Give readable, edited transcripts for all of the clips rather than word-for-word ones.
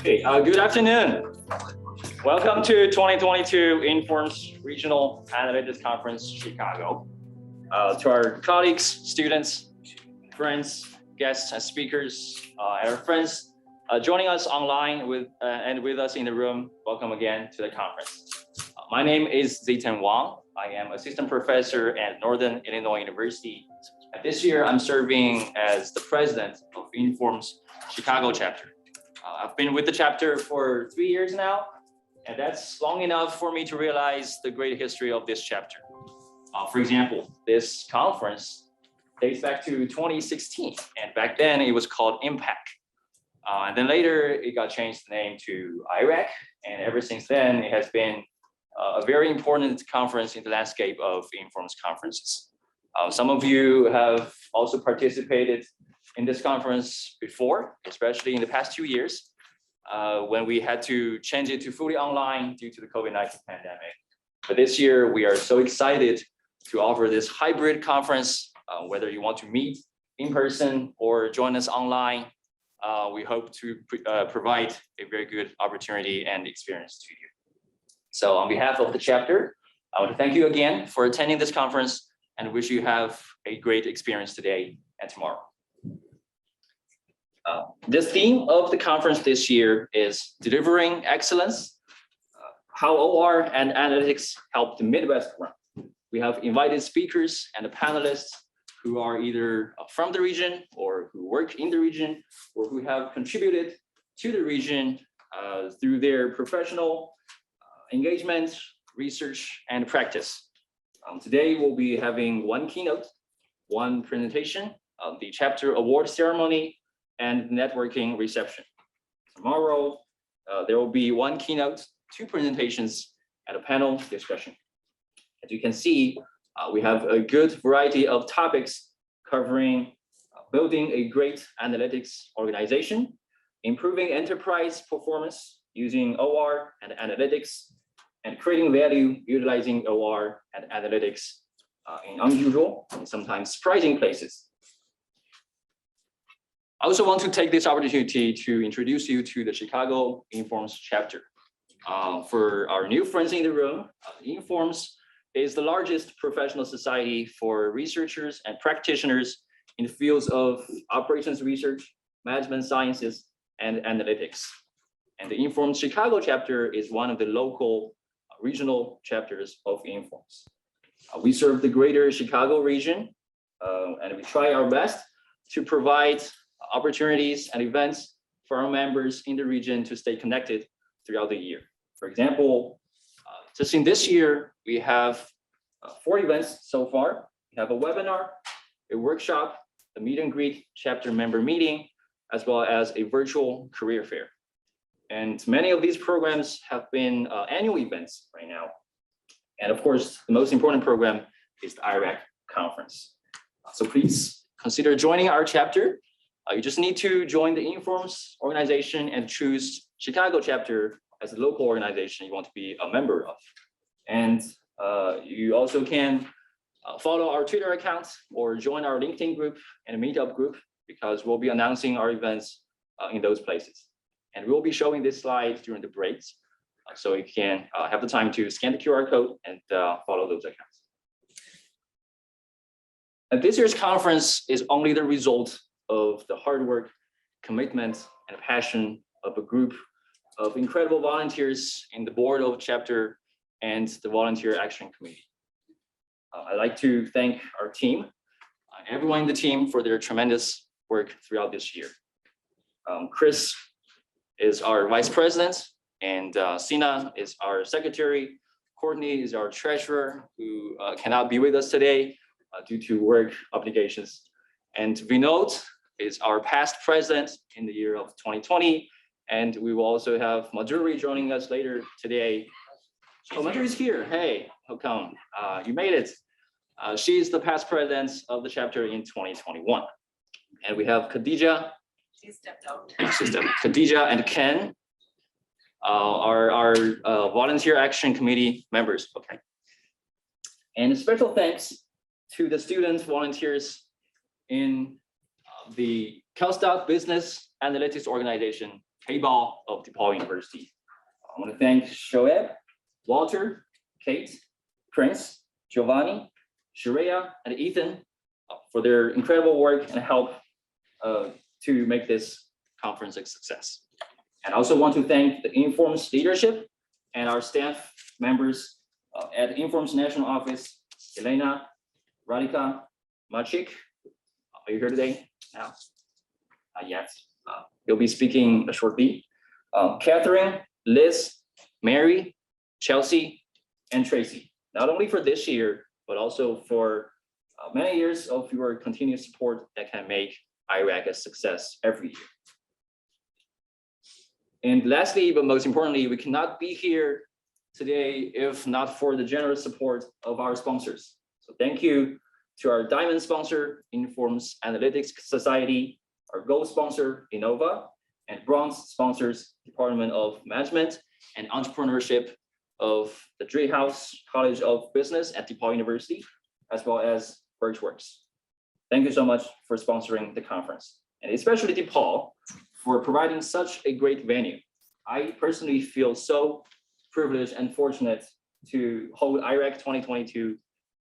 Okay, good afternoon. Welcome to 2022 Informs Regional Analytics Conference, Chicago. To our colleagues, students, friends, guests, and speakers, and our friends joining us online and with us in the room, welcome again to the conference. My name is Zitan Wang. I am assistant professor at Northern Illinois University. And this year, I'm serving as the president of Informs Chicago chapter. I've been with the chapter for 3 years now, and that's long enough for me to realize the great history of this chapter. For example, this conference dates back to 2016, and back then it was called IMPAC. And then later it got changed the name to IRAC, and ever since then it has been a very important conference in the landscape of Informs conferences. Some of you have also participated in this conference before, especially in the past 2 years, when we had to change it to fully online due to the COVID-19 pandemic. But this year, we are so excited to offer this hybrid conference, whether you want to meet in person or join us online. We hope to provide a very good opportunity and experience to you. So on behalf of the chapter, I want to thank you again for attending this conference and wish you have a great experience today and tomorrow. The theme of the conference this year is Delivering Excellence, how OR and analytics help the Midwest run. We have invited speakers and panelists who are either from the region or who work in the region or who have contributed to the region through their professional engagement, research, and practice. Today, we'll be having one keynote, one presentation, the chapter award ceremony, and networking reception. Tomorrow, there will be one keynote, two presentations, and a panel discussion. As you can see, we have a good variety of topics covering building a great analytics organization, improving enterprise performance using OR and analytics, and creating value utilizing OR and analytics in unusual and sometimes surprising places. I also want to take this opportunity to introduce you to the Chicago Informs chapter. For our new friends in the room, Informs is the largest professional society for researchers and practitioners in the fields of operations research, management sciences, and analytics. And the Informs Chicago chapter is one of the local regional chapters of Informs. We serve the greater Chicago region, and we try our best to provide opportunities and events for our members in the region to stay connected throughout the year. For example, just in this year, we have 4 events so far. We have a webinar, a workshop, a meet and greet chapter member meeting, as well as a virtual career fair. And many of these programs have been annual events right now. And of course, the most important program is the IRAC conference. So please consider joining our chapter. You just need to join the Informs organization and choose Chicago chapter as a local organization you want to be a member of. And you also can follow our Twitter account or join our LinkedIn group and meetup group, because we'll be announcing our events in those places. And we'll be showing this slide during the breaks, so you can have the time to scan the QR code and follow those accounts. And this year's conference is only the result of the hard work, commitment, and passion of a group of incredible volunteers in the board of chapter and the volunteer action committee. I'd like to thank our team, everyone in the team, for their tremendous work throughout this year. Chris is our vice president, and Sina is our secretary. Courtney is our treasurer, who cannot be with us today due to work obligations. And Vinod is our past president in the year of 2020. And we will also have Madhuri joining us later today. Oh, Madhuri's here. Hey, welcome. You made it. She's the past president of the chapter in 2021. And we have Khadija. She stepped out. Khadija and Ken are our volunteer action committee members. Okay. And a special thanks to the students, volunteers in the CalSTAT Business Analytics Organization K-Ball of DePaul University. I want to thank Shoaib, Walter, Kate, Prince, Giovanni, Sharia, and Ethan for their incredible work and help to make this conference a success. And I also want to thank the Inform's leadership and our staff members at Inform's National Office, Elena, Radhika, Machik. Are you here today? No, not yet. You'll be speaking shortly. Catherine, Liz, Mary, Chelsea, and Tracy. Not only for this year, but also for many years of your continuous support that can make IRAC a success every year. And lastly, but most importantly, we cannot be here today if not for the generous support of our sponsors. So thank you to our diamond sponsor, Informs Analytics Society, our gold sponsor, Innova, and bronze sponsors, Department of Management and Entrepreneurship of the Driehaus College of Business at DePaul University, as well as Birchworks. Thank you so much for sponsoring the conference, and especially DePaul for providing such a great venue. I personally feel so privileged and fortunate to hold IRAC 2022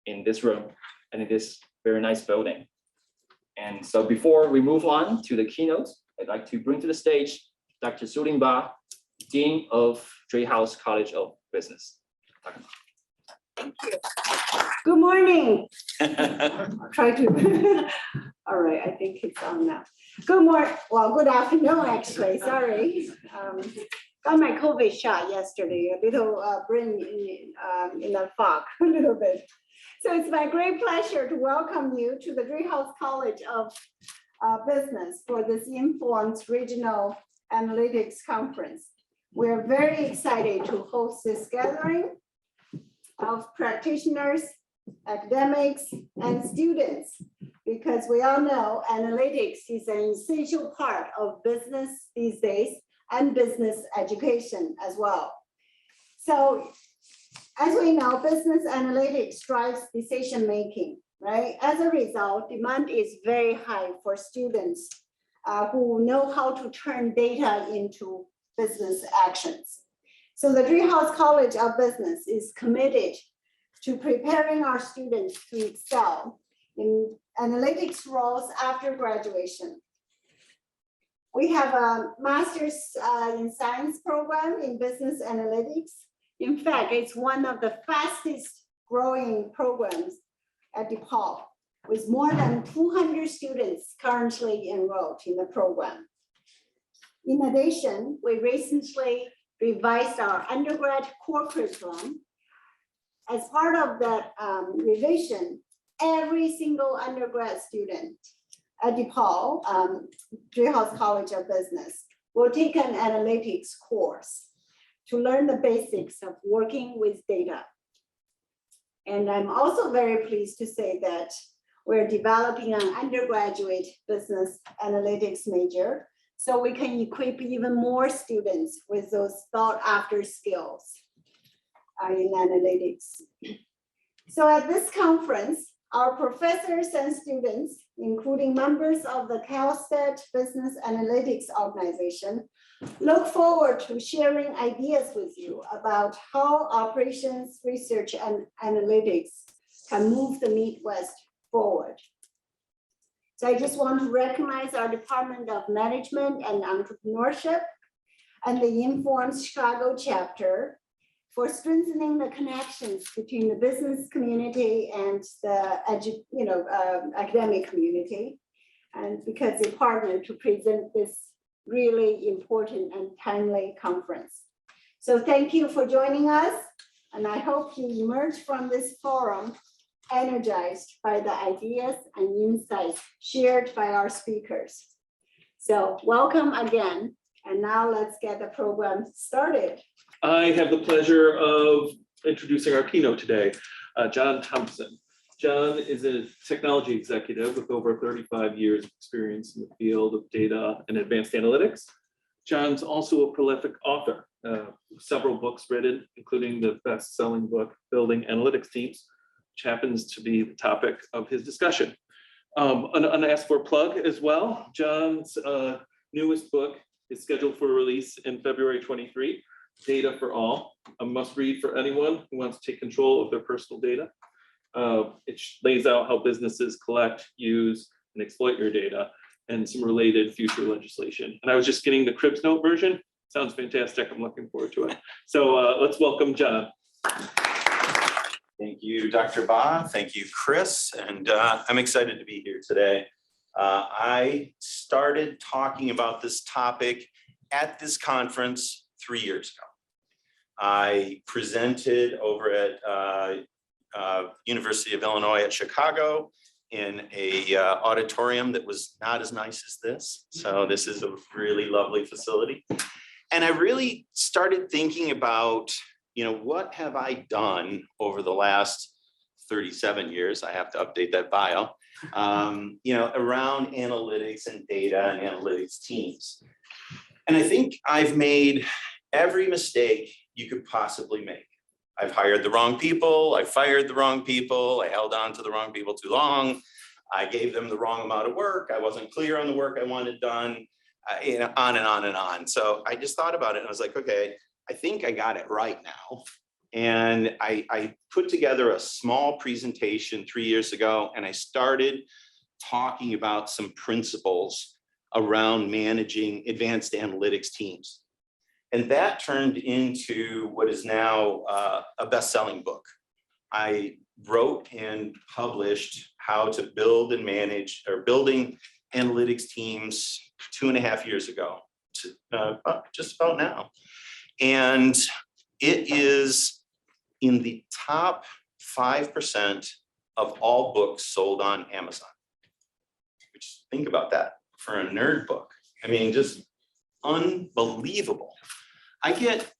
in this room and in this very nice building. And so before we move on to the keynote, I'd like to bring to the stage Dr. Sulin Ba, Dean of Driehaus College of Business. Thank you. Good morning. I'll try to. All right, I think it's on now. Good morning. Well, good afternoon, actually. Sorry. Got my COVID shot yesterday, a little brain in the fog, a little bit. So it's my great pleasure to welcome you to the Driehaus College of Business for this Informs Regional Analytics Conference. We're very excited to host this gathering of practitioners, academics, and students, because we all know analytics is an essential part of business these days and business education as well. So as we know, business analytics drives decision-making, right? As a result, demand is very high for students who know how to turn data into business actions. So the Driehaus College of Business is committed to preparing our students to excel in analytics roles after graduation. We have a master's in science program in business analytics. In fact, it's one of the fastest growing programs at DePaul, with more than 200 students currently enrolled in the program. In addition, we recently revised our undergrad core curriculum. As part of that revision, every single undergrad student at DePaul, Driehaus College of Business, will take an analytics course to learn the basics of working with data. And I'm also very pleased to say that we're developing an undergraduate business analytics major, so we can equip even more students with those sought-after skills in analytics. So at this conference, our professors and students, including members of the CalSTAT Business Analytics Organization, look forward to sharing ideas with you about how operations, research, and analytics can move the Midwest forward. So I just want to recognize our Department of Management and Entrepreneurship and the Informs Chicago chapter for strengthening the connections between the business community and the academic community, and because they partnered to present this really important and timely conference. So thank you for joining us, and I hope you emerge from this forum energized by the ideas and insights shared by our speakers. So welcome again, and now let's get the program started. I have the pleasure of introducing our keynote today, John Thompson. John is a technology executive with over 35 years of experience in the field of data and advanced analytics. John's also a prolific author, several books written, including the best-selling book, Building Analytics Teams, which happens to be the topic of his discussion. Unasked for plug as well, John's newest book is scheduled for release in February 23. Data for All, a must read for anyone who wants to take control of their personal data. It lays out how businesses collect, use, and exploit your data and some related future legislation. And I was just getting the Cribs Note version. Sounds fantastic. I'm looking forward to it. So let's welcome John. Thank you, Dr. Ba. Thank you, Chris. And I'm excited to be here today. I started talking about this topic at this conference 3 years ago. I presented over at University of Illinois at Chicago in a auditorium that was not as nice as this. So this is a really lovely facility. And I really started thinking about, what have I done over the last 37 years? I have to update that bio, around analytics and data and analytics teams. And I think I've made every mistake you could possibly make. I've hired the wrong people. I fired the wrong people. I held on to the wrong people too long. I gave them the wrong amount of work. I wasn't clear on the work I wanted done, on and on and on. So I just thought about it and I was like, okay, I think I got it right now. And I put together a small presentation 3 years ago, and I started talking about some principles around managing advanced analytics teams. And that turned into what is now a best-selling book. I wrote and published how to build and manage, or building analytics teams 2.5 years ago, just about now. And it is in the top 5% of all books sold on Amazon. Which, think about that for a nerd book. I mean, just unbelievable. I get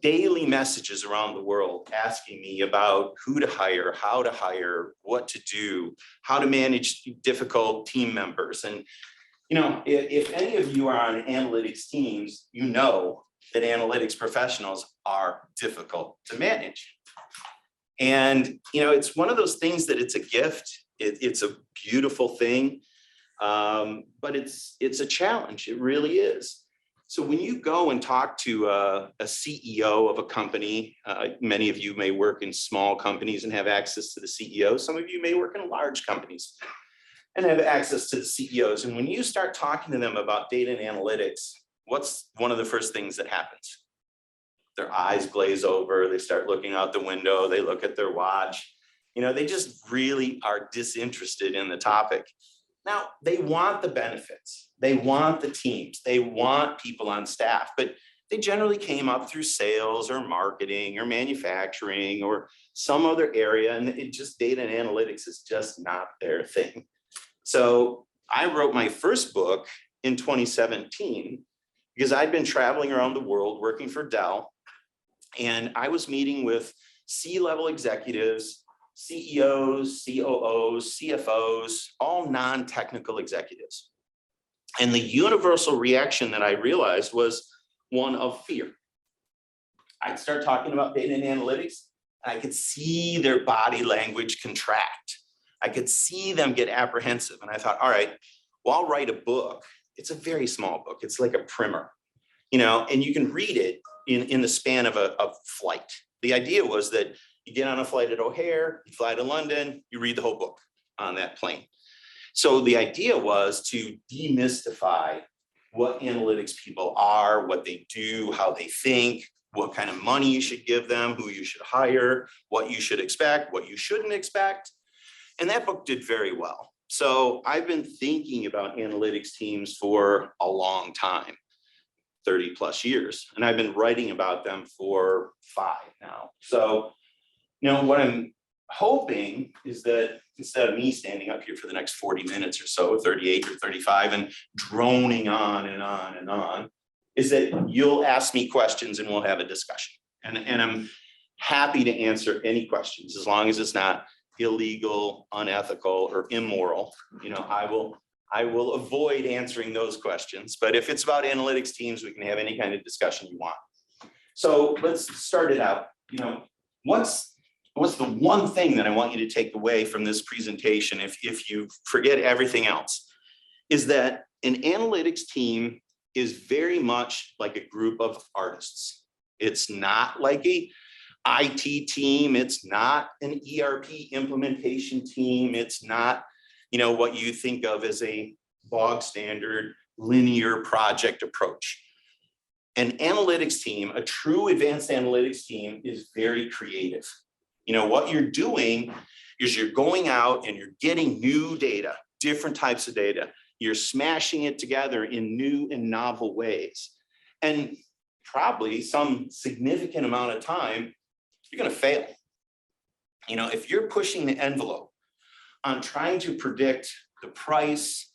daily messages around the world asking me about who to hire, how to hire, what to do, how to manage difficult team members. And, if any of you are on analytics teams, you know that analytics professionals are difficult to manage. And, it's one of those things that it's a gift. It's a beautiful thing, but it's a challenge. It really is. So when you go and talk to a CEO of a company, many of you may work in small companies and have access to the CEO. Some of you may work in large companies and have access to the CEOs. And when you start talking to them about data and analytics, what's one of the first things that happens? Their eyes glaze over, they start looking out the window, they look at their watch. They just really are disinterested in the topic. Now, they want the benefits, they want the teams, they want people on staff, but they generally came up through sales or marketing or manufacturing or some other area, and data and analytics is just not their thing. So I wrote my first book in 2017 because I'd been traveling around the world working for Dell, and I was meeting with C-level executives, CEOs, COOs, CFOs, all non-technical executives. And the universal reaction that I realized was one of fear. I'd start talking about data and analytics, and I could see their body language contract. I could see them get apprehensive. And I thought, all right, well, I'll write a book. It's a very small book. It's like a primer, and you can read it in the span of a flight. The idea was that you get on a flight at O'Hare, you fly to London, you read the whole book on that plane. So the idea was to demystify what analytics people are, what they do, how they think, what kind of money you should give them, who you should hire, what you should expect, what you shouldn't expect. And that book did very well. So I've been thinking about analytics teams for a long time, 30 plus years, and I've been writing about them for 5 now. So, what I'm hoping is that instead of me standing up here for the next 40 minutes or so, 38 or 35, and droning on and on and on, is that you'll ask me questions and we'll have a discussion. And I'm happy to answer any questions as long as it's not illegal, unethical, or immoral. I will avoid answering those questions. But if it's about analytics teams, we can have any kind of discussion you want. So let's start it out. What's the one thing that I want you to take away from this presentation, if you forget everything else, is that an analytics team is very much like a group of artists. It's not like a IT team. It's not an ERP implementation team. It's not, what you think of as a bog standard linear project approach. An analytics team, a true advanced analytics team, is very creative. What you're doing is you're going out and you're getting new data, different types of data. You're smashing it together in new and novel ways. And probably some significant amount of time, you're going to fail. If you're pushing the envelope on trying to predict the price,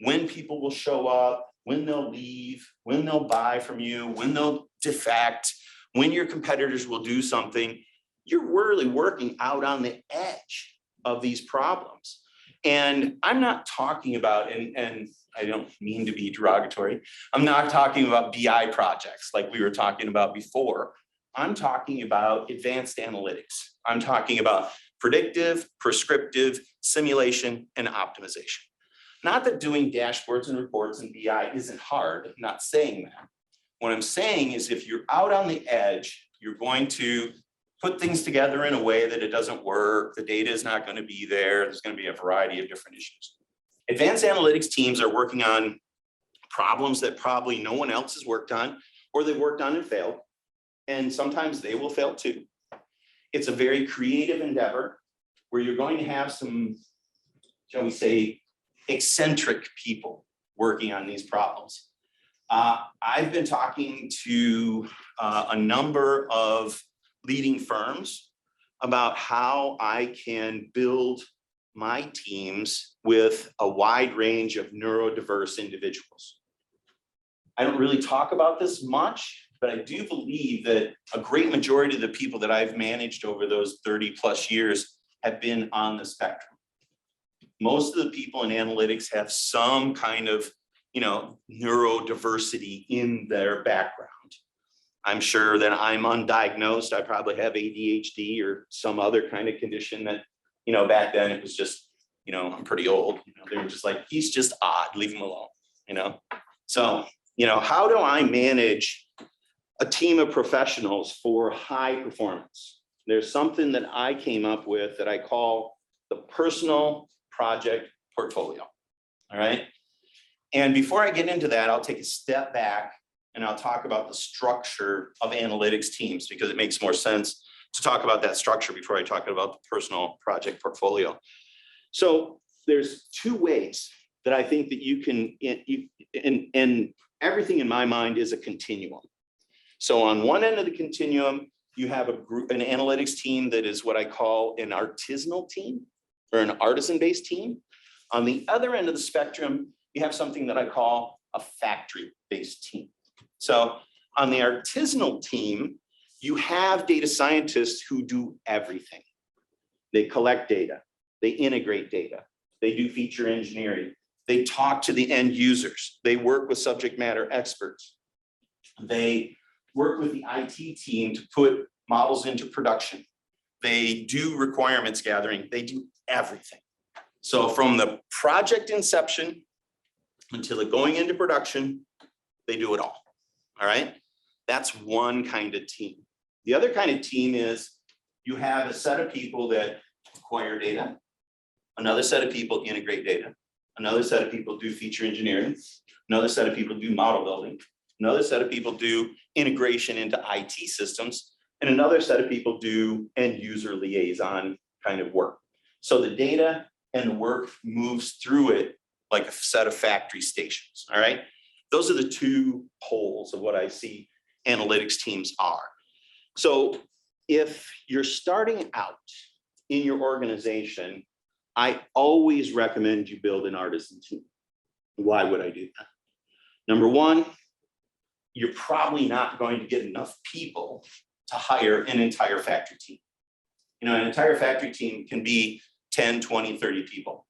when people will show up, when they'll leave, when they'll buy from you, when they'll defect, when your competitors will do something, you're really working out on the edge of these problems. And I'm not talking about, and I don't mean to be derogatory, I'm not talking about BI projects like we were talking about before. I'm talking about advanced analytics. I'm talking about predictive, prescriptive, simulation, and optimization. Not that doing dashboards and reports in BI isn't hard, I'm not saying that. What I'm saying is if you're out on the edge, you're going to put things together in a way that it doesn't work, the data is not going to be there, there's going to be a variety of different issues. Advanced analytics teams are working on problems that probably no one else has worked on, or they've worked on and failed, and sometimes they will fail too. It's a very creative endeavor where you're going to have some, shall we say, eccentric people working on these problems. I've been talking to a number of leading firms about how I can build my teams with a wide range of neurodiverse individuals. I don't really talk about this much, but I do believe that a great majority of the people that I've managed over those 30 plus years have been on the spectrum. Most of the people in analytics have some kind of, neurodiversity in their background. I'm sure that I'm undiagnosed. I probably have ADHD or some other kind of condition that, back then it was just, I'm pretty old. They were just like, he's just odd, leave him alone, So, how do I manage a team of professionals for high performance? There's something that I came up with that I call the personal project portfolio. All right. And before I get into that, I'll take a step back and I'll talk about the structure of analytics teams, because it makes more sense to talk about that structure before I talk about the personal project portfolio. So there's two ways that I think that you can, and everything in my mind is a continuum. So on one end of the continuum, you have an analytics team that is what I call an artisanal team or an artisan-based team. On the other end of the spectrum, you have something that I call a factory-based team. So on the artisanal team, you have data scientists who do everything. They collect data, they integrate data, they do feature engineering, they talk to the end users, they work with subject matter experts, they work with the IT team to put models into production, they do requirements gathering, they do everything. So from the project inception until it going into production, they do it all right? That's one kind of team. The other kind of team is you have a set of people that acquire data, another set of people integrate data, another set of people do feature engineering, another set of people do model building, another set of people do integration into IT systems, and another set of people do end user liaison kind of work. So the data and the work moves through it like a set of factory stations, all right? Those are the two poles of what I see analytics teams are. So if you're starting out in your organization, I always recommend you build an artisan team. Why would I do that? Number one, you're probably not going to get enough people to hire an entire factory team. An entire factory team can be 10, 20, 30 people.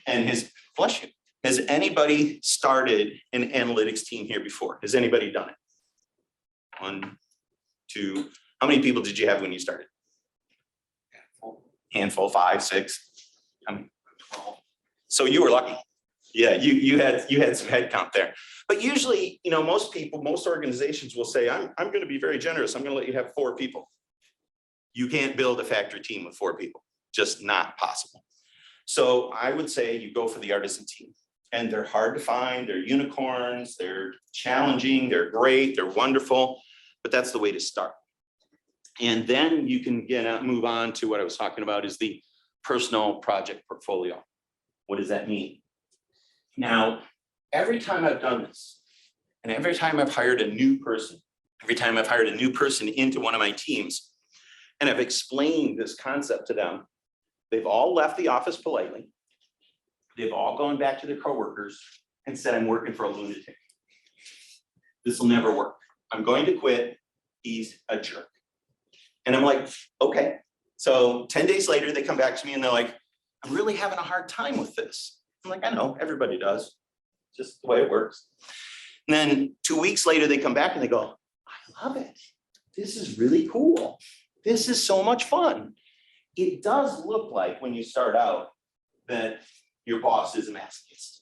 And bless you, has anybody started an analytics team here before? Has anybody done it? 1, 2, how many people did you have when you started? Handful, 5, 6, 12. So you were lucky. Yeah, you had some head count there. But usually, you know, most organizations will say, I'm going to be very generous. I'm going to let you have 4 people. You can't build a factory team with 4 people, just not possible. So I would say you go for the artisan team, and they're hard to find. They're unicorns. They're challenging. They're great. They're wonderful, but that's the way to start. And then you can move on to what I was talking about is the personal project portfolio. What does that mean? Now, every time I've done this, and every time I've hired a new person into one of my teams, and I've explained this concept to them, they've all left the office politely. They've all gone back to their coworkers and said, I'm working for a lunatic. This will never work. I'm going to quit. He's a jerk. And I'm like, okay. So 10 days later, they come back to me and they're like, I'm really having a hard time with this. I'm like, I know, everybody does. Just the way it works. And then 2 weeks later, they come back and they go, I love it. This is really cool. This is so much fun. It does look like when you start out that your boss is a masochist,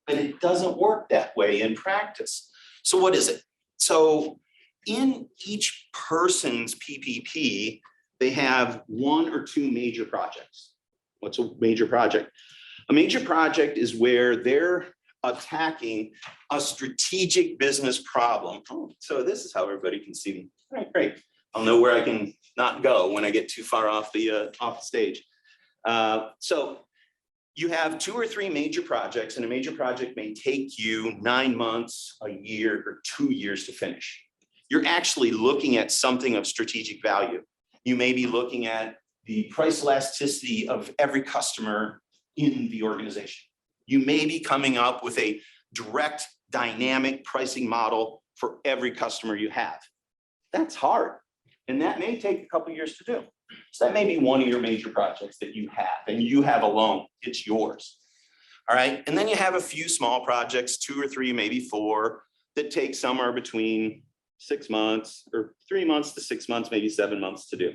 but it doesn't work that way in practice. So what is it? So in each person's PPP, they have 1 or 2 major projects. What's a major project? A major project is where they're attacking a strategic business problem. Oh, so this is how everybody can see me. All right, great. I'll know where I can not go when I get too far off the stage. So you have 2 or 3 major projects, and a major project may take you 9 months, a year, or 2 years to finish. You're actually looking at something of strategic value. You may be looking at the price elasticity of every customer in the organization. You may be coming up with a direct dynamic pricing model for every customer you have. That's hard. And that may take a couple of years to do. So that may be one of your major projects that you have, and you have alone, it's yours. All right. And then you have a few small projects, 2 or 3, maybe 4, that take somewhere between 6 months or 3 months to 6 months, maybe 7 months to do.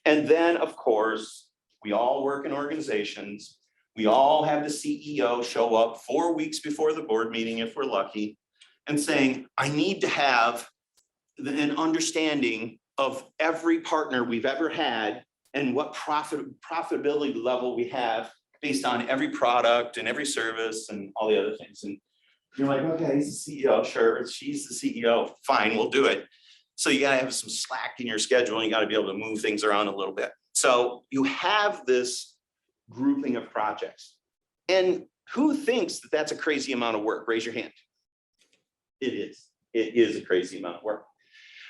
And then, of course, we all work in organizations. We all have the CEO show up 4 weeks before the board meeting, if we're lucky, and saying, I need to have an understanding of every partner we've ever had and what profitability level we have based on every product and every service and all the other things. And you're like, okay, he's the CEO, sure, she's the CEO, fine, we'll do it. So you gotta have some slack in your schedule, and you gotta be able to move things around a little bit. So you have this grouping of projects. And who thinks that that's a crazy amount of work? Raise your hand. It is. It is a crazy amount of work.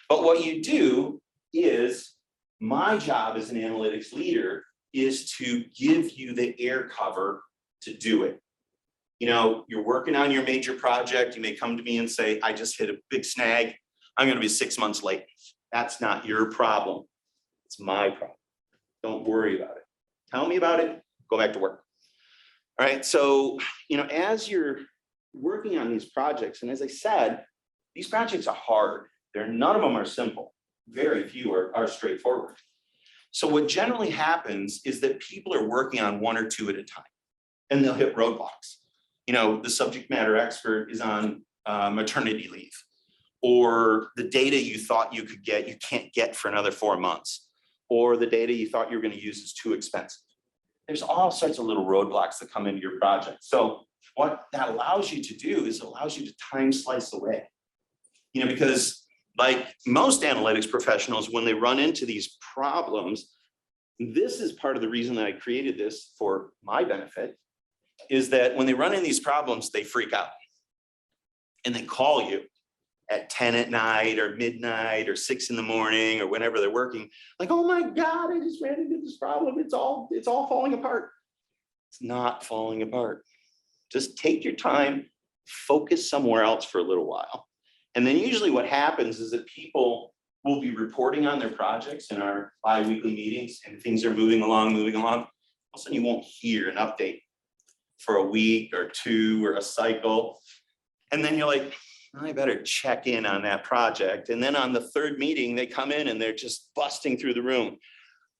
But what you do is, my job as an analytics leader is to give you the air cover to do it. You know, you're working on your major project. You may come to me and say, I just hit a big snag. I'm going to be 6 months late. That's not your problem. It's my problem. Don't worry about it. Tell me about it. Go back to work. All right. So, you know, as you're working on these projects, and as I said, these projects are hard. None of them are simple. Very few are straightforward. So what generally happens is that people are working on 1 or 2 at a time, and they'll hit roadblocks. You know, the subject matter expert is on maternity leave, or the data you thought you could get, you can't get for another 4 months, or the data you thought you were going to use is too expensive. There's all sorts of little roadblocks that come into your project. So what that allows you to do is it allows you to time slice away. You know, because like most analytics professionals, when they run into these problems, this is part of the reason that I created this for my benefit, is that when they run into these problems, they freak out and they call you at 10 at night or midnight or 6 in the morning or whenever they're working, like, oh my God, I just ran into this problem. It's all falling apart. It's not falling apart. Just take your time, focus somewhere else for a little while. And then usually what happens is that people will be reporting on their projects in our bi-weekly meetings, and things are moving along. All of a sudden you won't hear an update for a week or 2 or a cycle. And then you're like, I better check in on that project. And then on the 3rd meeting, they come in and they're just busting through the room.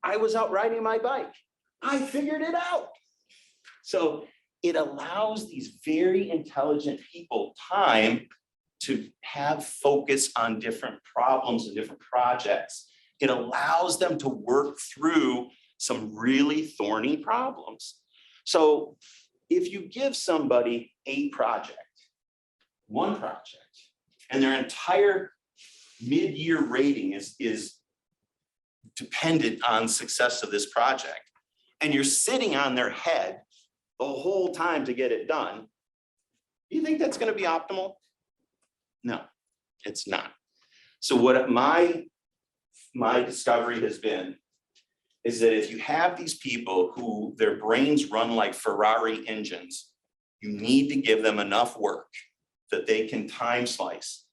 I was out riding my bike. I figured it out. So it allows these very intelligent people time to have focus on different problems and different projects. It allows them to work through some really thorny problems. So if you give somebody a project, one project, and their entire mid-year rating is dependent on success of this project, and you're sitting on their head the whole time to get it done, do you think that's going to be optimal? No, it's not. So what my discovery has been is that if you have these people who their brains run like Ferrari engines, you need to give them enough work that they can time slice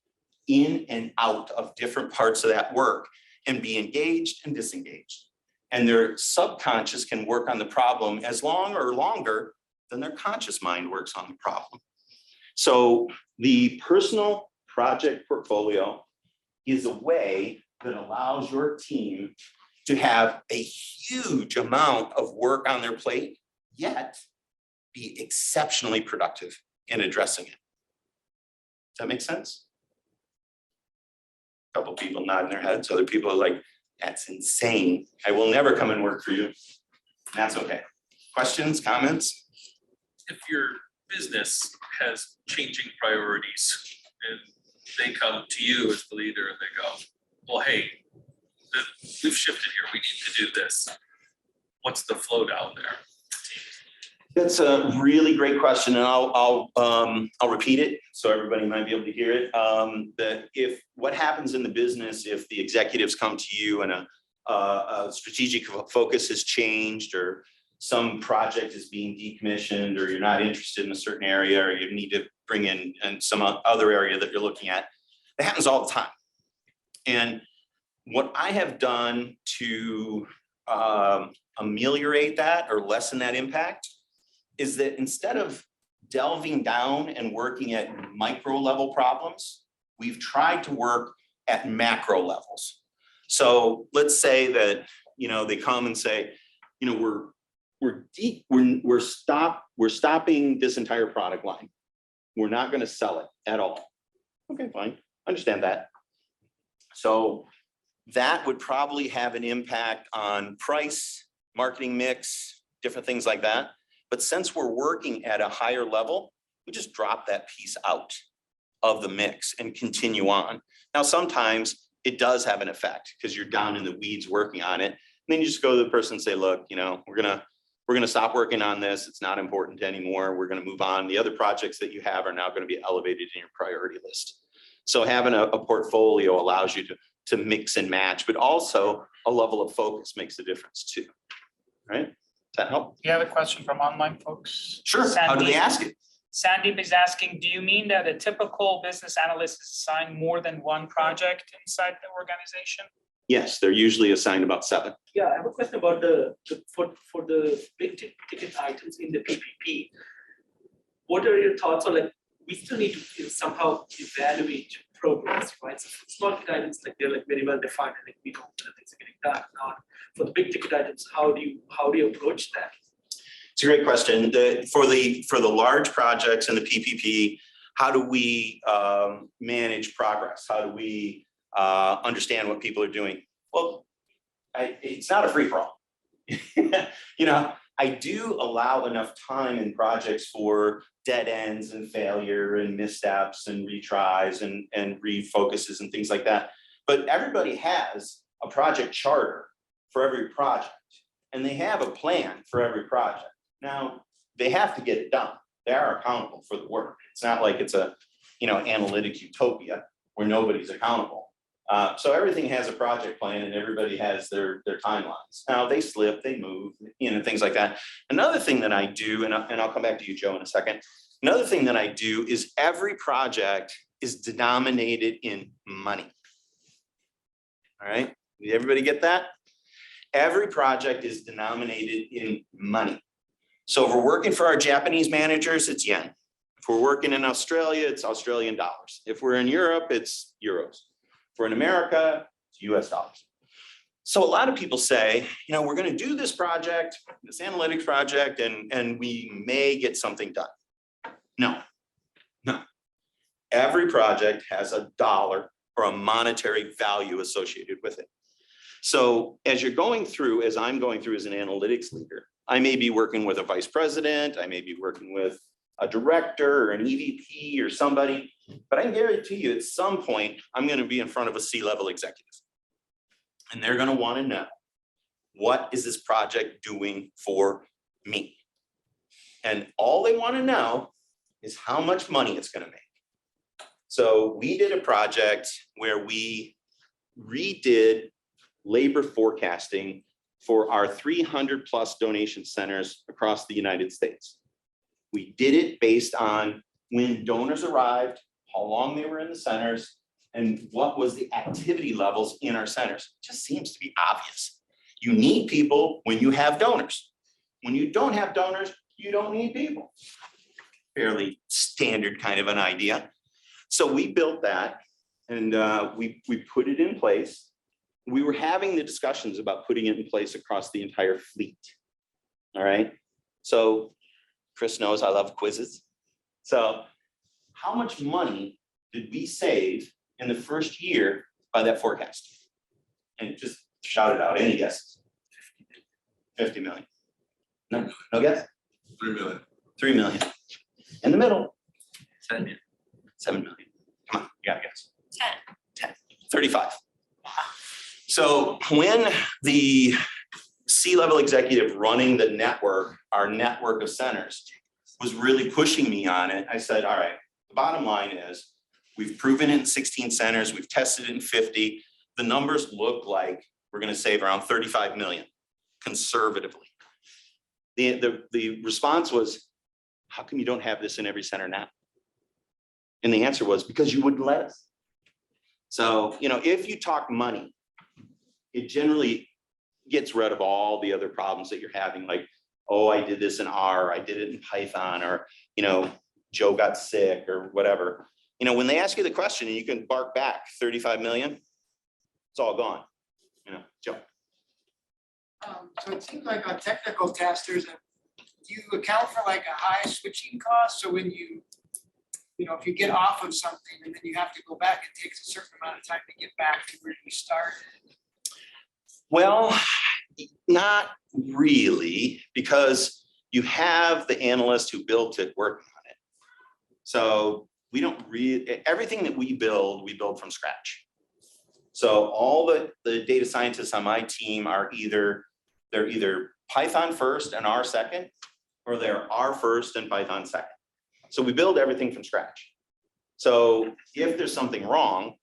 in and out of different parts of that work and be engaged and disengaged. And their subconscious can work on the problem as long or longer than their conscious mind works on the problem. So the personal project portfolio is a way that allows your team to have a huge amount of work on their plate, yet be exceptionally productive in addressing it. Does that make sense? A couple people nodding their heads, other people are like, that's insane. I will never come and work for you. That's okay. Questions, comments? If your business has changing priorities and they come to you as the leader and they go, well, hey, we've shifted here. We need to do this. What's the flow down there? That's a really great question, and I'll repeat it so everybody might be able to hear it. That if what happens in the business, if the executives come to you and a strategic focus has changed, or some project is being decommissioned, or you're not interested in a certain area, or you need to bring in some other area that you're looking at, it happens all the time. And what I have done to ameliorate that or lessen that impact is that instead of delving down and working at micro level problems, we've tried to work at macro levels. So let's say that, they come and say, we're stopping this entire product line. We're not going to sell it at all. Okay, fine. Understand that. So that would probably have an impact on price, marketing mix, different things like that. But since we're working at a higher level, we just drop that piece out of the mix and continue on. Now, sometimes it does have an effect because you're down in the weeds working on it. And then you just go to the person and say, look, we're gonna stop working on this. It's not important anymore. We're gonna move on. The other projects that you have are now gonna be elevated in your priority list. So having a portfolio allows you to mix and match, but also a level of focus makes a difference too, right? Does that help? You have a question from online folks? Sure. How do they ask it? Sandeep is asking, do you mean that a typical business analyst is assigned more than one project inside the organization? Yes, they're usually assigned about 7. Yeah, I have a question about for the big ticket items in the PPP. What are your thoughts on, like, we still need to somehow evaluate progress, right? So for small ticket items, like they're like very well defined, and like we know that things are getting done. Now, for the big ticket items, how do you approach that? It's a great question. For the large projects and the PPP, how do we manage progress? How do we understand what people are doing? Well, it's not a free-for-all. I do allow enough time in projects for dead ends and failure and missteps and retries and refocuses and things like that. But everybody has a project charter for every project, and they have a plan for every project. Now, they have to get it done. They are accountable for the work. It's not like it's a analytic utopia where nobody's accountable. So everything has a project plan and everybody has their timelines. Now they slip, they move, things like that. Another thing that I do, and I'll come back to you, Joe, in a second. Another thing that I do is every project is denominated in money. All right, did everybody get that? Every project is denominated in money. So if we're working for our Japanese managers, it's yen. If we're working in Australia, it's Australian dollars. If we're in Europe, it's euros. If we're in America, it's US dollars. So a lot of people say, we're going to do this project, this analytics project, and we may get something done. No. Every project has a dollar or a monetary value associated with it. So as you're going through, as I'm going through as an analytics leader, I may be working with a vice president, I may be working with a director or an EVP or somebody, but I can guarantee you at some point, I'm going to be in front of a C-level executive. And they're going to want to know, what is this project doing for me? And all they want to know is how much money it's going to make. So we did a project where we redid labor forecasting for our 300 plus donation centers across the United States. We did it based on when donors arrived, how long they were in the centers, and what was the activity levels in our centers. It just seems to be obvious. You need people when you have donors. When you don't have donors, you don't need people. Fairly standard kind of an idea. So we built that and we put it in place. We were having the discussions about putting it in place across the entire fleet. All right. So Chris knows I love quizzes. So how much money did we save in the first year by that forecast? And just shout it out. Any guesses? 50 million. No guess? 3 million. 3 million. In the middle. 7 million. 7 million. Come on, you gotta guess. 10. 35. So when the C-level executive running the network, our network of centers, was really pushing me on it, I said, all right, the bottom line is we've proven it in 16 centers, we've tested it in 50. The numbers look like we're gonna save around 35 million, conservatively. The response was, how come you don't have this in every center now? And the answer was, because you wouldn't let us. So, if you talk money, it generally gets rid of all the other problems that you're having, like, oh, I did this in R, I did it in Python, or, Joe got sick or whatever. When they ask you the question and you can bark back 35 million, it's all gone. Joe. So it seems like on technical tests, do you account for like a high switching cost? So when if you get off of something and then you have to go back, it takes a certain amount of time to get back to where you started. Well, not really, because you have the analyst who built it working on it. So we don't everything that we build from scratch. So all the data scientists on my team are they're either Python first and R second, or they're R first and Python second. So we build everything from scratch. So if there's something wrong,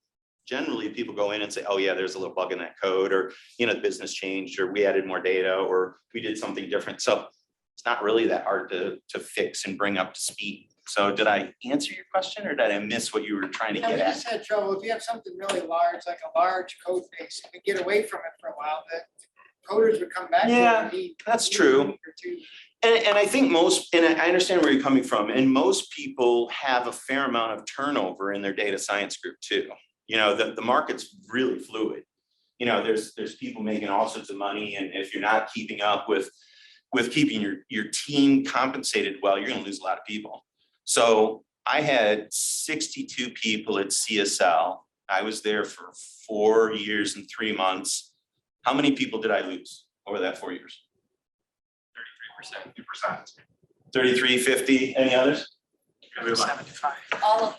generally people go in and say, oh yeah, there's a little bug in that code, or the business changed, or we added more data, or we did something different. So it's not really that hard to fix and bring up to speed. So did I answer your question, or did I miss what you were trying to Yeah, get we at? just had trouble. If you have something really large, like a large code base, and get away from it for a while, but coders would come back. to it Yeah, and need that's a true. week or two. And I think and I understand where you're coming from, and most people have a fair amount of turnover in their data science group too. The market's really fluid. There's people making all sorts of money, and if you're not keeping up with keeping your team compensated well, you're gonna lose a lot of people. So I had 62 people at CSL. I was there for 4 years and 3 months. How many people did I lose over that 4 years? 33%, 2%. 33, 50, any others? 75. All of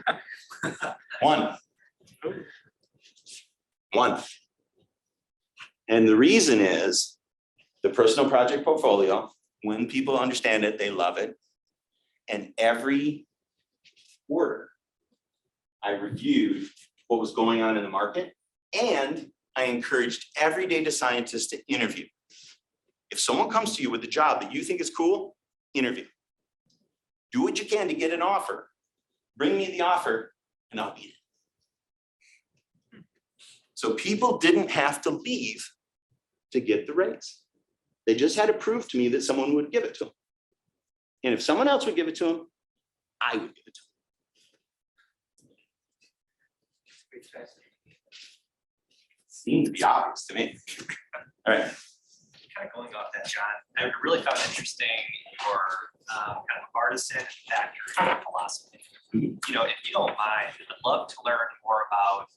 them. One. And the reason is the personal project portfolio, when people understand it, they love it. And every quarter, I reviewed what was going on in the market, and I encouraged every data scientist to interview. If someone comes to you with a job that you think is cool, interview. Do what you can to get an offer. Bring me the offer and I'll beat it. So people didn't have to leave to get the raise. They just had to prove to me that someone would give it to them. And if someone else would give it to them, I would give it to them. seemed to be obvious to me. All right. Kind of going off that, John, I really found interesting your kind of artisan factory philosophy. You know, if you don't mind, I'd love to learn more about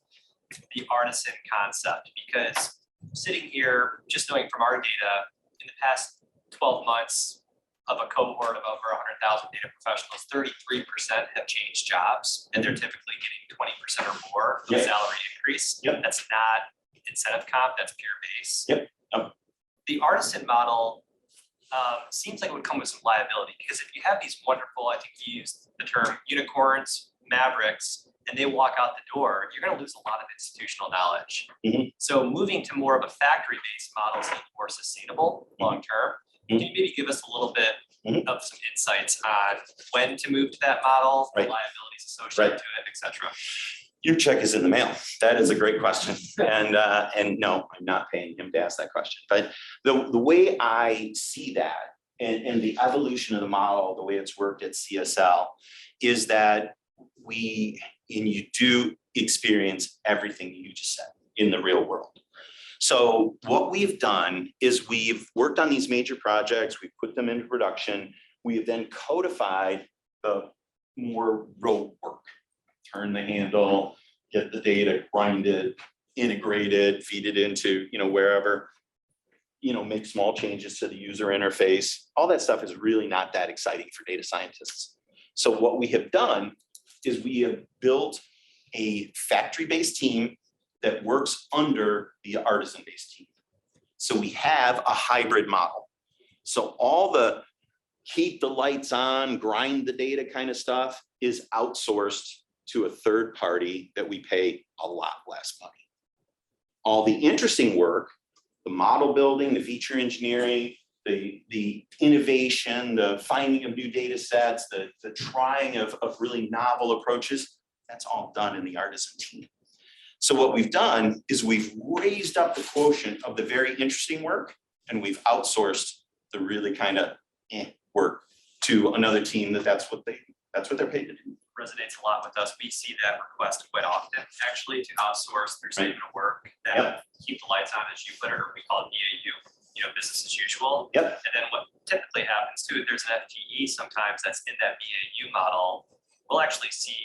the artisan concept, because sitting here, just knowing from our data, in the past 12 months of a cohort of over 100,000 data professionals, 33% have changed jobs, and they're typically getting 20% or more of Yep. salary increase. Yep. That's not incentive comp, that's pure base. Yep. The artisan model seems like it would come with some liability, because if you have these wonderful, I think you used the term unicorns, mavericks, and they walk out the door, you're gonna lose a lot of institutional knowledge. Mhm. So moving to more of a factory-based model seems more sustainable long-term. Can you maybe give us a little bit Mhm. of some insights on when to move to that model, the Right. liabilities associated Right. to it, et cetera? Your check is in the mail. That is a great question. And no, I'm not paying him to ask that question. But the way I see that and the evolution of the model, the way it's worked at CSL, is that you do experience everything you just said in the real world. So what we've done is we've worked on these major projects, we've put them into production, we have then codified the more road work. Turn the handle, get the data, grind it, integrate it, feed it into, wherever, make small changes to the user interface. All that stuff is really not that exciting for data scientists. So what we have done is we have built a factory-based team that works under the artisan-based team. So we have a hybrid model. So all the keep the lights on, grind the data kind of stuff is outsourced to a third party that we pay a lot less money. All the interesting work, the model building, the feature engineering, the innovation, the finding of new data sets, the trying of really novel approaches, that's all done in the artisan team. So what we've done is we've raised up the quotient of the very interesting work, and we've outsourced the really kind of work to another team that's what they're paid to do. Resonates a lot with us. We see that request quite often, actually, to outsource their statement of work, that keep the lights on, as you put it, or we call it BAU, business as usual. Yep. And then what typically happens too, there's an FTE sometimes that's in that BAU model. We'll actually see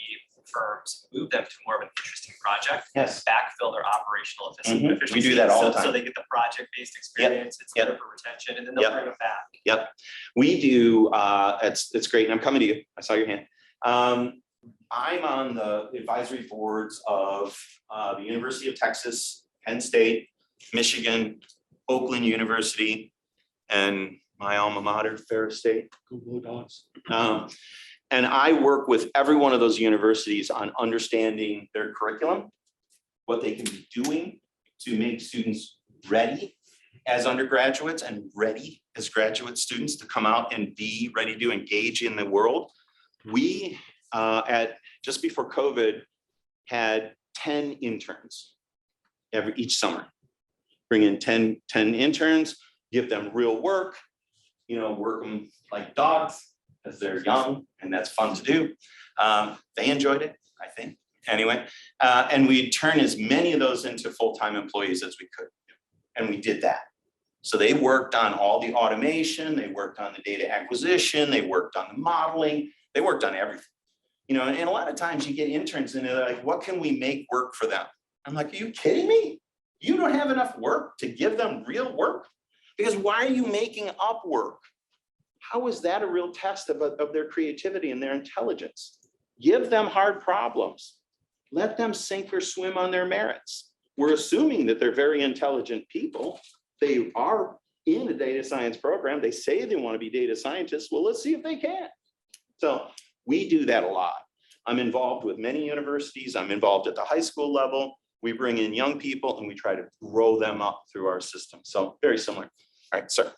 firms move them to more of an interesting project. Yes. Backfill their operational efficiency. We do that all the So time. they get the project-based experience, it's Yep. there for retention, and then they'll bring them back. Yep, we do, it's great, and I'm coming to you, I saw your hand. I'm on the advisory boards of the University of Texas, Penn State, Michigan, Oakland University, and my alma mater, Ferris State, go Blue Dogs. And I work with every one of those universities on understanding their curriculum, what they can be doing to make students ready as undergraduates and ready as graduate students to come out and be ready to engage in the world. We, just before COVID, had 10 interns each summer. Bring in 10 interns, give them real work, work them like dogs as they're young, and that's fun to do. They enjoyed it, I think, anyway. And we turn as many of those into full-time employees as we could. And we did that. So they worked on all the automation, they worked on the data acquisition, they worked on the modeling, they worked on everything. And a lot of times you get interns and they're like, what can we make work for them? I'm like, are you kidding me? You don't have enough work to give them real work? Because why are you making up work? How is that a real test of their creativity and their intelligence? Give them hard problems. Let them sink or swim on their merits. We're assuming that they're very intelligent people. They are in a data science program. They say they want to be data scientists. Well, let's see if they can. So we do that a lot. I'm involved with many universities. I'm involved at the high school level. We bring in young people and we try to grow them up through our system. So very similar. All right, sir.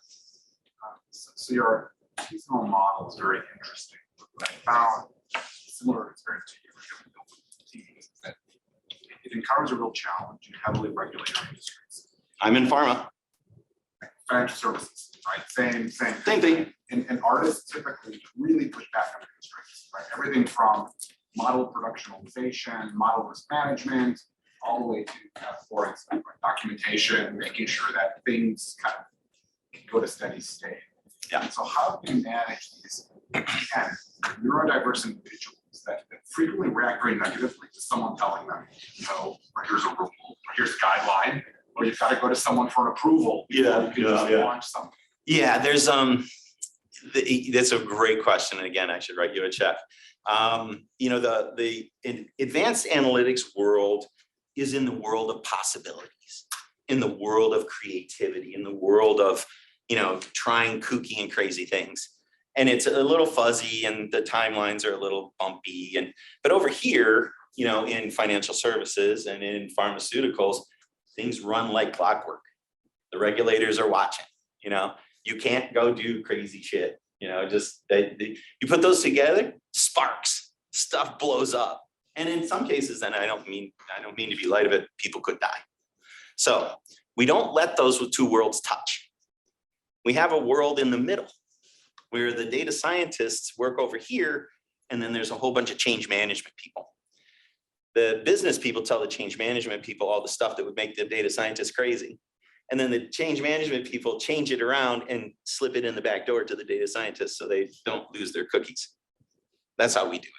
So your seasonal model is very interesting. What I found similar experience to you is that it encounters a real challenge in heavily regulated industries. I'm in pharma. Financial services, right? Same thing. And artists typically really push back on the constraints, right? Everything from model productionalization, model risk management, all the way to, for instance, like documentation, making sure that things kind of go to steady state. Yeah. So how do you manage these, again, neurodiverse individuals that frequently react very negatively to someone telling them, or here's a rule, or here's a guideline, or you've got to go to someone for an approval before you can just launch something? Yeah, there's that's a great question. And again, I should write you a check. The advanced analytics world is in the world of possibilities, in the world of creativity, in the world of, trying kooky and crazy things. And it's a little fuzzy and the timelines are a little bumpy. But over here, in financial services and in pharmaceuticals, things run like clockwork. The regulators are watching, you can't go do crazy shit, you put those together, sparks, stuff blows up. And in some cases, and I don't mean to be light of it, people could die. So we don't let those two worlds touch. We have a world in the middle where the data scientists work over here, and then there's a whole bunch of change management people. The business people tell the change management people all the stuff that would make the data scientists crazy. And then the change management people change it around and slip it in the back door to the data scientists so they don't lose their cookies. That's how we do it.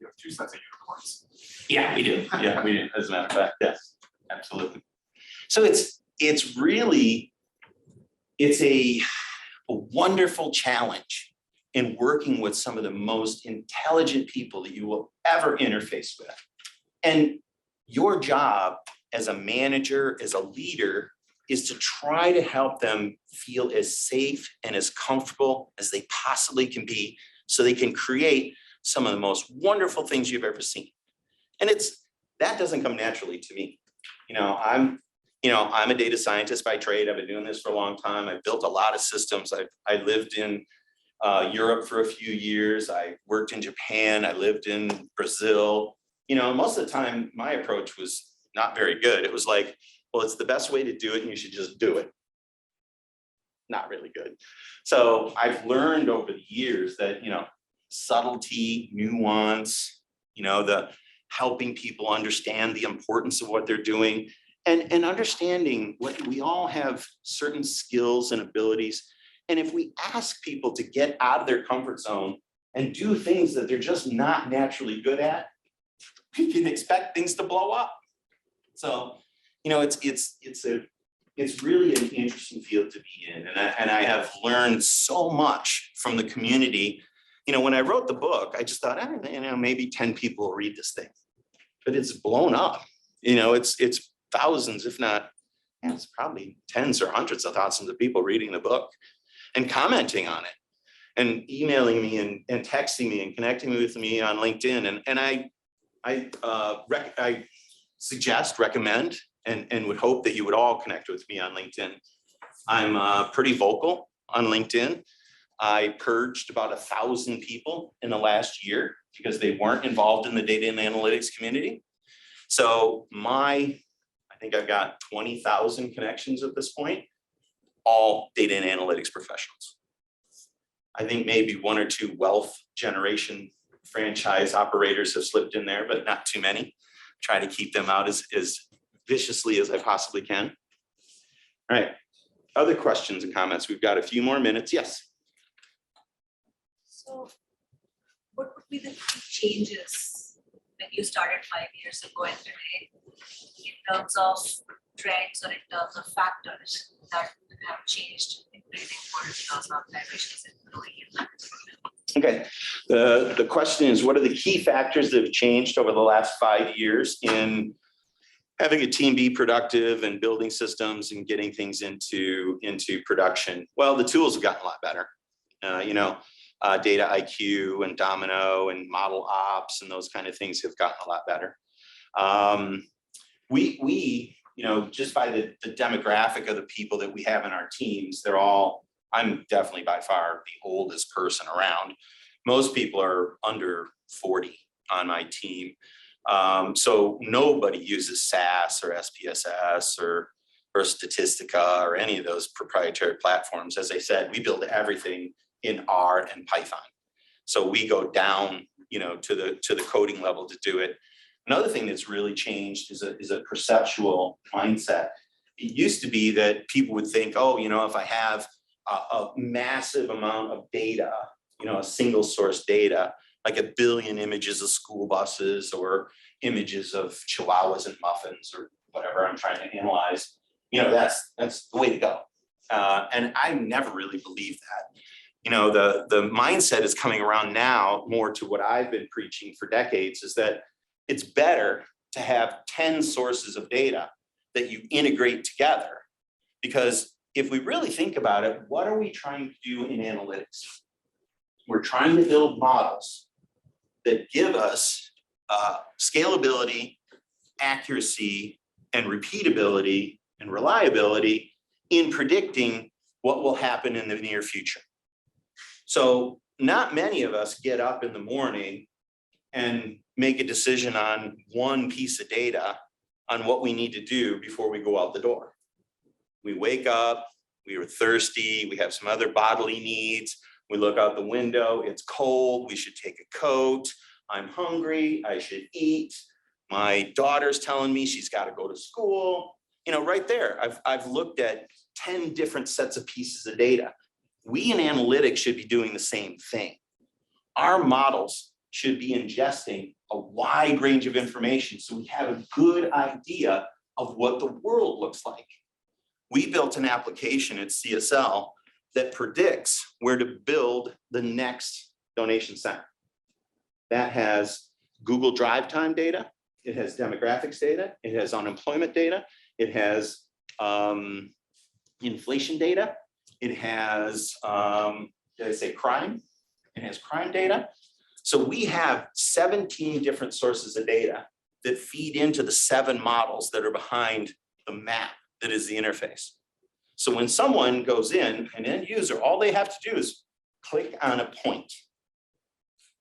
You have two sets of unicorns. Yeah, we do. Yeah, we do. As a matter of fact, yes, absolutely. So it's really a wonderful challenge in working with some of the most intelligent people that you will ever interface with. And your job as a manager, as a leader, is to try to help them feel as safe and as comfortable as they possibly can be so they can create some of the most wonderful things you've ever seen. And that doesn't come naturally to me. I'm a data scientist by trade. I've been doing this for a long time. I've built a lot of systems. I lived in Europe for a few years. I worked in Japan. I lived in Brazil. Most of the time my approach was not very good. It was like, well, it's the best way to do it and you should just do it. Not really good. So I've learned over the years that, subtlety, nuance, the helping people understand the importance of what they're doing and understanding what we all have certain skills and abilities. And if we ask people to get out of their comfort zone and do things that they're just not naturally good at, we can expect things to blow up. So, it's really an interesting field to be in. And I have learned so much from the community. When I wrote the book, I just thought, maybe 10 people will read this thing, but it's blown up. It's thousands, if not, it's probably tens or hundreds of thousands of people reading the book and commenting on it and emailing me and texting me and connecting with me on LinkedIn. And I suggest, recommend, and would hope that you would all connect with me on LinkedIn. I'm pretty vocal on LinkedIn. I purged about 1,000 people in the last year because they weren't involved in the data and analytics community. So I think I've got 20,000 connections at this point, all data and analytics professionals. I think maybe one or two wealth generation franchise operators have slipped in there, but not too many. Try to keep them out as viciously as I possibly can. All right, other questions and comments? We've got a few more minutes. Yes. So what would be the key changes when you started 5 years ago and today in terms of trends or in terms of factors that have changed in building for those organizations and growing in that? Okay, the question is, what are the key factors that have changed over the last 5 years in having a team be productive and building systems and getting things into production? Well, the tools have gotten a lot better. Data IQ and Domino and model ops and those kind of things have gotten a lot better. We just by the demographic of the people that we have in our teams, I'm definitely by far the oldest person around. Most people are under 40 on my team. So nobody uses SAS or SPSS or Statistica or any of those proprietary platforms. As I said, we build everything in R and Python. So we go down, to the coding level to do it. Another thing that's really changed is a perceptual mindset. It used to be that people would think, oh, if I have a massive amount of data, a single source data, like 1 billion images of school buses or images of chihuahuas and muffins or whatever I'm trying to analyze, that's the way to go. And I never really believed that. The mindset is coming around now more to what I've been preaching for decades, is that it's better to have 10 sources of data that you integrate together. Because if we really think about it, what are we trying to do in analytics? We're trying to build models that give us scalability, accuracy, and repeatability and reliability in predicting what will happen in the near future. So not many of us get up in the morning and make a decision on one piece of data on what we need to do before we go out the door. We wake up, we are thirsty, we have some other bodily needs. We look out the window, it's cold, we should take a coat. I'm hungry, I should eat. My daughter's telling me she's got to go to school. Right there, I've looked at 10 different sets of pieces of data. We in analytics should be doing the same thing. Our models should be ingesting a wide range of information so we have a good idea of what the world looks like. We built an application at CSL that predicts where to build the next donation center. That has Google Drive time data, it has demographics data, it has unemployment data, it has inflation data, it has, did I say crime? It has crime data. So we have 17 different sources of data that feed into the 7 models that are behind the map that is the interface. So when someone goes in, an end user, all they have to do is click on a point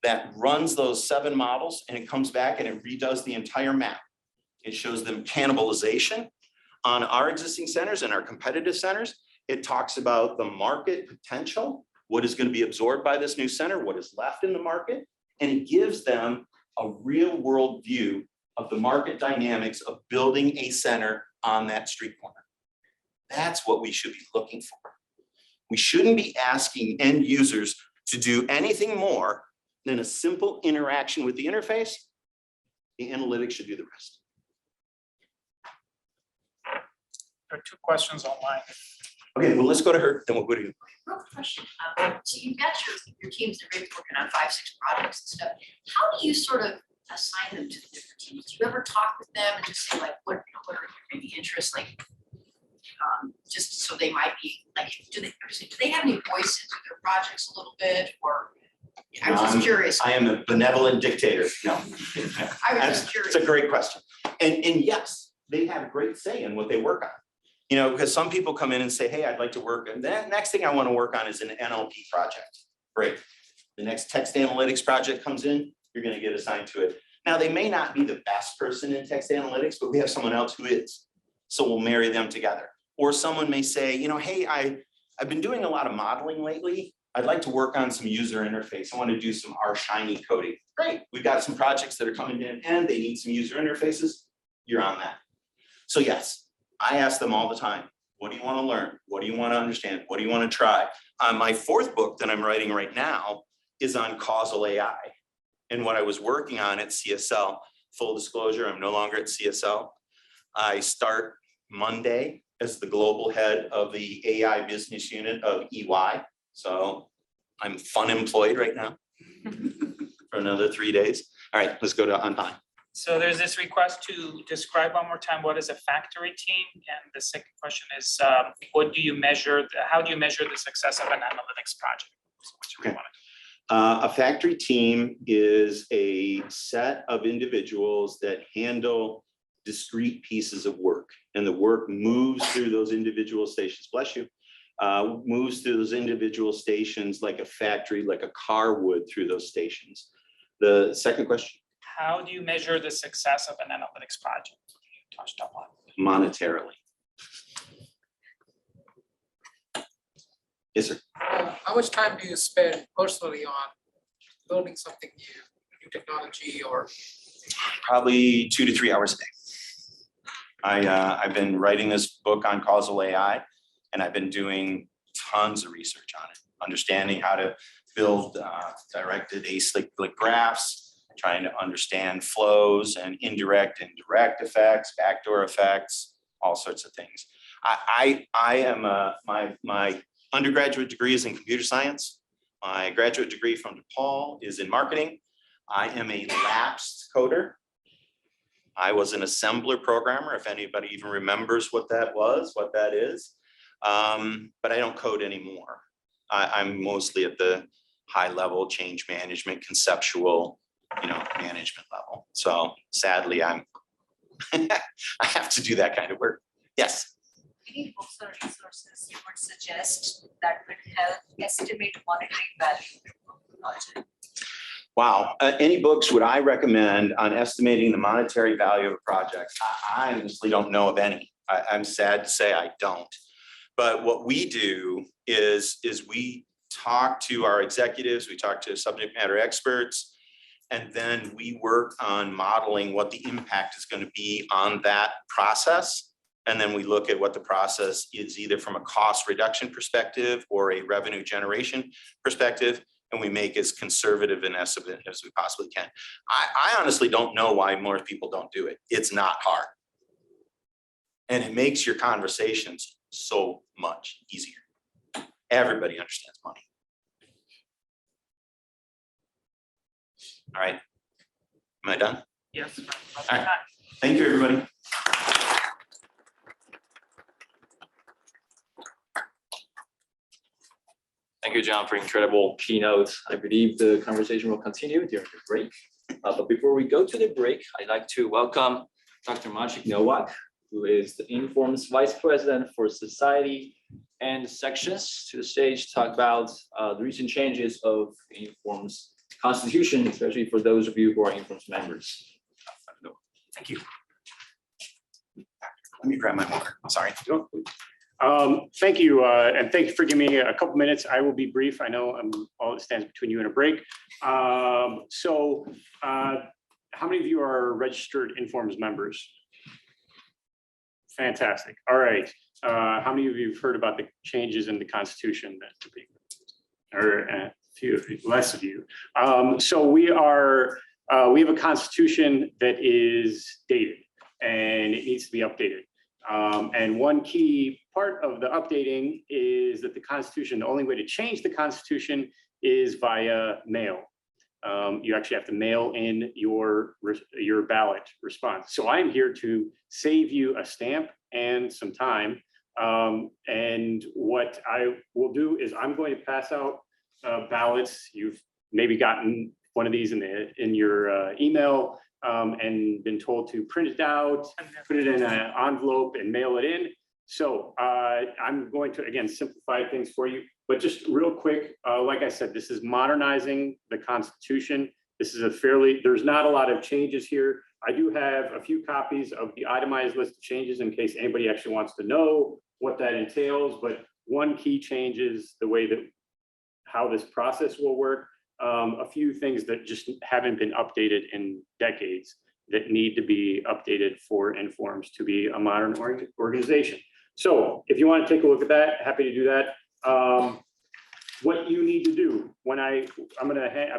that runs those 7 models, and it comes back and it redoes the entire map. It shows them cannibalization on our existing centers and our competitive centers. It talks about the market potential, what is going to be absorbed by this new center, what is left in the market, and it gives them a real world view of the market dynamics of building a center on that street corner. That's what we should be looking for. We shouldn't be asking end users to do anything more than a simple interaction with the interface. The analytics should do the rest. There are 2 questions online. Okay, well, let's go to her, then we'll go to you. Real question. So you've got your teams that are working on 5, 6 projects and stuff. How do you sort of assign them to the different teams? Do you ever talk with them and just say like, what are your maybe interests? Like, just so they might be like, do they have any voice into their projects a little bit, or? I'm just curious. I am a benevolent dictator. No. I was just curious. It's a great question. And yes, they have a great say in what they work on. Because some people come in and say, hey, I'd like to work, and the next thing I want to work on is an NLP project. Great. The next text analytics project comes in, you're going to get assigned to it. Now, they may not be the best person in text analytics, but we have someone else who is. So we'll marry them together. Or someone may say, hey, I've been doing a lot of modeling lately. I'd like to work on some user interface. I want to do some R Shiny coding. Great. We've got some projects that are coming in and they need some user interfaces. You're on that. So yes, I ask them all the time, what do you want to learn? What do you want to understand? What do you want to try? My 4th book that I'm writing right now is on causal AI. And what I was working on at CSL, full disclosure, I'm no longer at CSL. I start Monday as the global head of the AI business unit of EY. So I'm fun employed right now for another 3 days. All right, let's go to Anpan. So there's this request to describe one more time what is a factory team, and the second question is, what do you measure? How do you measure the success of an analytics project? Okay. A factory team is a set of individuals that handle discrete pieces of work, and the work moves through those individual stations. Bless you. Moves through those individual stations like a factory, like a car would through those stations. The second question. How do you measure the success of an analytics project? You touched upon monetarily. Yes, sir. How much time do you spend personally on learning something new technology or Probably 2 to 3 hours a day. I've been writing this book on causal AI, and I've been doing tons of research on it, understanding how to build directed acyclic graphs, trying to understand flows and indirect and direct effects, backdoor effects, all sorts of things. I am my undergraduate degree is in computer science. My graduate degree from DePaul is in marketing. I am a lapsed coder. I was an assembler programmer, if anybody even remembers what that was, what that is. But I don't code anymore. I'm mostly at the high level change management, conceptual, management level. So sadly, I have to do that kind of work. Yes. Any books or resources you would suggest that would help estimate monetary value of the project? Wow. Any books would I recommend on estimating the monetary value of a project? I honestly don't know of any. I'm sad to say I don't. But what we do is we talk to our executives, we talk to subject matter experts, and then we work on modeling what the impact is going to be on that process. And then we look at what the process is either from a cost reduction perspective or a revenue generation perspective. And we make as conservative an estimate as we possibly can. I honestly don't know why more people don't do it. It's not hard. And it makes your conversations so much easier. Everybody understands money. All right. Am I done? Yes. All right. Thank you, everybody. Thank you, John, for incredible keynote. I believe the conversation will continue during the break. But before we go to the break, I'd like to welcome Dr. Maciek Nowak, who is the Inform's Vice President for Society and Sections, to the stage to talk about the recent changes of Inform's Constitution, especially for those of you who are Inform's members. Thank you. Let me grab my water. Sorry. Thank you, and thank you for giving me a couple minutes. I will be brief. I know all that stands between you and a break. How many of you are registered Inform's members? Fantastic. All right. How many of you have heard about the changes in the Constitution? Or a few of you, less of you. So we have a Constitution that is dated and it needs to be updated. And one key part of the updating is that the Constitution, the only way to change the Constitution is via mail. You actually have to mail in your ballot response. So I'm here to save you a stamp and some time. And what I will do is I'm going to pass out ballots. You've maybe gotten one of these in your email. And been told to print it out, put it in an envelope and mail it in. So I'm going to, again, simplify things for you, but just real quick, like I said, this is modernizing the Constitution. This is there's not a lot of changes here. I do have a few copies of the itemized list of changes in case anybody actually wants to know what that entails, but one key change is the way that how this process will work. A few things that just haven't been updated in decades that need to be updated for Informs to be a modern organization. So if you want to take a look at that, happy to do that. What you need to do when I've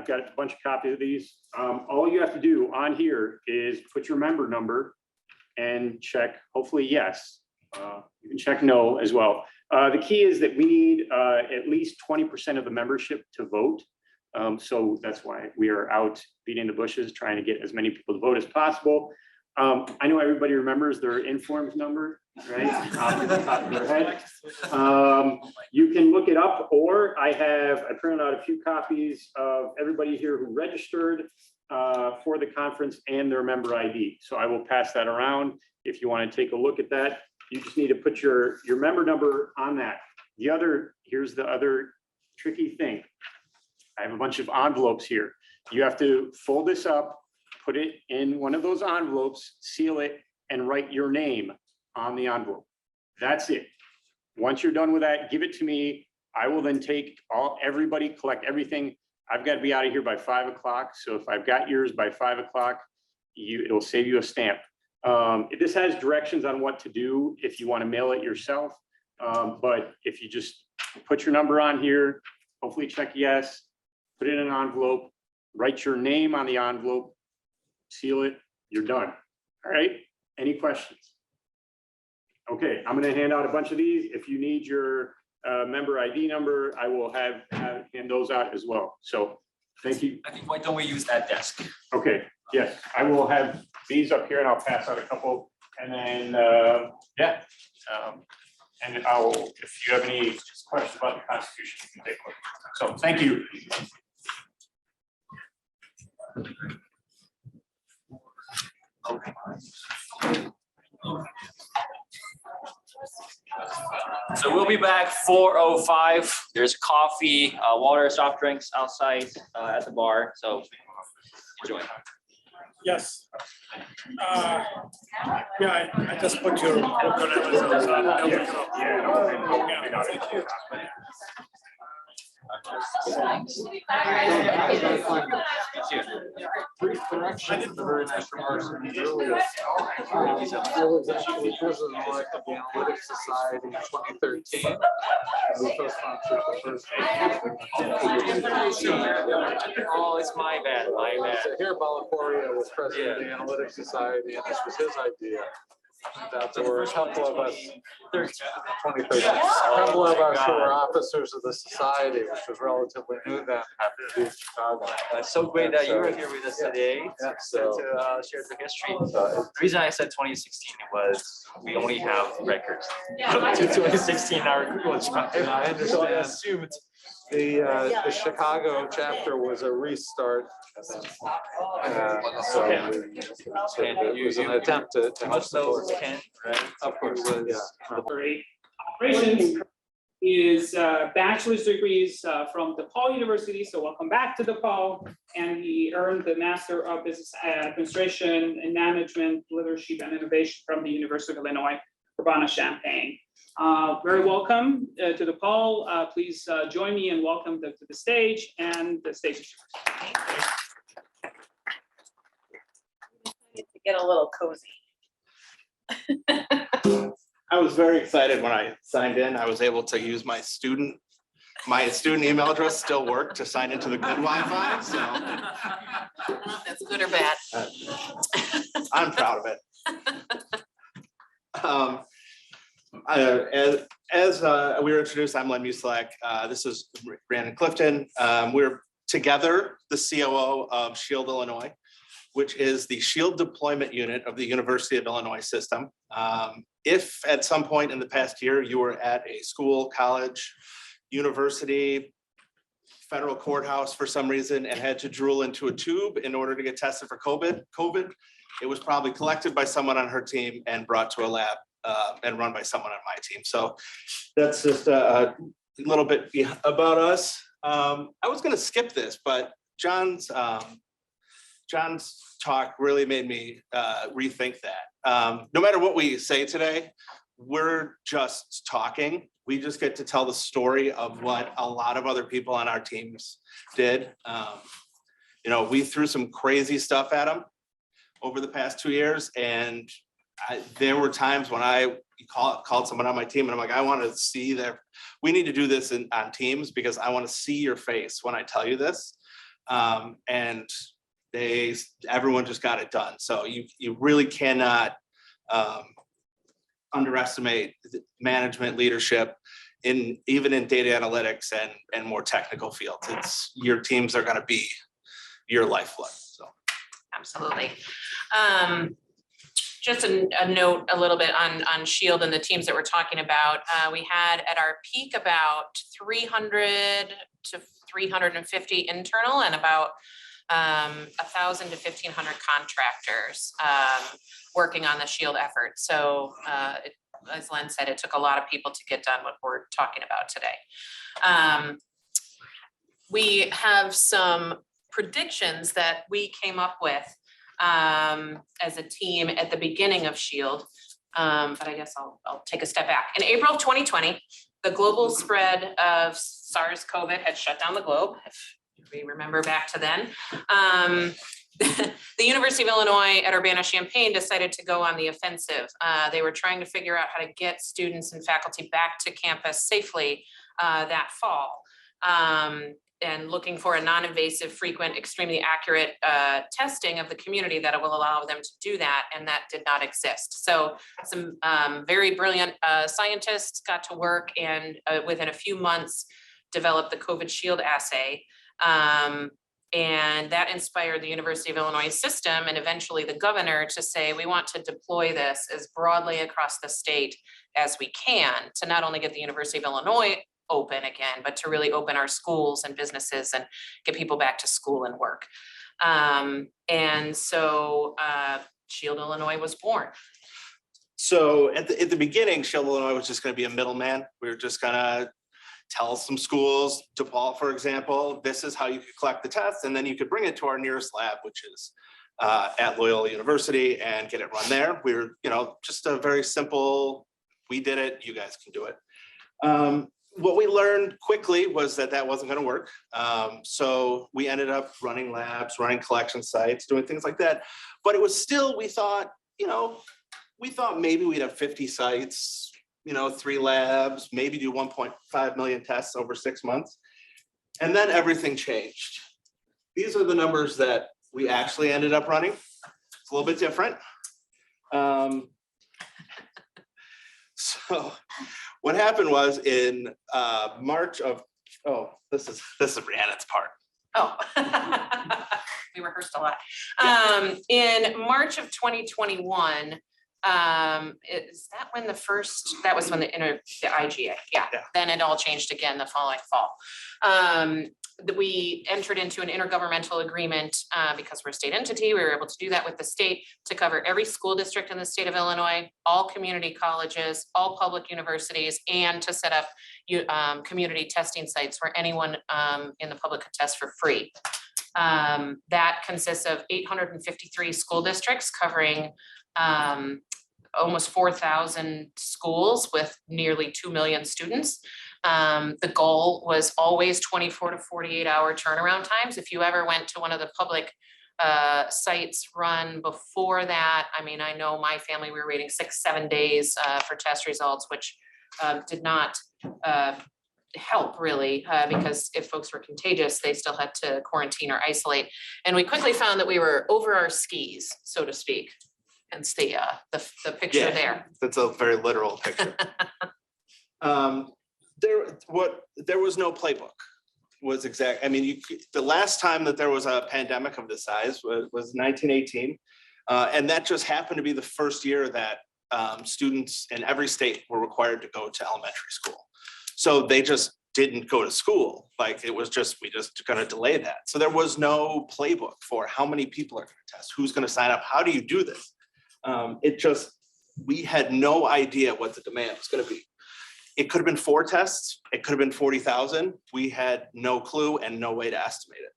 got a bunch of copies of these. All you have to do on here is put your member number and check, hopefully yes. You can check no as well. The key is that we need at least 20% of the membership to vote. So that's why we are out beating the bushes, trying to get as many people to vote as possible. I know everybody remembers their Informs number, right? Off the top of their head. You can look it up, or I printed out a few copies of everybody here who registered for the conference and their member ID. So I will pass that around if you want to take a look at that. You just need to put your member number on that. Here's the other tricky thing. I have a bunch of envelopes here. You have to fold this up, put it in one of those envelopes, seal it, and write your name on the envelope. That's it. Once you're done with that, give it to me. I will then take everybody, collect everything. I've got to be out of here by 5 o'clock. So if I've got yours by 5 o'clock, it'll save you a stamp. This has directions on what to do if you want to mail it yourself. But if you just put your number on here, hopefully check yes, put it in an envelope, write your name on the envelope, seal it, you're done. All right, any questions? Okay, I'm gonna hand out a bunch of these. If you need your member ID number, I will hand those out as well. So thank you. I think, why don't we use that desk? Okay, yes, I will have these up here and I'll pass out a couple and then, yeah. And if you have any questions about the Constitution, you can take one. So thank you. So we'll be back 4:05. There's coffee, water, soft drinks outside at the bar. So enjoy. Yes. Yeah, I just put your book on Amazon. So I'll look it up. Yeah, thank you. Brief correction for the very nice remarks from the earliest. I was actually president elect of the Analytics Society in 2013. We co-sponsored the first. Oh, it's my bad, my bad. So here Balakoria was president of the Analytics Society, and this was his idea. That there were a couple of us, 2013, a couple of us who were officers of the society, which was relatively new then, happened to be in Chicago. It's so great that you were here with us today Yeah, to so, share the history. The reason I said 2016 was we only have records up to 2016 our Google Drive. and I So I understand assumed. the Chicago chapter was a restart. So it was an attempt to help Most support. those can, right? Of course, yeah. Operations is bachelor's degrees from DePaul University, so welcome back to DePaul. And he earned the Master of Business Administration and Management, Leadership and Innovation from the University of Illinois, Urbana-Champaign. Very welcome to DePaul. Please join me and welcome them to the stage, and the stage is yours. To get a little cozy. I was very excited when I signed in. I was able to use my student email address still worked to sign into the good Wi-Fi, so. That's good or bad? I'm proud of it. As we were introduced, I'm Len Muslak. This is Brandon Clifton. We're together the COO of Shield, Illinois, which is the Shield deployment unit of the University of Illinois system. If at some point in the past year you were at a school, college, university, federal courthouse for some reason and had to drool into a tube in order to get tested for COVID, it was probably collected by someone on her team and brought to a lab and run by someone on my team. So that's just a little bit about us. I was gonna skip this, but John's talk really made me rethink that. No matter what we say today, we're just talking. We just get to tell the story of what a lot of other people on our teams did. We threw some crazy stuff at them over the past 2 years, and there were times when I called someone on my team and I'm like, I want to see that we need to do this on Teams because I want to see your face when I tell you this. And everyone just got it done. So you really cannot underestimate management leadership even in data analytics and more technical fields. Your teams are going to be your lifeblood. So absolutely. Just a note a little bit on Shield and the teams that we're talking about. We had at our peak about 300 to 350 internal and about 1,000 to 1,500 contractors working on the Shield effort. So as Len said, it took a lot of people to get done what we're talking about today. We have some predictions that we came up with as a team at the beginning of Shield. But I guess I'll take a step back. In April of 2020, the global spread of SARS-CoV had shut down the globe. If we remember back to then. the University of Illinois at Urbana-Champaign decided to go on the offensive. They were trying to figure out how to get students and faculty back to campus safely that fall. And looking for a non-invasive, frequent, extremely accurate testing of the community that will allow them to do that, and that did not exist. So some very brilliant scientists got to work and within a few months developed the COVID Shield assay. And that inspired the University of Illinois system and eventually the governor to say, we want to deploy this as broadly across the state as we can to not only get the University of Illinois open again, but to really open our schools and businesses and get people back to school and work. And so Shield Illinois was born. So at the beginning, Shield Illinois was just going to be a middleman. We were just going to tell some schools, DePaul, for example, this is how you could collect the test, and then you could bring it to our nearest lab, which is at Loyola University, and get it run there. We were, just a very simple, we did it, you guys can do it. What we learned quickly was that wasn't going to work. So we ended up running labs, running collection sites, doing things like that. But it was still, we thought maybe we'd have 50 sites, 3 labs, maybe do 1.5 million tests over 6 months. And then everything changed. These are the numbers that we actually ended up running. It's a little bit different. So what happened was in March of, this is Rhiannon's part. Oh, we rehearsed a lot. In March of 2021, is that when that was when the IGA, yeah. Then it all changed again the following fall. We entered into an intergovernmental agreement because we're a state entity. We were able to do that with the state to cover every school district in the state of Illinois, all community colleges, all public universities, and to set up community testing sites where anyone in the public could test for free. That consists of 853 school districts covering almost 4,000 schools with nearly 2 million students. The goal was always 24 to 48 hour turnaround times. If you ever went to one of the public sites run before that, I mean, I know my family, we were waiting 6-7 days for test results, which did not help really, because if folks were contagious, they still had to quarantine or isolate. And we quickly found that we were over our skis, so to speak. Hence the picture there. That's a very literal picture. There was no playbook. I mean, the last time that there was a pandemic of this size was 1918, and that just happened to be the first year that students in every state were required to go to elementary school. So they just didn't go to school. Like it was just, we just going to delay that. So there was no playbook for how many people are going to test, who's going to sign up, how do you do this? We had no idea what the demand was going to be. It could have been 4 tests. It could have been 40,000. We had no clue and no way to estimate it.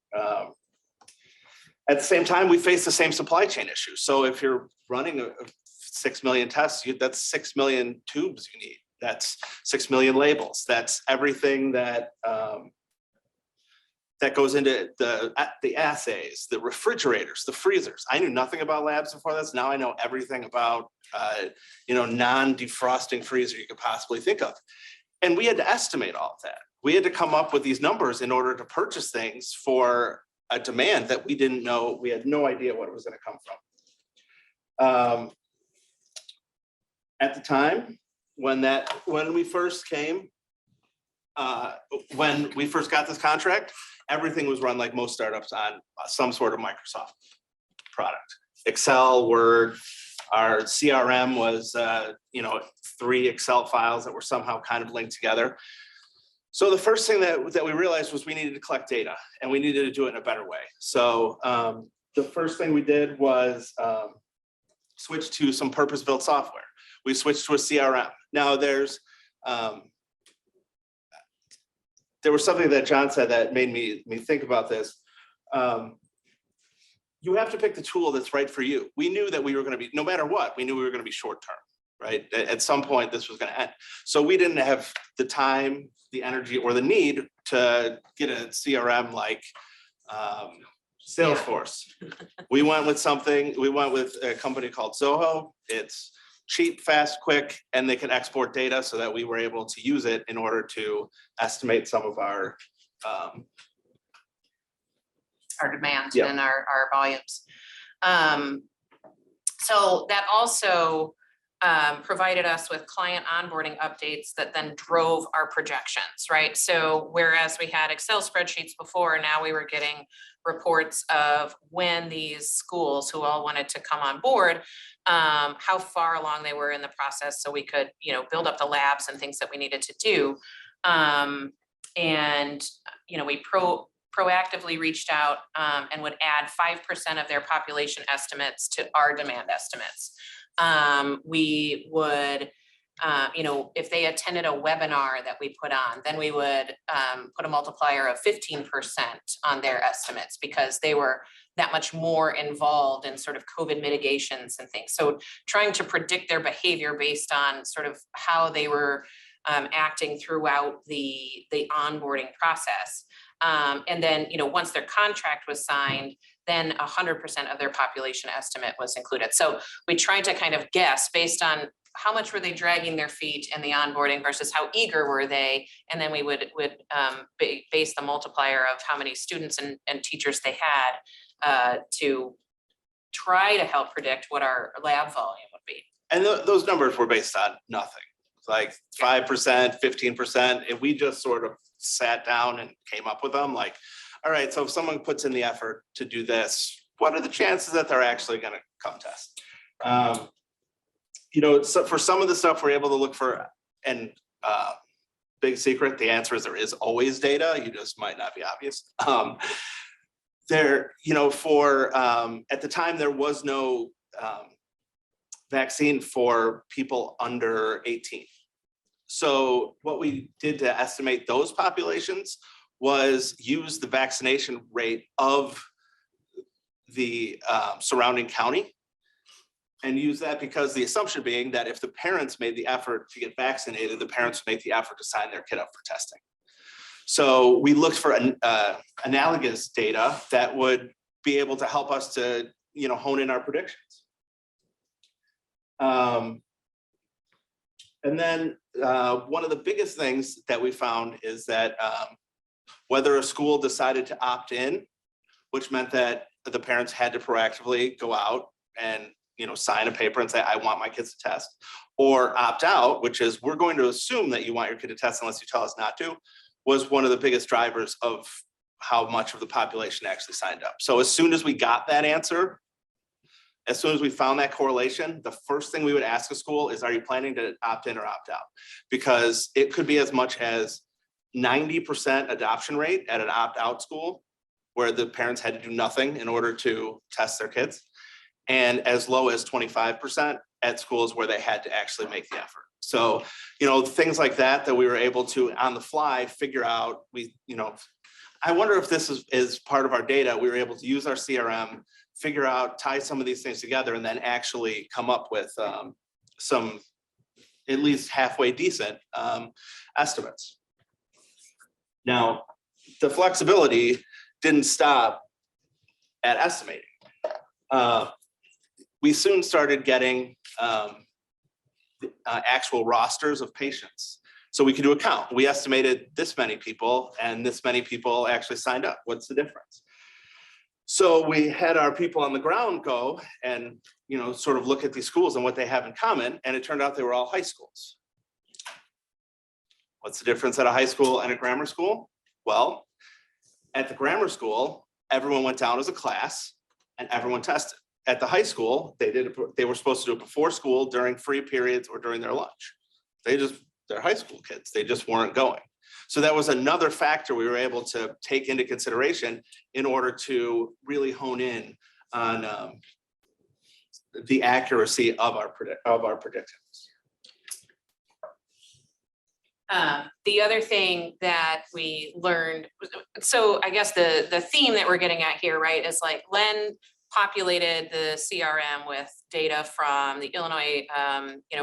At the same time, we faced the same supply chain issues. So if you're running 6 million tests, that's 6 million tubes you need. That's 6 million labels. That's everything that that goes into the assays, the refrigerators, the freezers. I knew nothing about labs before this. Now I know everything about non-defrosting freezer you could possibly think of. And we had to estimate all of that. We had to come up with these numbers in order to purchase things for a demand that we didn't know. We had no idea what it was going to come from. At the time, when we first came, when we first got this contract, everything was run like most startups on some sort of Microsoft product. Excel, Word, our CRM was 3 Excel files that were somehow kind of linked together. So the first thing that we realized was we needed to collect data, and we needed to do it in a better way. So the first thing we did was switch to some purpose-built software. We switched to a CRM. Now there was something that John said that made me think about this. You have to pick the tool that's right for you. We knew that we were going to be, no matter what, we knew we were going to be short-term, right? At some point, this was going to end. So we didn't have the time, the energy, or the need to get a CRM like Salesforce. We went with a company called Zoho. It's cheap, fast, quick, and they can export data so that we were able to use it in order to estimate some of our demand Yeah. and our volumes. So that also provided us with client onboarding updates that then drove our projections, right? So whereas we had Excel spreadsheets before, now we were getting reports of when these schools who all wanted to come on board, how far along they were in the process, so we could, you know, build up the labs and things that we needed to do. And, you know, we proactively reached out and would add 5% of their population estimates to our demand estimates. We would, you know, if they attended a webinar that we put on, then we would put a multiplier of 15% on their estimates because they were that much more involved in sort of COVID mitigations and things. So trying to predict their behavior based on sort of how they were acting throughout the onboarding process. And then, you know, once their contract was signed, then 100% of their population estimate was included. So we tried to kind of guess based on how much were they dragging their feet in the onboarding versus how eager were they, and then we would base the multiplier of how many students and teachers they had to try to help predict what our lab volume would be. And those numbers were based on nothing, like 5%, 15%. If we just sort of sat down and came up with them, like, all right, so if someone puts in the effort to do this, what are the chances that they're actually going to come test? You know, so for some of the stuff we're able to look for, and big secret, the answer is there is always data, you just might not be obvious. There, you know, for at the time there was no vaccine for people under 18. So what we did to estimate those populations was use the vaccination rate of the surrounding county, and use that because the assumption being that if the parents made the effort to get vaccinated, the parents would make the effort to sign their kid up for testing. So we looked for analogous data that would be able to help us to, you know, hone in our predictions. And then one of the biggest things that we found is that whether a school decided to opt in, which meant that the parents had to proactively go out and, you know, sign a paper and say, I want my kids to test, or opt out, which is we're going to assume that you want your kid to test unless you tell us not to, was one of the biggest drivers of how much of the population actually signed up. So as soon as we got that answer, as soon as we found that correlation, the first thing we would ask a school is, are you planning to opt in or opt out? Because it could be as much as 90% adoption rate at an opt-out school where the parents had to do nothing in order to test their kids, and as low as 25% at schools where they had to actually make the effort. So, you know, things like that we were able to, on the fly, figure out. You know, I wonder if this is part of our data. We were able to use our CRM, figure out, tie some of these things together, and then actually come up with some at least halfway decent estimates. Now, the flexibility didn't stop at estimating. We soon started getting actual rosters of patients. So we could do a count. We estimated this many people and this many people actually signed up. What's the difference? So we had our people on the ground go and, you know, sort of look at these schools and what they have in common. And it turned out they were all high schools. What's the difference at a high school and a grammar school? Well, at the grammar school, everyone went down as a class and everyone tested. At the high school, they were supposed to do it before school, during free periods, or during their lunch. They're high school kids. They just weren't going. So that was another factor we were able to take into consideration in order to really hone in on the accuracy of our predictions. The other thing that we learned, so I guess the theme that we're getting at here, right, is like Len populated the CRM with data from the Illinois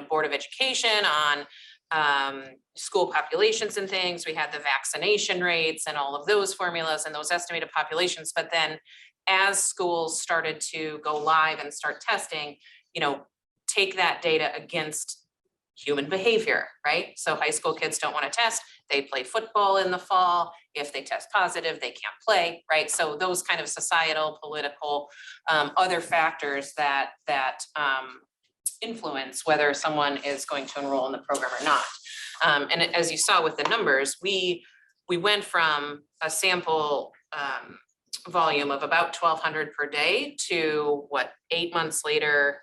Board of Education on school populations and things. We had the vaccination rates and all of those formulas and those estimated populations, but then as schools started to go live and start testing, take that data against human behavior, right? So high school kids don't want to test, they play football in the fall. If they test positive, they can't play, right? So those kind of societal, political, other factors that influence whether someone is going to enroll in the program or not. And as you saw with the numbers, we went from a sample volume of about 1,200 per day to 8 months later,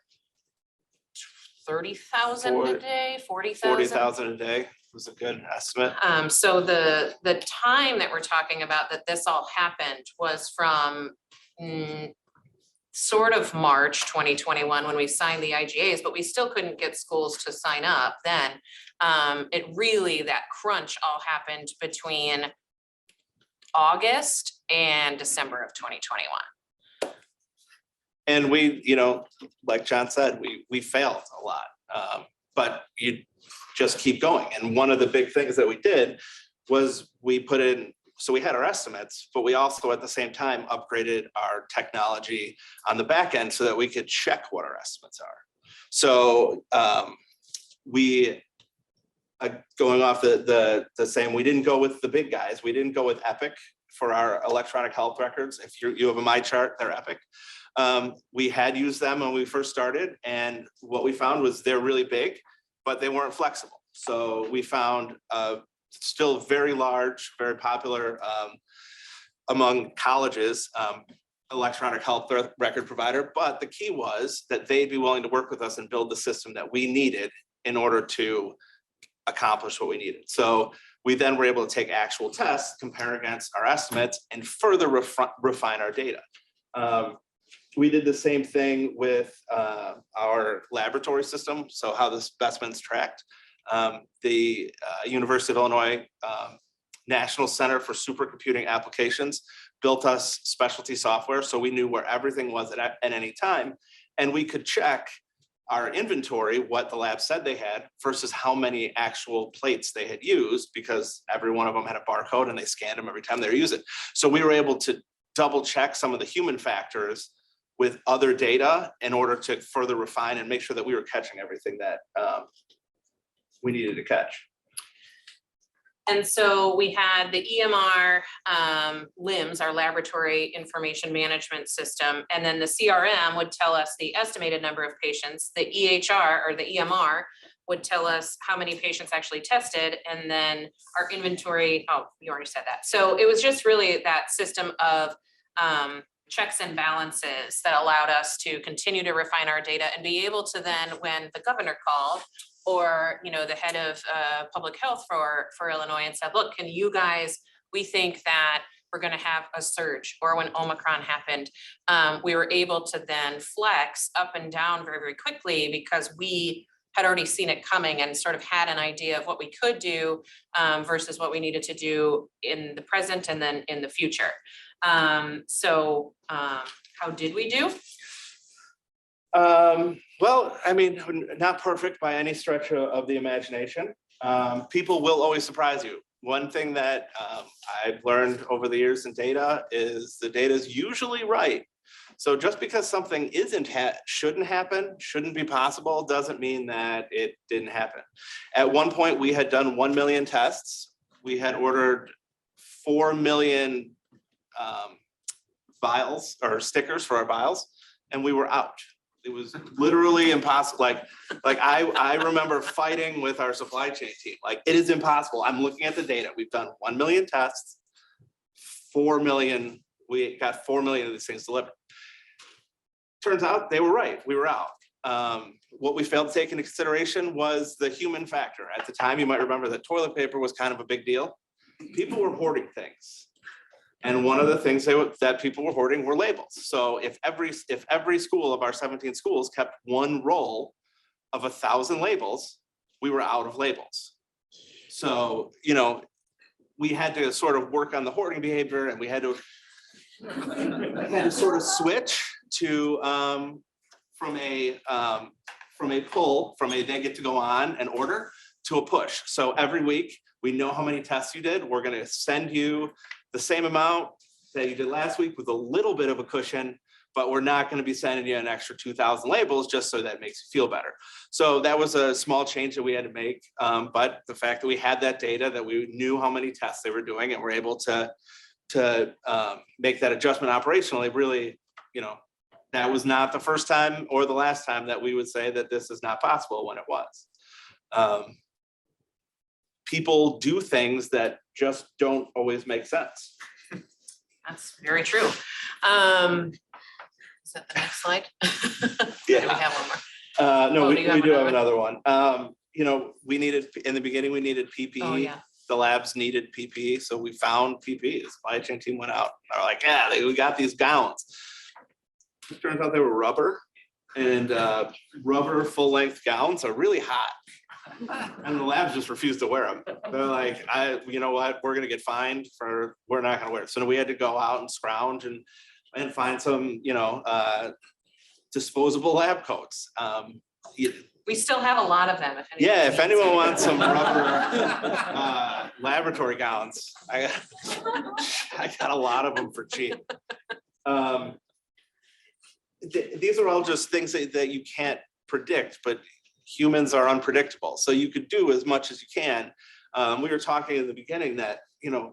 30,000 a day, 40,000? 40,000 a day was a good estimate. So the time that we're talking about that this all happened was from sort of March 2021 when we signed the IGAs, but we still couldn't get schools to sign up then. It really, that crunch all happened between August and December of 2021. And we, like John said, we failed a lot, but you just keep going. And one of the big things that we did was we put in, so we had our estimates, but we also at the same time upgraded our technology on the back end so that we could check what our estimates are. So going off the same, we didn't go with the big guys. We didn't go with Epic for our electronic health records. If you have a MyChart, they're Epic. We had used them when we first started, and what we found was they're really big, but they weren't flexible. So we found still very large, very popular among colleges, electronic health record provider. But the key was that they'd be willing to work with us and build the system that we needed in order to accomplish what we needed. So we then were able to take actual tests, compare against our estimates, and further refine our data. We did the same thing with our laboratory system, so how the specimens tracked. The University of Illinois National Center for Supercomputing Applications built us specialty software, so we knew where everything was at any time, and we could check our inventory, what the lab said they had, versus how many actual plates they had used, because every one of them had a barcode and they scanned them every time they were using it. So we were able to double check some of the human factors with other data in order to further refine and make sure that we were catching everything that we needed to catch. And so we had the EMR LIMS, our laboratory information management system, and then the CRM would tell us the estimated number of patients. The EHR or the EMR would tell us how many patients actually tested, and then our inventory, oh, you already said that. So it was just really that system of checks and balances that allowed us to continue to refine our data and be able to then, when the governor called, or the head of public health for Illinois and said, look, can you guys, we think that we're going to have a surge, or when Omicron happened, we were able to then flex up and down very, very quickly because we had already seen it coming and sort of had an idea of what we could do versus what we needed to do in the present and then in the future. So how did we do? Well, I mean, not perfect by any stretch of the imagination. People will always surprise you. One thing that I've learned over the years in data is the data is usually right. So just because something shouldn't happen, shouldn't be possible, doesn't mean that it didn't happen. At one point, we had done 1 million tests. We had ordered 4 million vials or stickers for our vials, and we were out. It was literally impossible. Like I remember fighting with our supply chain team. Like, it is impossible. I'm looking at the data. We've done 1 million tests, 4 million. We got 4 million of these things delivered. Turns out they were right. We were out. What we failed to take into consideration was the human factor. At the time, you might remember that toilet paper was kind of a big deal. People were hoarding things. And one of the things that people were hoarding were labels. So if every school of our 17 schools kept one roll of 1,000 labels, we were out of labels. So, we had to sort of work on the hoarding behavior, and we had to sort of switch to from a pull, from a they get to go on and order, to a push. So every week we know how many tests you did. We're going to send you the same amount that you did last week with a little bit of a cushion, but we're not going to be sending you an extra 2,000 labels just so that makes you feel better. So that was a small change that we had to make. But the fact that we had that data, that we knew how many tests they were doing and were able to make that adjustment operationally, really, that was not the first time or the last time that we would say that this is not possible when it was. People do things that just don't always make sense. That's very true. Is that the next slide? Yeah. Do we have one more? No, Oh, we do you have do have another another one. We needed, in the beginning, we needed PPE. Oh, yeah. The labs needed PPE, so we found PPE. The supply chain team went out. They're like, yeah, we got these gowns. It turns out they were rubber, and rubber full-length gowns are really hot. And the labs just refused to wear them. They're like, you know what, we're gonna get fined we're not gonna wear it. So we had to go out and scrounge and find some, disposable lab coats. We still have a lot of them. If anyone wants some rubber laboratory gowns, I got a lot of them for cheap. These are all just things that you can't predict, but humans are unpredictable. So you could do as much as you can. We were talking in the beginning that,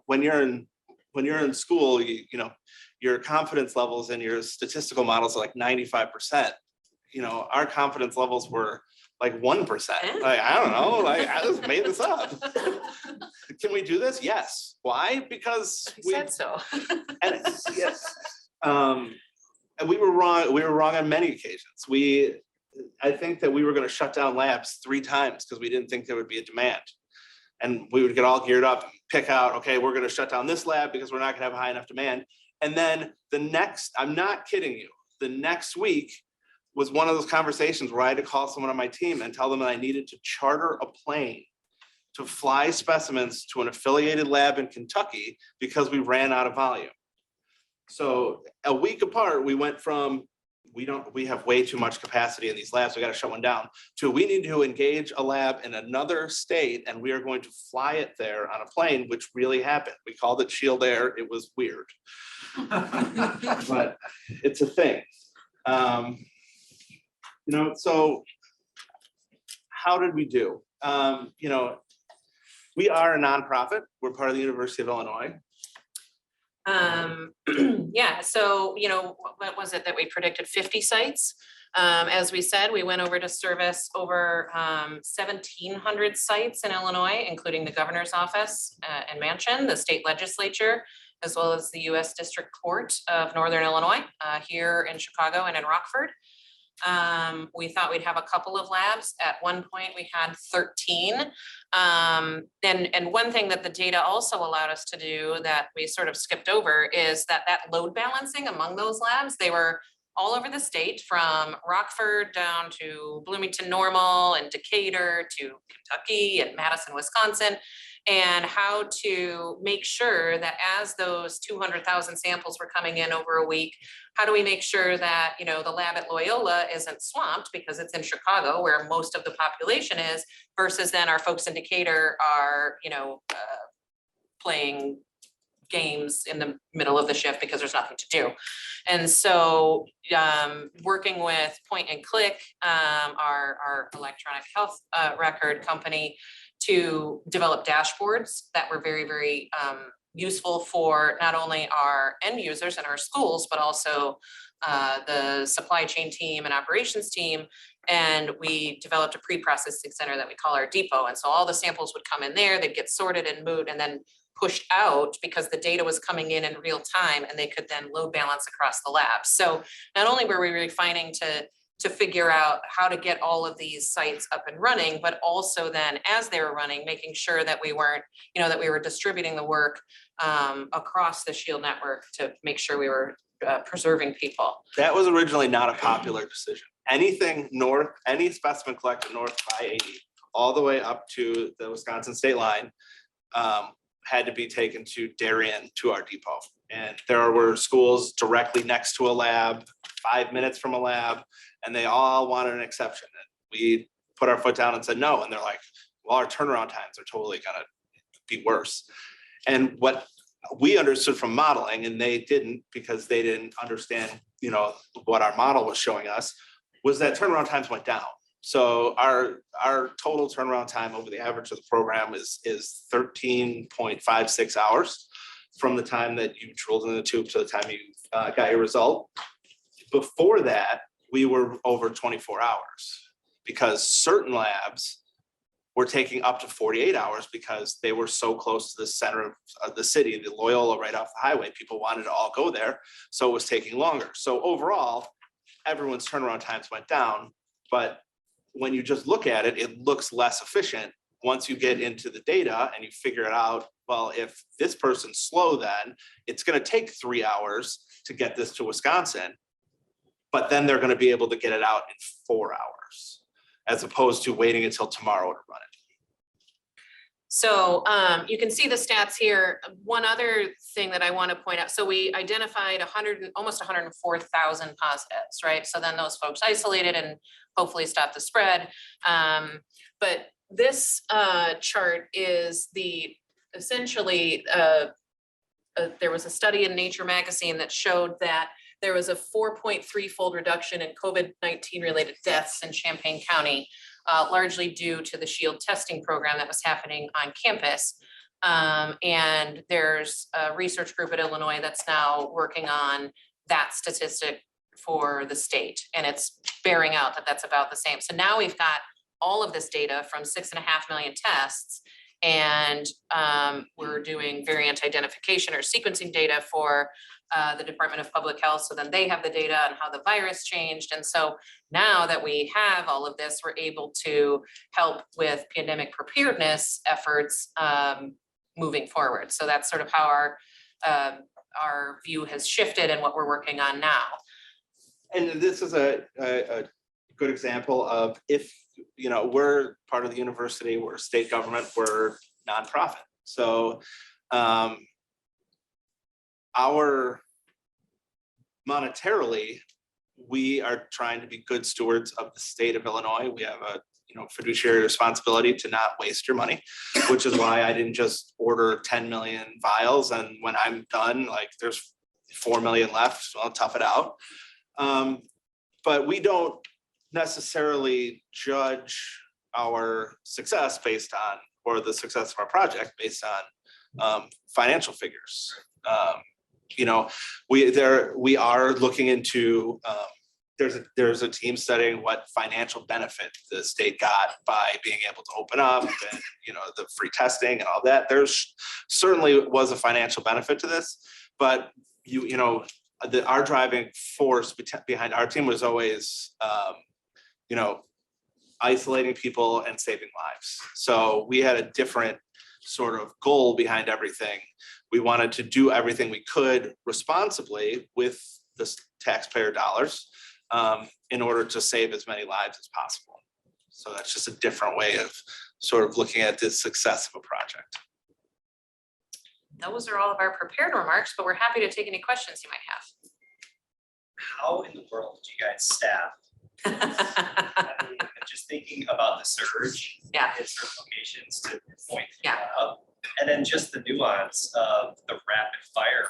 when you're in school, your confidence levels and your statistical models are like 95%. Our confidence levels were like 1%. Like, I don't know, like I just made this up. Can we do this? Yes. Why? Because we said so. And yes. And we were wrong. We were wrong on many occasions. I think that we were going to shut down labs 3 times because we didn't think there would be a demand. And we would get all geared up and pick out, okay, we're going to shut down this lab because we're not going to have a high enough demand. And then I'm not kidding you, the next week was one of those conversations where I had to call someone on my team and tell them that I needed to charter a plane to fly specimens to an affiliated lab in Kentucky because we ran out of volume. So a week apart, we went from, we have way too much capacity in these labs, we got to shut one down, to we need to engage a lab in another state and we are going to fly it there on a plane, which really happened. We called it Shield Air. It was weird, but it's a thing. So how did we do? We are a nonprofit. We're part of the University of Illinois. Yeah, so, what was it that we predicted? 50 sites. As we said, we went over to service over 1,700 sites in Illinois, including the governor's office and mansion, the state legislature, as well as the U.S. District Court of Northern Illinois here in Chicago and in Rockford. We thought we'd have a couple of labs. At one point, we had 13. And one thing that the data also allowed us to do that we sort of skipped over is that load balancing among those labs, they were all over the state, from Rockford down to Bloomington Normal and Decatur to Kentucky and Madison, Wisconsin, and how to make sure that as those 200,000 samples were coming in over a week, how do we make sure that, the lab at Loyola isn't swamped because it's in Chicago where most of the population is, versus then our folks in Decatur are, playing games in the middle of the shift because there's nothing to do. And so working with Point and Click, our electronic health record company, to develop dashboards that were very, very useful for not only our end users and our schools, but also the supply chain team and operations team. And we developed a pre-processing center that we call our depot. And so all the samples would come in there, they'd get sorted and moved and then pushed out because the data was coming in real time, and they could then load balance across the labs. So not only were we refining to figure out how to get all of these sites up and running, but also then as they were running, making sure that we weren't, that we were distributing the work across the Shield network to make sure we were preserving people. That was originally not a popular decision. Anything north, any specimen collected north by 80, all the way up to the Wisconsin state line, had to be taken to Darien to our depot. And there were schools directly next to a lab, 5 minutes from a lab, and they all wanted an exception. And we put our foot down and said no. And they're like, well, our turnaround times are totally gonna be worse. And what we understood from modeling, and they didn't because they didn't understand, what our model was showing us, was that turnaround times went down. So our total turnaround time over the average of the program is 13.56 hours from the time that you drilled in the tube to the time you got your result. Before that, we were over 24 hours because certain labs were taking up to 48 hours because they were so close to the center of the city, the Loyola right off the highway. People wanted to all go there, so it was taking longer. So overall, everyone's turnaround times went down, but when you just look at it, it looks less efficient. Once you get into the data and you figure it out, well, if this person's slow, then it's going to take 3 hours to get this to Wisconsin, but then they're going to be able to get it out in 4 hours, as opposed to waiting until tomorrow to run it. So you can see the stats here. One other thing that I want to point out, so we identified almost 104,000 positives, right? So then those folks isolated and hopefully stop the spread. But this chart is essentially there was a study in Nature magazine that showed that there was a 4.3-fold reduction in COVID-19 related deaths in Champaign County, largely due to the SHIELD testing program that was happening on campus. And there's a research group at Illinois that's now working on that statistic for the state, and it's bearing out that that's about the same. So now we've got all of this data from 6.5 million tests, and we're doing variant identification or sequencing data for the Department of Public Health. So then they have the data on how the virus changed. And so now that we have all of this, we're able to help with pandemic preparedness efforts moving forward. So that's sort of how our view has shifted and what we're working on now. And this is a good example of, if we're part of the university, we're state government, we're nonprofit. So our monetarily, we are trying to be good stewards of the state of Illinois. We have a fiduciary responsibility to not waste your money, which is why I didn't just order 10 million vials, and when I'm done, like, there's 4 million left, so I'll tough it out. But we don't necessarily judge our success based on, or the success of our project based on financial figures. We are looking into, there's a team studying what financial benefit the state got by being able to open up, and the free testing and all that. There's certainly was a financial benefit to this, but our driving force behind our team was always isolating people and saving lives. So we had a different sort of goal behind everything. We wanted to do everything we could responsibly with the taxpayer dollars in order to save as many lives as possible. So that's just a different way of sort of looking at the success of a project. Those are all of our prepared remarks, but we're happy to take any questions you might have. How in the world do you guys staff? I mean, just thinking about the surge in certain locations to point out, and then just the nuance of the rapid fire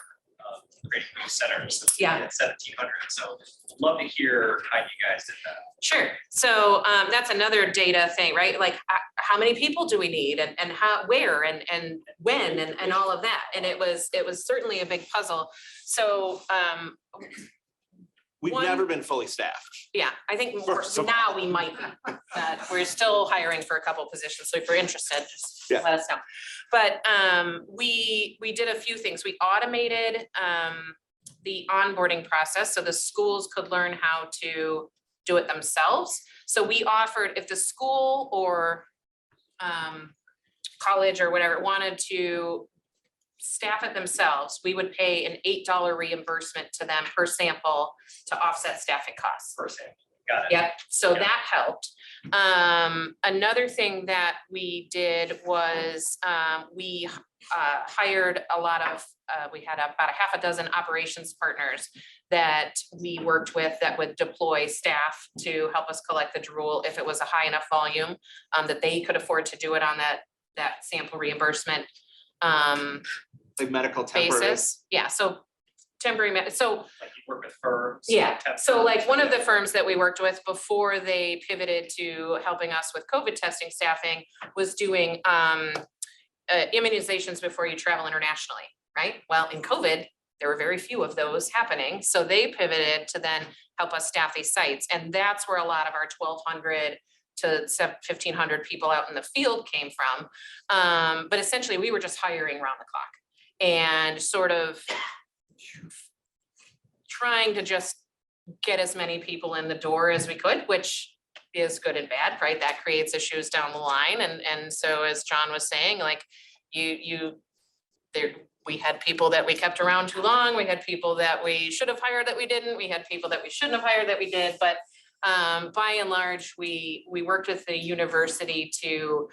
creating those centers at 1700. So love to hear how you guys did that. Sure. So that's another data thing, right? Like how many people do we need, and how, where, and when, and all of that. And it was certainly a big puzzle. So we've never been fully staffed. Yeah, I think more now we might be, but we're still hiring for a couple of positions. So if you're interested, just let us know. But we did a few things. We automated the onboarding process so the schools could learn how to do it themselves. So we offered, if the school or college or whatever wanted to staff it themselves, we would pay an $8 reimbursement to them per sample to offset staffing costs. Per sample. Got it. Yep, so that helped. Another thing that we did was we hired a lot of, we had about a half a dozen operations partners that we worked with that would deploy staff to help us collect the drool if it was a high enough volume that they could afford to do it on that sample reimbursement. Like medical temporary. basis. Yeah, so temporary, so Like you work with firms. yeah, temp so like firms, one of yeah. the firms that we worked with before they pivoted to helping us with COVID testing staffing was doing immunizations before you travel internationally, right? Well, in COVID, there were very few of those happening, so they pivoted to then help us staff these sites, and that's where a lot of our 1,200 to 1,500 people out in the field came from. But essentially, we were just hiring round the clock and sort of trying to just get as many people in the door as we could, which is good and bad, right? That creates issues down the line. And so as John was saying, like we had people that we kept around too long. We had people that we should have hired that we didn't. We had people that we shouldn't have hired that we did. But by and large, we worked with the university to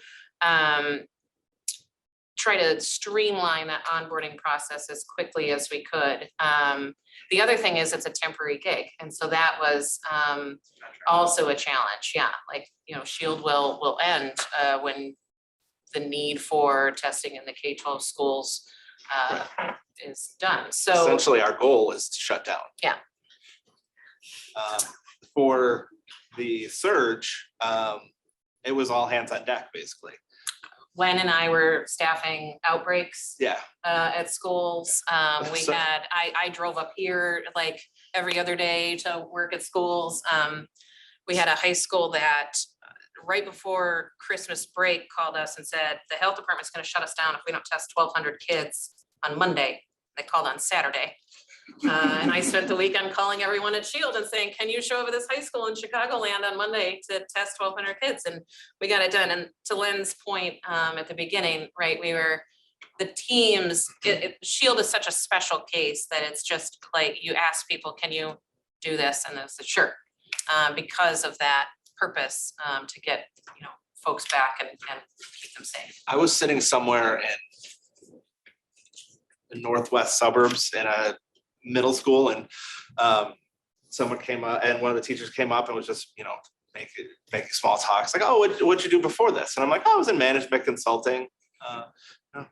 try to streamline that onboarding process as quickly as we could. The other thing is it's a temporary gig. And so that was also a challenge. Yeah, like, Shield will end when the need for testing in the K-12 schools is done. So Essentially, our goal is to shut down. Yeah. For the surge, it was all hands on deck, basically. Wen and I were staffing outbreaks Yeah. at schools. I drove up here like every other day to work at schools. We had a high school that right before Christmas break called us and said, the health department's gonna shut us down if we don't test 1,200 kids on Monday. They called on Saturday. And I spent the weekend calling everyone at Shield and saying, can you show up at this high school in Chicagoland on Monday to test 1,200 kids? And we got it done. And to Lynn's point at the beginning, right, the teams, Shield is such a special case that it's just like, you ask people, can you do this? And they said, sure, because of that purpose to get, folks back and keep them safe. I was sitting somewhere in the northwest suburbs in a middle school, and someone came up, and one of the teachers came up and was just, making small talk. It's like, oh, what'd you do before this? And I'm like, oh, I was in management consulting.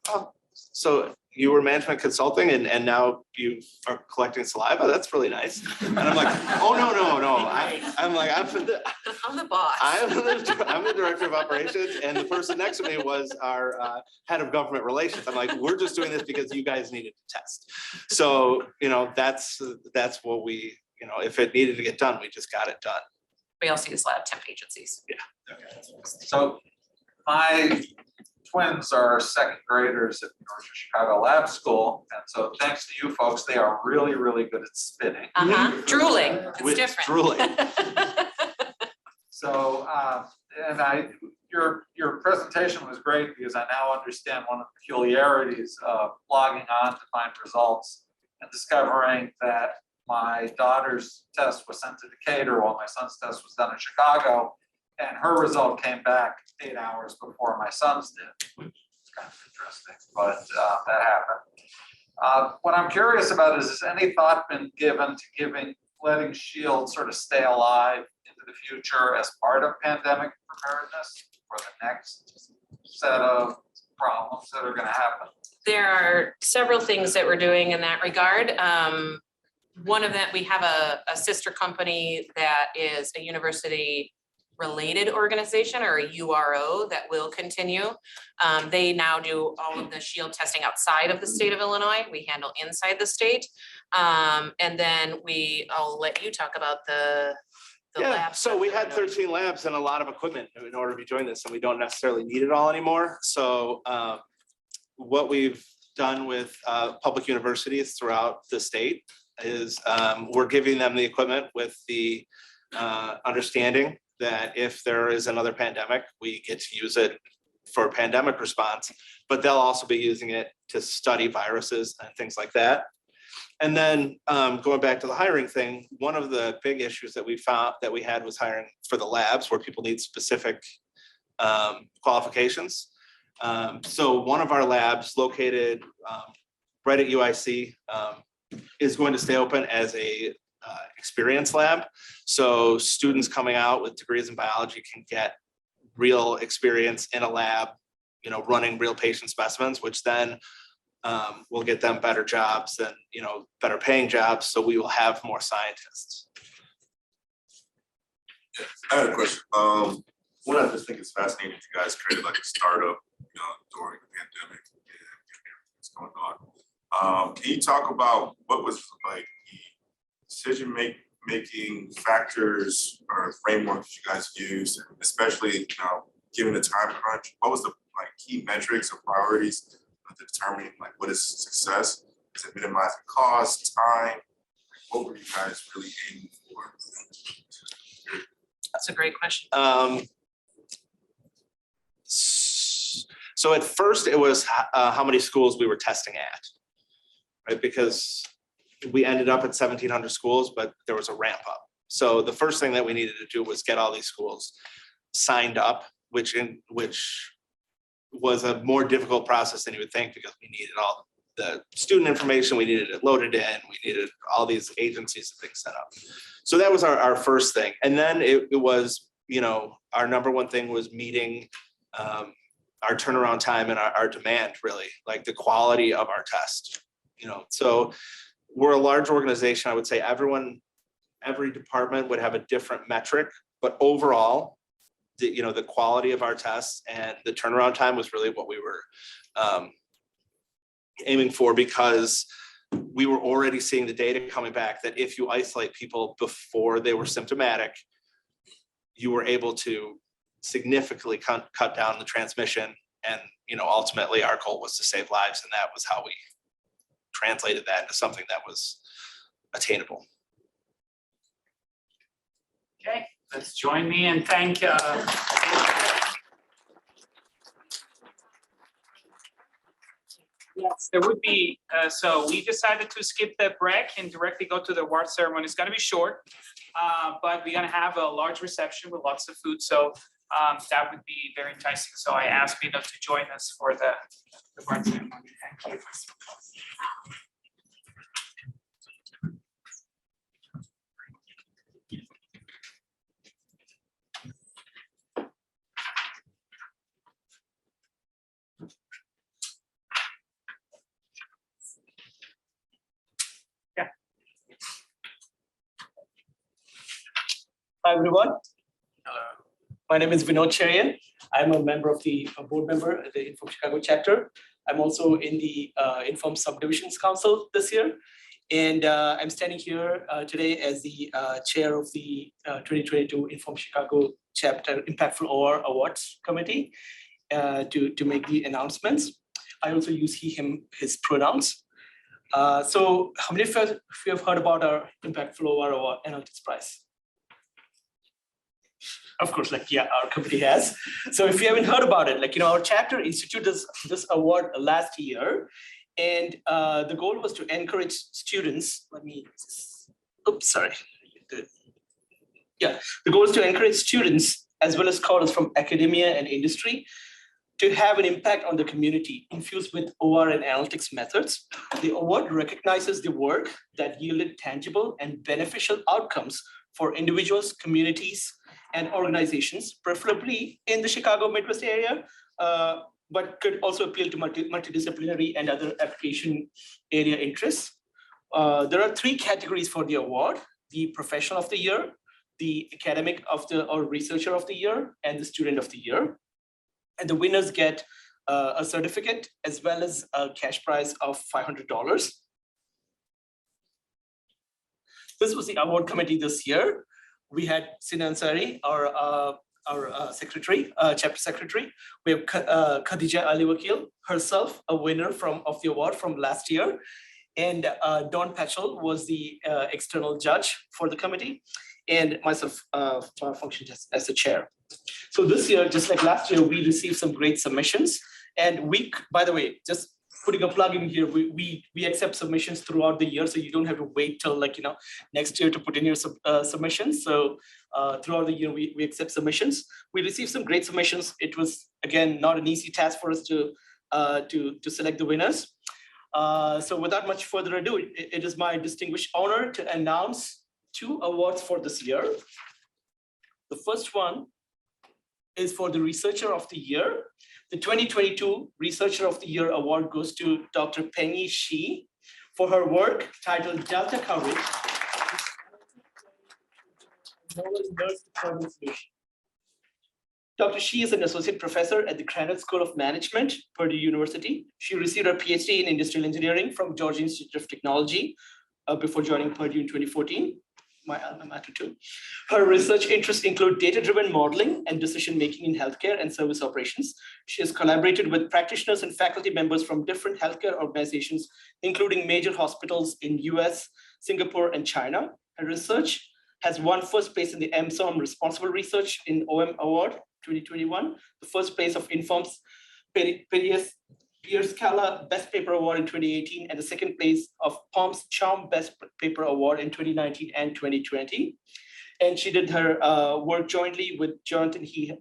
Oh, so you were management consulting and now you are collecting saliva? That's really nice. And I'm like, oh, no. I'm I'm the boss. I'm the director of operations, and the person next to me was our head of government relations. I'm like, we're just doing this because you guys needed to test. So, that's what we, if it needed to get done, we just got it done. We also use a lot of temp agencies. Yeah. Okay. So my twins are second graders at the University of Chicago Lab School. And so thanks to you folks, they are really, really good at spitting. Drooling, it's different. Drooling. So, your presentation was great because I now understand one of the peculiarities of logging on to find results and discovering that my daughter's test was sent to Decatur while my son's test was done in Chicago. And her result came back 8 hours before my son's did, which is kind of interesting, but that happened. What I'm curious about is, has any thought been given to letting Shield sort of stay alive into the future as part of pandemic preparedness for the next set of problems that are going to happen? There are several things that we're doing in that regard. One of them, we have a sister company that is a university related organization, or a URO, that will continue. They now do all of the Shield testing outside of the state of Illinois. We handle inside the state. And then I'll let you talk about the labs. So we had 13 labs and a lot of equipment in order to be doing this, and we don't necessarily need it all anymore. So what we've done with public universities throughout the state is we're giving them the equipment with the understanding that if there is another pandemic, we get to use it for pandemic response, but they'll also be using it to study viruses and things like that. And then going back to the hiring thing, one of the big issues that we found that we had was hiring for the labs where people need specific qualifications. So one of our labs located right at UIC is going to stay open as a experience lab. So students coming out with degrees in biology can get real experience in a lab, running real patient specimens, which then we'll get them better jobs and, better paying jobs. So we will have more scientists. I had a question. One, I just think it's fascinating you guys created like a startup, during the pandemic and what's going on. Can you talk about what was like the decision-making factors or frameworks you guys use, especially, given the time crunch? What was the key metrics or priorities of determining what is success? Is it minimizing cost, time? What were you guys really aiming for? That's a great question. So at first it was how many schools we were testing at, right? Because we ended up at 1,700 schools, but there was a ramp up. So the first thing that we needed to do was get all these schools signed up, which was a more difficult process than you would think, because we needed all the student information, we needed it loaded in, we needed all these agencies and things set up. So that was our first thing. And then it was, our number one thing was meeting our turnaround time and our demand, really, like the quality of our test. So we're a large organization. I would say every department would have a different metric, but overall, the quality of our tests and the turnaround time was really what we were aiming for, because we were already seeing the data coming back that if you isolate people before they were symptomatic, you were able to significantly cut down the transmission. And, ultimately our goal was to save lives. And that was how we translated that into something that was attainable. Okay, let's join me and thank. Yes, there would be, so we decided to skip the break and directly go to the award ceremony. It's gonna be short, but we're gonna have a large reception with lots of food. So that would be very enticing. So I asked Vino to join us for the award ceremony. Thank you. Hi, everyone. My name is Vinod Cherian. I'm a member of the board member at the Inform Chicago chapter. I'm also in the Inform Subdivisions Council this year. And I'm standing here today as the chair of the 2022 Inform Chicago chapter Impactful OR Awards Committee to make the announcements. I also use he, him, his pronouns. So how many of you have heard about our Impactful OR Award Analytics Prize? Of course, our company has. So if you haven't heard about it, our chapter instituted this award last year, and the goal was to encourage students. The goal is to encourage students as well as scholars from academia and industry to have an impact on the community infused with OR and analytics methods. The award recognizes the work that yielded tangible and beneficial outcomes for individuals, communities, and organizations, preferably in the Chicago Midwest area, but could also appeal to multidisciplinary and other application area interests. There are three categories for the award: the professional of the year, the academic or researcher of the year, and the student of the year. And the winners get a certificate as well as a cash prize of $500. This was the award committee this year. We had Sinan Ansari, our secretary, chapter secretary. We have Khadija Ali Wakil, herself a winner of the award from last year. And Dawn Patchell was the external judge for the committee. And myself functioned as the chair. So this year, just like last year, we received some great submissions. And by the way, just putting a plug in here, we accept submissions throughout the year, so you don't have to wait till next year to put in your submissions. So throughout the year, we accept submissions. We received some great submissions. It was, again, not an easy task for us to select the winners. So without much further ado, it is my distinguished honor to announce 2 awards for this year. The first one is for the researcher of the year. The 2022 Researcher of the Year award goes to Dr. Pengyi Shi for her work titled Delta Coverage. Dr. Shi is an associate professor at the Crandall School of Management, Purdue University. She received her PhD in industrial engineering from Georgia Institute of Technology before joining Purdue in 2014, my alma mater too. Her research interests include data-driven modeling and decision-making in healthcare and service operations. She has collaborated with practitioners and faculty members from different healthcare organizations, including major hospitals in US, Singapore, and China. Her research has won first place in the MSOM Responsible Research in OM Award 2021, the first place of Inform's Pierscala Best Paper Award in 2018, and the second place of POM's Charm Best Paper Award in 2019 and 2020. And she did her work jointly with Jonathan E.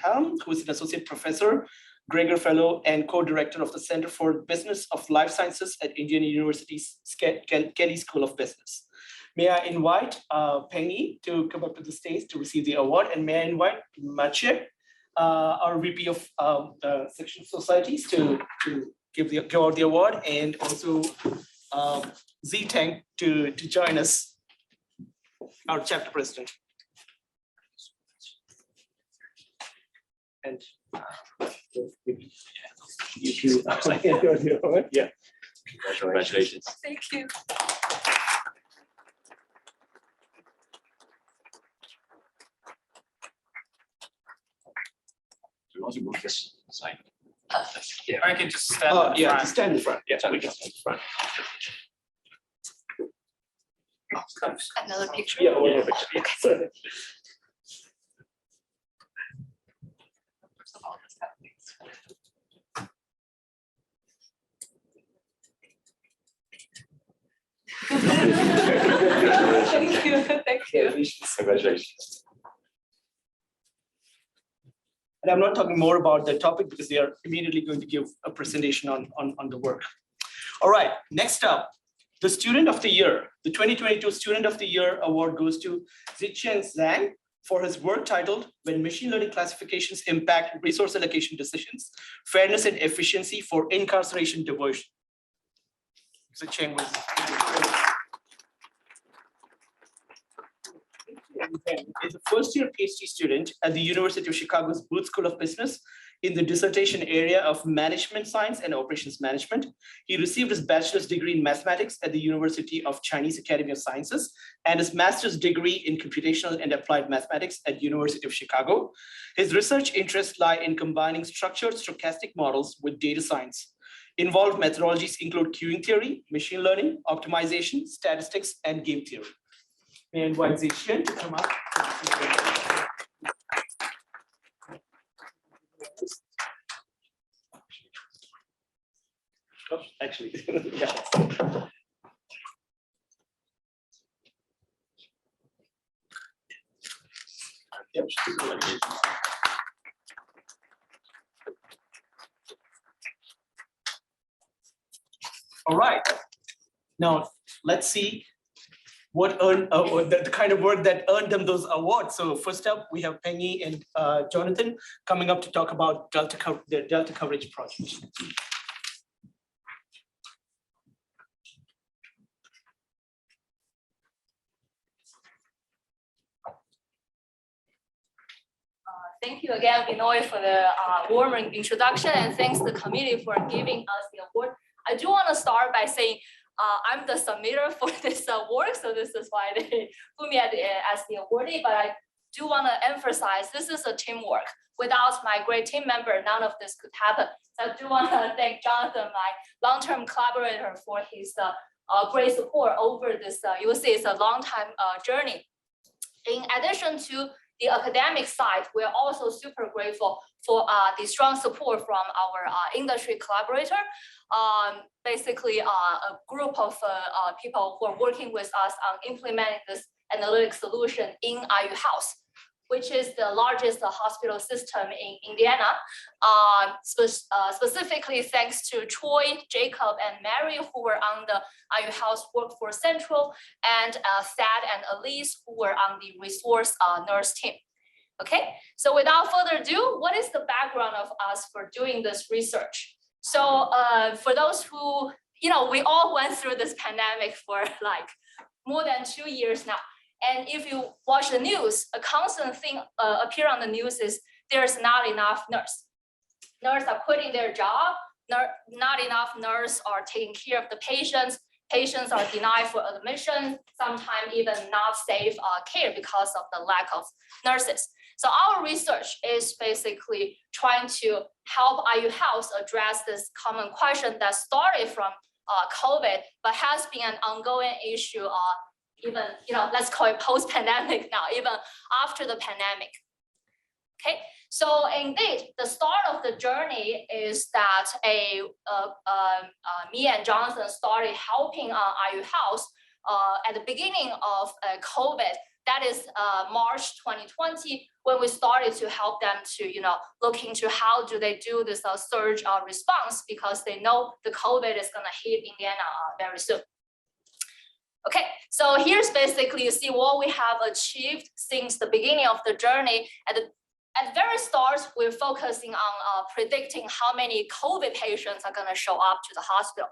Helm, who is an associate professor, Gregor Fellow, and co-director of the Center for Business of Life Sciences at Indiana University's Kelley School of Business. May I invite Pengyi to come up to the stage to receive the award, and may I invite Maciek, our VP of Section Societies, to give the award, and also Z-Tank to join us, our chapter president. And you too. Yeah. Congratulations. Thank you. We also move this side. Yeah, I can just stand in the Yeah, front. just stand in front. Yeah, we can stand in front. Another picture? Yeah, one more picture. Yeah. Sorry. Thank you, thank you. Congratulations. And I'm not talking more about the topic because they are immediately going to give a presentation on the work. All right, next up, the Student of the Year. The 2022 Student of the Year award goes to Ziqian Zhang for his work titled When Machine Learning Classifications Impact Resource Allocation Decisions, Fairness and Efficiency for Incarceration Diversion. Ziqian was is a first-year PhD student at the University of Chicago's Booth School of Business in the dissertation area of Management Science and Operations Management. He received his bachelor's degree in mathematics at the University of Chinese Academy of Sciences and his master's degree in computational and applied mathematics at University of Chicago. His research interests lie in combining structured stochastic models with data science. Involved methodologies include queuing theory, machine learning, optimization, statistics, and game theory. May I invite Ziqian to come up. Oh, actually, yeah. Yep. All right. Now let's see what earned the kind of work that earned them those awards. So first up, we have Pengyi and Jonathan coming up to talk about their Delta coverage project. Thank you again, Binoy, for the warm introduction, and thanks to the committee for giving us the award. I do want to start by saying I'm the submitter for this award, so this is why they put me as the awardee, but I do want to emphasize this is a teamwork. Without my great team member, none of this could happen. So I do want to thank Jonathan, my long-term collaborator, for his great support over this. You will see it's a long time journey. In addition to the academic side, we're also super grateful for the strong support from our industry collaborator. Basically, a group of people who are working with us on implementing this analytic solution in IU House, which is the largest hospital system in Indiana. Specifically, thanks to Troy, Jacob, and Mary, who were on the IU House Workforce Central, and Thad and Elise, who were on the resource nurse team. Okay, so without further ado, what is the background of us for doing this research? So for those who, we all went through this pandemic for like more than 2 years now. And if you watch the news, a constant thing appear on the news is there's not enough nurse. Nurses are quitting their job, not enough nurses are taking care of the patients. Patients are denied for admission, sometimes even not safe care because of the lack of nurses. So our research is basically trying to help IU Health address this common question that started from COVID, but has been an ongoing issue even, let's call it post-pandemic now, even after the pandemic. Okay, so indeed, the start of the journey is that me and Jonathan started helping IU Health at the beginning of COVID. That is March 2020, when we started to help them to, look into how do they do this surge response, because they know the COVID is going to hit Indiana very soon. Okay, so here's basically you see what we have achieved since the beginning of the journey. At the very start, we're focusing on predicting how many COVID patients are going to show up to the hospital.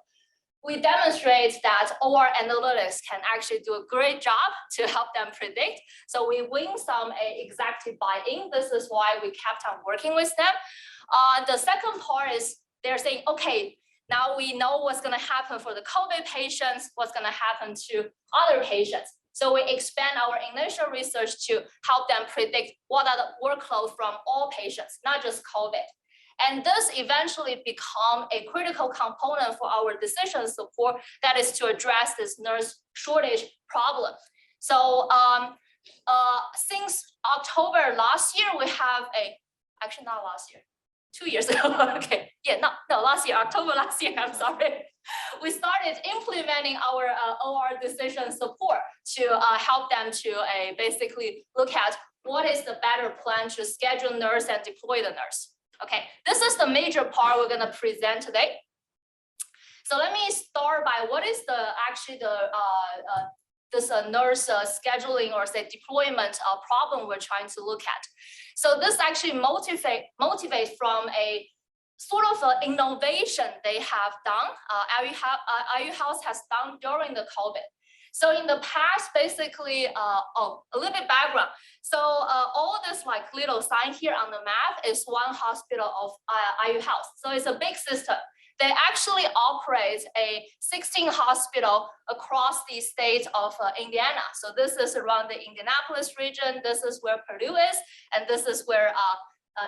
We demonstrate that OR analytics can actually do a great job to help them predict. So we win some executive buy-in. This is why we kept on working with them. The second part is they're saying, okay, now we know what's going to happen for the COVID patients, what's going to happen to other patients. So we expand our initial research to help them predict what are the workload from all patients, not just COVID. And this eventually become a critical component for our decision support, that is to address this nurse shortage problem. So since October last year, we have actually not last year, 2 years ago, okay, yeah, no, last year, October last year, I'm sorry. We started implementing our OR decision support to help them to basically look at what is the better plan to schedule nurse and deploy the nurse. Okay, this is the major part we're gonna present today. So let me start by what is this nurse scheduling or say deployment problem we're trying to look at. So this actually motivates from a sort of innovation they have done, IU Health has done during the COVID. So in the past, basically, a little bit background. So all this like little sign here on the map is one hospital of IU Health. So it's a big system. They actually operate a 16 hospital across the state of Indiana. So this is around the Indianapolis region. This is where Purdue is, and this is where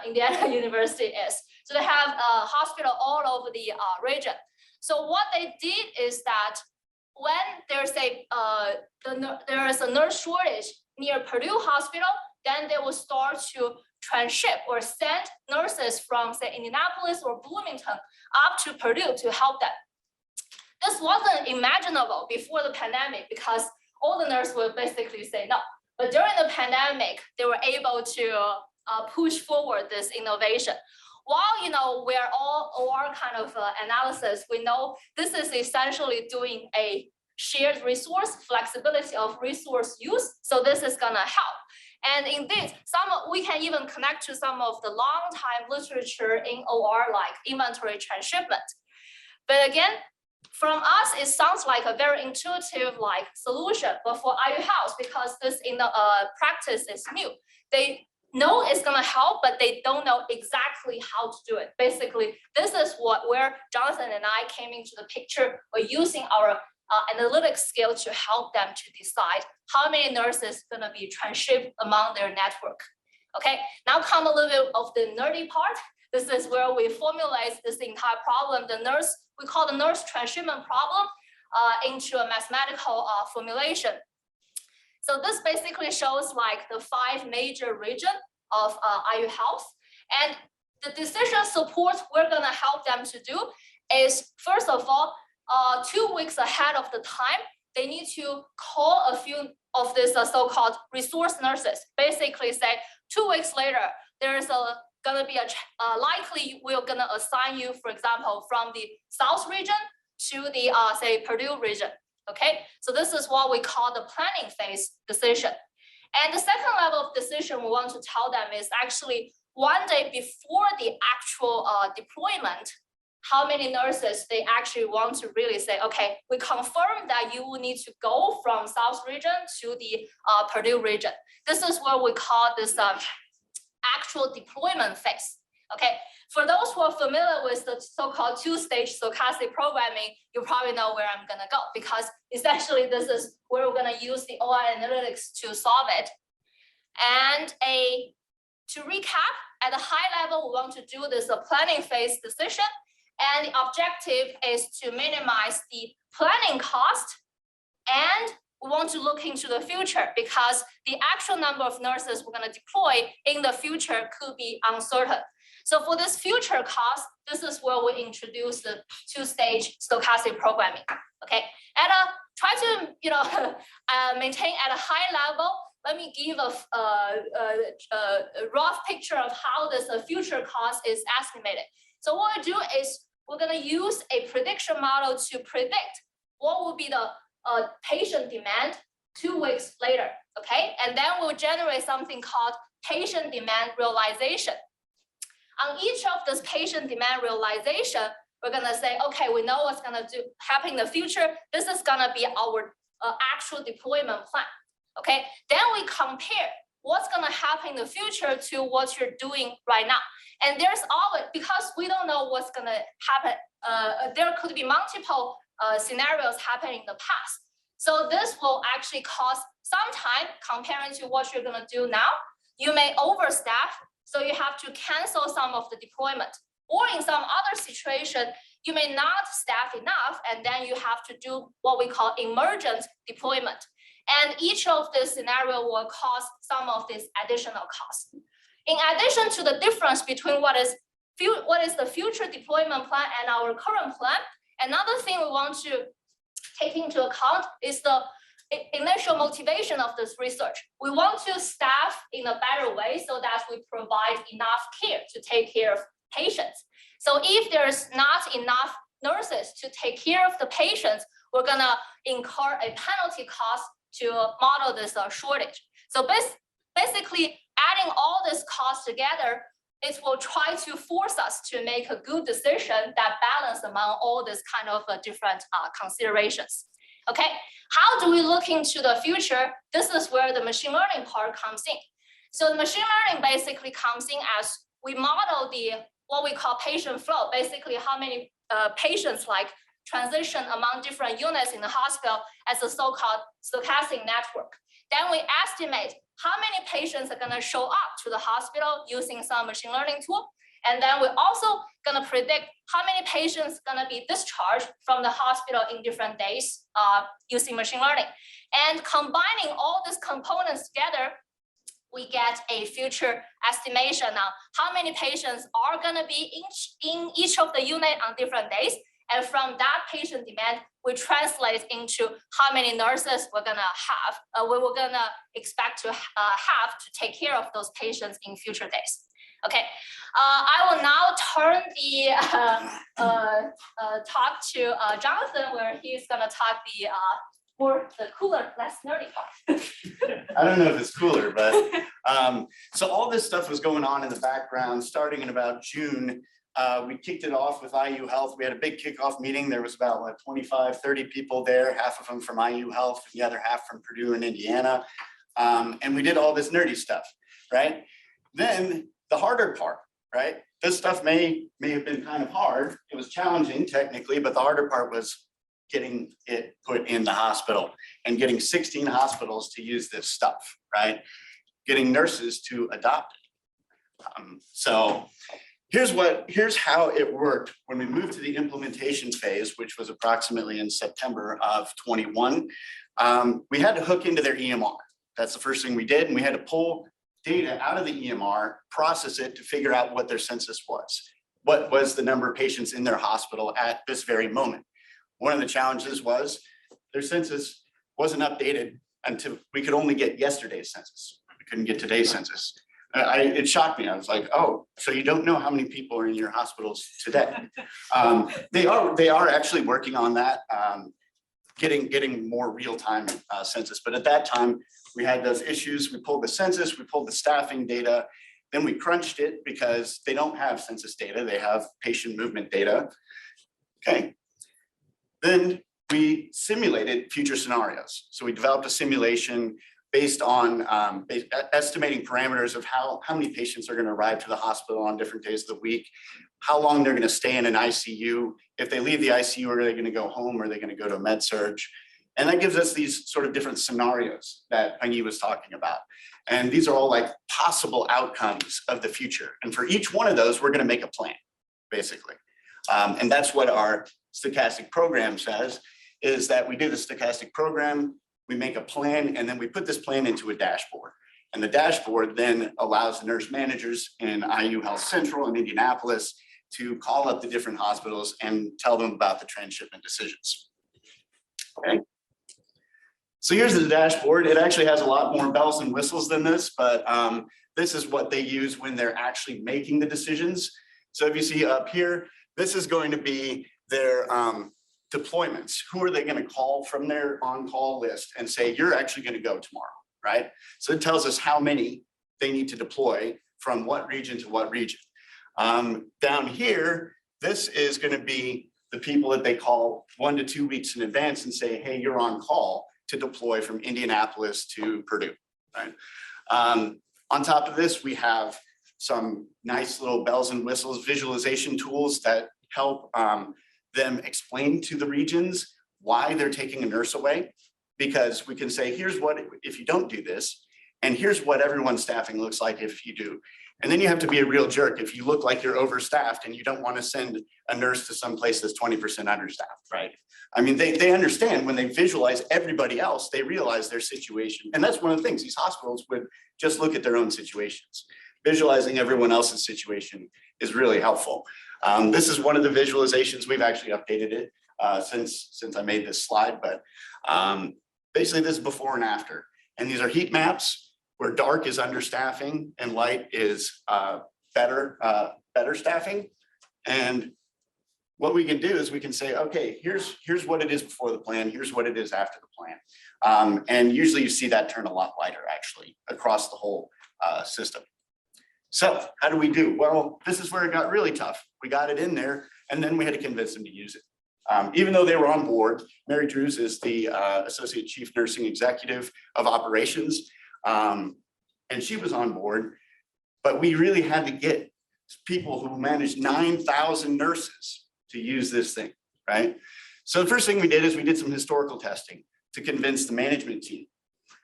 Indiana University is. So they have a hospital all over the region. So what they did is that when there's there is a nurse shortage near Purdue Hospital, then they will start to transship or send nurses from say Indianapolis or Bloomington up to Purdue to help them. This wasn't imaginable before the pandemic because all the nurses would basically say no. But during the pandemic, they were able to push forward this innovation. While we're all kind of analysis, we know this is essentially doing a shared resource, flexibility of resource use. So this is gonna help. And indeed, we can even connect to some of the long time literature in OR like inventory transshipment. But again, from us, it sounds like a very intuitive like solution, but for IU Health, because this in the practice is new, they know it's gonna help, but they don't know exactly how to do it. Basically, this is where Jonathan and I came into the picture. We're using our analytics skill to help them to decide how many nurses gonna be transshipped among their network. Okay, now come a little bit of the nerdy part. This is where we formulate this entire problem. We call the nurse transshipment problem into a mathematical formulation. So this basically shows like the 5 major regions of IU Health. And the decision support we're gonna help them to do is, first of all, 2 weeks ahead of the time, they need to call a few of these so-called resource nurses. Basically say 2 weeks later, there's gonna be likely we're gonna assign you, for example, from the South region to the say Purdue region. Okay, so this is what we call the planning phase decision. And the second level of decision we want to tell them is actually one day before the actual deployment, how many nurses they actually want to really say, okay, we confirm that you will need to go from South region to the Purdue region. This is what we call this actual deployment phase. Okay, for those who are familiar with the so-called two-stage stochastic programming, you probably know where I'm gonna go, because essentially this is where we're gonna use the OI analytics to solve it. And to recap, at a high level, we want to do this planning phase decision, and the objective is to minimize the planning cost, and we want to look into the future because the actual number of nurses we're gonna deploy in the future could be uncertain. So for this future cost, this is where we introduce the two-stage stochastic programming. Okay, try to maintain at a high level. Let me give a rough picture of how this future cost is estimated. So what we do is we're gonna use a prediction model to predict what will be the patient demand 2 weeks later. Okay, and then we'll generate something called patient demand realization. On each of this patient demand realization, we're gonna say, okay, we know what's gonna happen in the future. This is gonna be our actual deployment plan. Okay, then we compare what's gonna happen in the future to what you're doing right now. And there's always, because we don't know what's gonna happen, there could be multiple scenarios happening in the past. So this will actually cost some time comparing to what you're gonna do now. You may overstaff, so you have to cancel some of the deployment. Or in some other situation, you may not staff enough, and then you have to do what we call emergent deployment. And each of this scenario will cost some of this additional cost. In addition to the difference between what is the future deployment plan and our current plan, another thing we want to take into account is the initial motivation of this research. We want to staff in a better way so that we provide enough care to take care of patients. So if there's not enough nurses to take care of the patients, we're gonna incur a penalty cost to model this shortage. So basically adding all this cost together, it will try to force us to make a good decision that balance among all this kind of different considerations. Okay, how do we look into the future? This is where the machine learning part comes in. So the machine learning basically comes in as we model what we call patient flow, basically how many patients like transition among different units in the hospital as a so-called stochastic network. Then we estimate how many patients are gonna show up to the hospital using some machine learning tool. And then we're also gonna predict how many patients gonna be discharged from the hospital in different days using machine learning. And combining all these components together, we get a future estimation on how many patients are gonna be in each of the unit on different days. And from that patient demand, we translate into how many nurses we're gonna have, we were gonna expect to have to take care of those patients in future days. Okay, I will now turn the talk to Jonathan, where he's gonna talk the cooler, less nerdy part. I don't know if it's cooler, but so all this stuff was going on in the background starting in about June. We kicked it off with IU Health. We had a big kickoff meeting. There was about 25, 30 people there, half of them from IU Health, and the other half from Purdue and Indiana. And we did all this nerdy stuff, right? Then the harder part, right? This stuff may have been kind of hard. It was challenging technically, but the harder part was getting it put in the hospital and getting 16 hospitals to use this stuff, right? Getting nurses to adopt it. So here's how it worked when we moved to the implementation phase, which was approximately in September of 21. We had to hook into their EMR. That's the first thing we did. And we had to pull data out of the EMR, process it to figure out what their census was. What was the number of patients in their hospital at this very moment? One of the challenges was their census wasn't updated until we could only get yesterday's census. We couldn't get today's census. It shocked me. I was like, oh, so you don't know how many people are in your hospitals today. They are actually working on that, getting more real-time census. But at that time, We had those issues. We pulled the census, we pulled the staffing data, then we crunched it because they don't have census data, they have patient movement data. Okay. Then we simulated future scenarios. So we developed a simulation based on estimating parameters of how many patients are going to arrive to the hospital on different days of the week, how long they're going to stay in an ICU. If they leave the ICU, are they going to go home? Or are they going to go to a med surge? And that gives us these sort of different scenarios that Pengi was talking about. And these are all like possible outcomes of the future. And for each one of those, we're going to make a plan, basically. And that's what our stochastic program says, is that we do the stochastic program, we make a plan, and then we put this plan into a dashboard. And the dashboard then allows the nurse managers in IU Health Central in Indianapolis to call up the different hospitals and tell them about the transshipment decisions. Okay. So here's the dashboard. It actually has a lot more bells and whistles than this, but this is what they use when they're actually making the decisions. So if you see up here, this is going to be their deployments. Who are they going to call from their on-call list and say, you're actually going to go tomorrow, right? So it tells us how many they need to deploy from what region to what region. Down here, this is going to be the people that they call 1 to 2 weeks in advance and say, hey, you're on call to deploy from Indianapolis to Purdue, right? On top of this, we have some nice little bells and whistles visualization tools that help them explain to the regions why they're taking a nurse away. Because we can say, here's what, if you don't do this, and here's what everyone's staffing looks like if you do. And then you have to be a real jerk if you look like you're overstaffed and you don't want to send a nurse to some place that's 20% understaffed, right? I mean, they understand when they visualize everybody else, they realize their situation. And that's one of the things, these hospitals would just look at their own situations. Visualizing everyone else's situation is really helpful. This is one of the visualizations. We've actually updated it since I made this slide, but basically this is before and after. And these are heat maps where dark is understaffing and light is better staffing. And what we can do is we can say, okay, here's what it is before the plan, here's what it is after the plan. And usually you see that turn a lot lighter actually across the whole system. So how do we do? Well, this is where it got really tough. We got it in there and then we had to convince them to use it. Even though they were on board, Mary Drews is the Associate Chief Nursing Executive of Operations. And she was on board, but we really had to get people who managed 9,000 nurses to use this thing, right? So the first thing we did is we did some historical testing to convince the management team.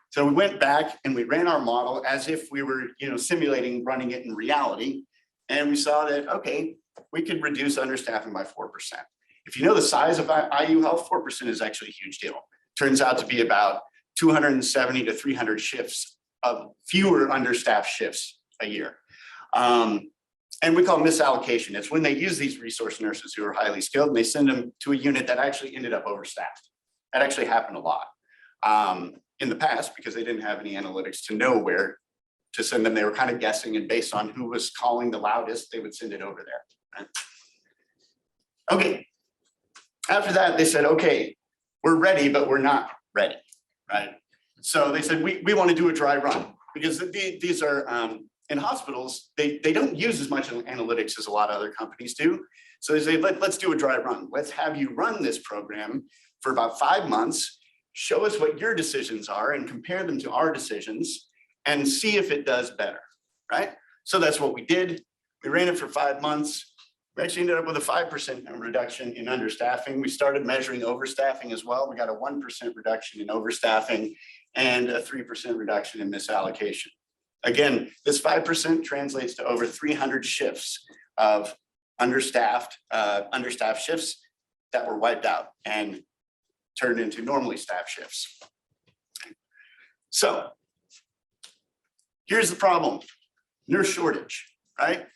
So we went back and we ran our model as if we were, simulating running it in reality. And we saw that, okay, we could reduce understaffing by 4%. If you know the size of IU Health, 4% is actually a huge deal. Turns out to be about 270 to 300 shifts of fewer understaffed shifts a year. And we call misallocation. It's when they use these resource nurses who are highly skilled and they send them to a unit that actually ended up overstaffed. That actually happened a lot in the past because they didn't have any analytics to know where to send them. They were kind of guessing, and based on who was calling the loudest, they would send it over there. Right? Okay. After that, they said, okay, we're ready, but we're not ready, right? So they said, we want to do a dry run because these are, in hospitals, they don't use as much analytics as a lot of other companies do. So they say, let's do a dry run. Let's have you run this program for about 5 months, show us what your decisions are and compare them to our decisions and see if it does better, right? So that's what we did. We ran it for 5 months. We actually ended up with a 5% reduction in understaffing. We started measuring overstaffing as well. We got a 1% reduction in overstaffing and a 3% reduction in misallocation. Again, this 5% translates to over 300 shifts of understaffed shifts that were wiped out and turned into normally staffed shifts. So here's the problem, nurse shortage, right?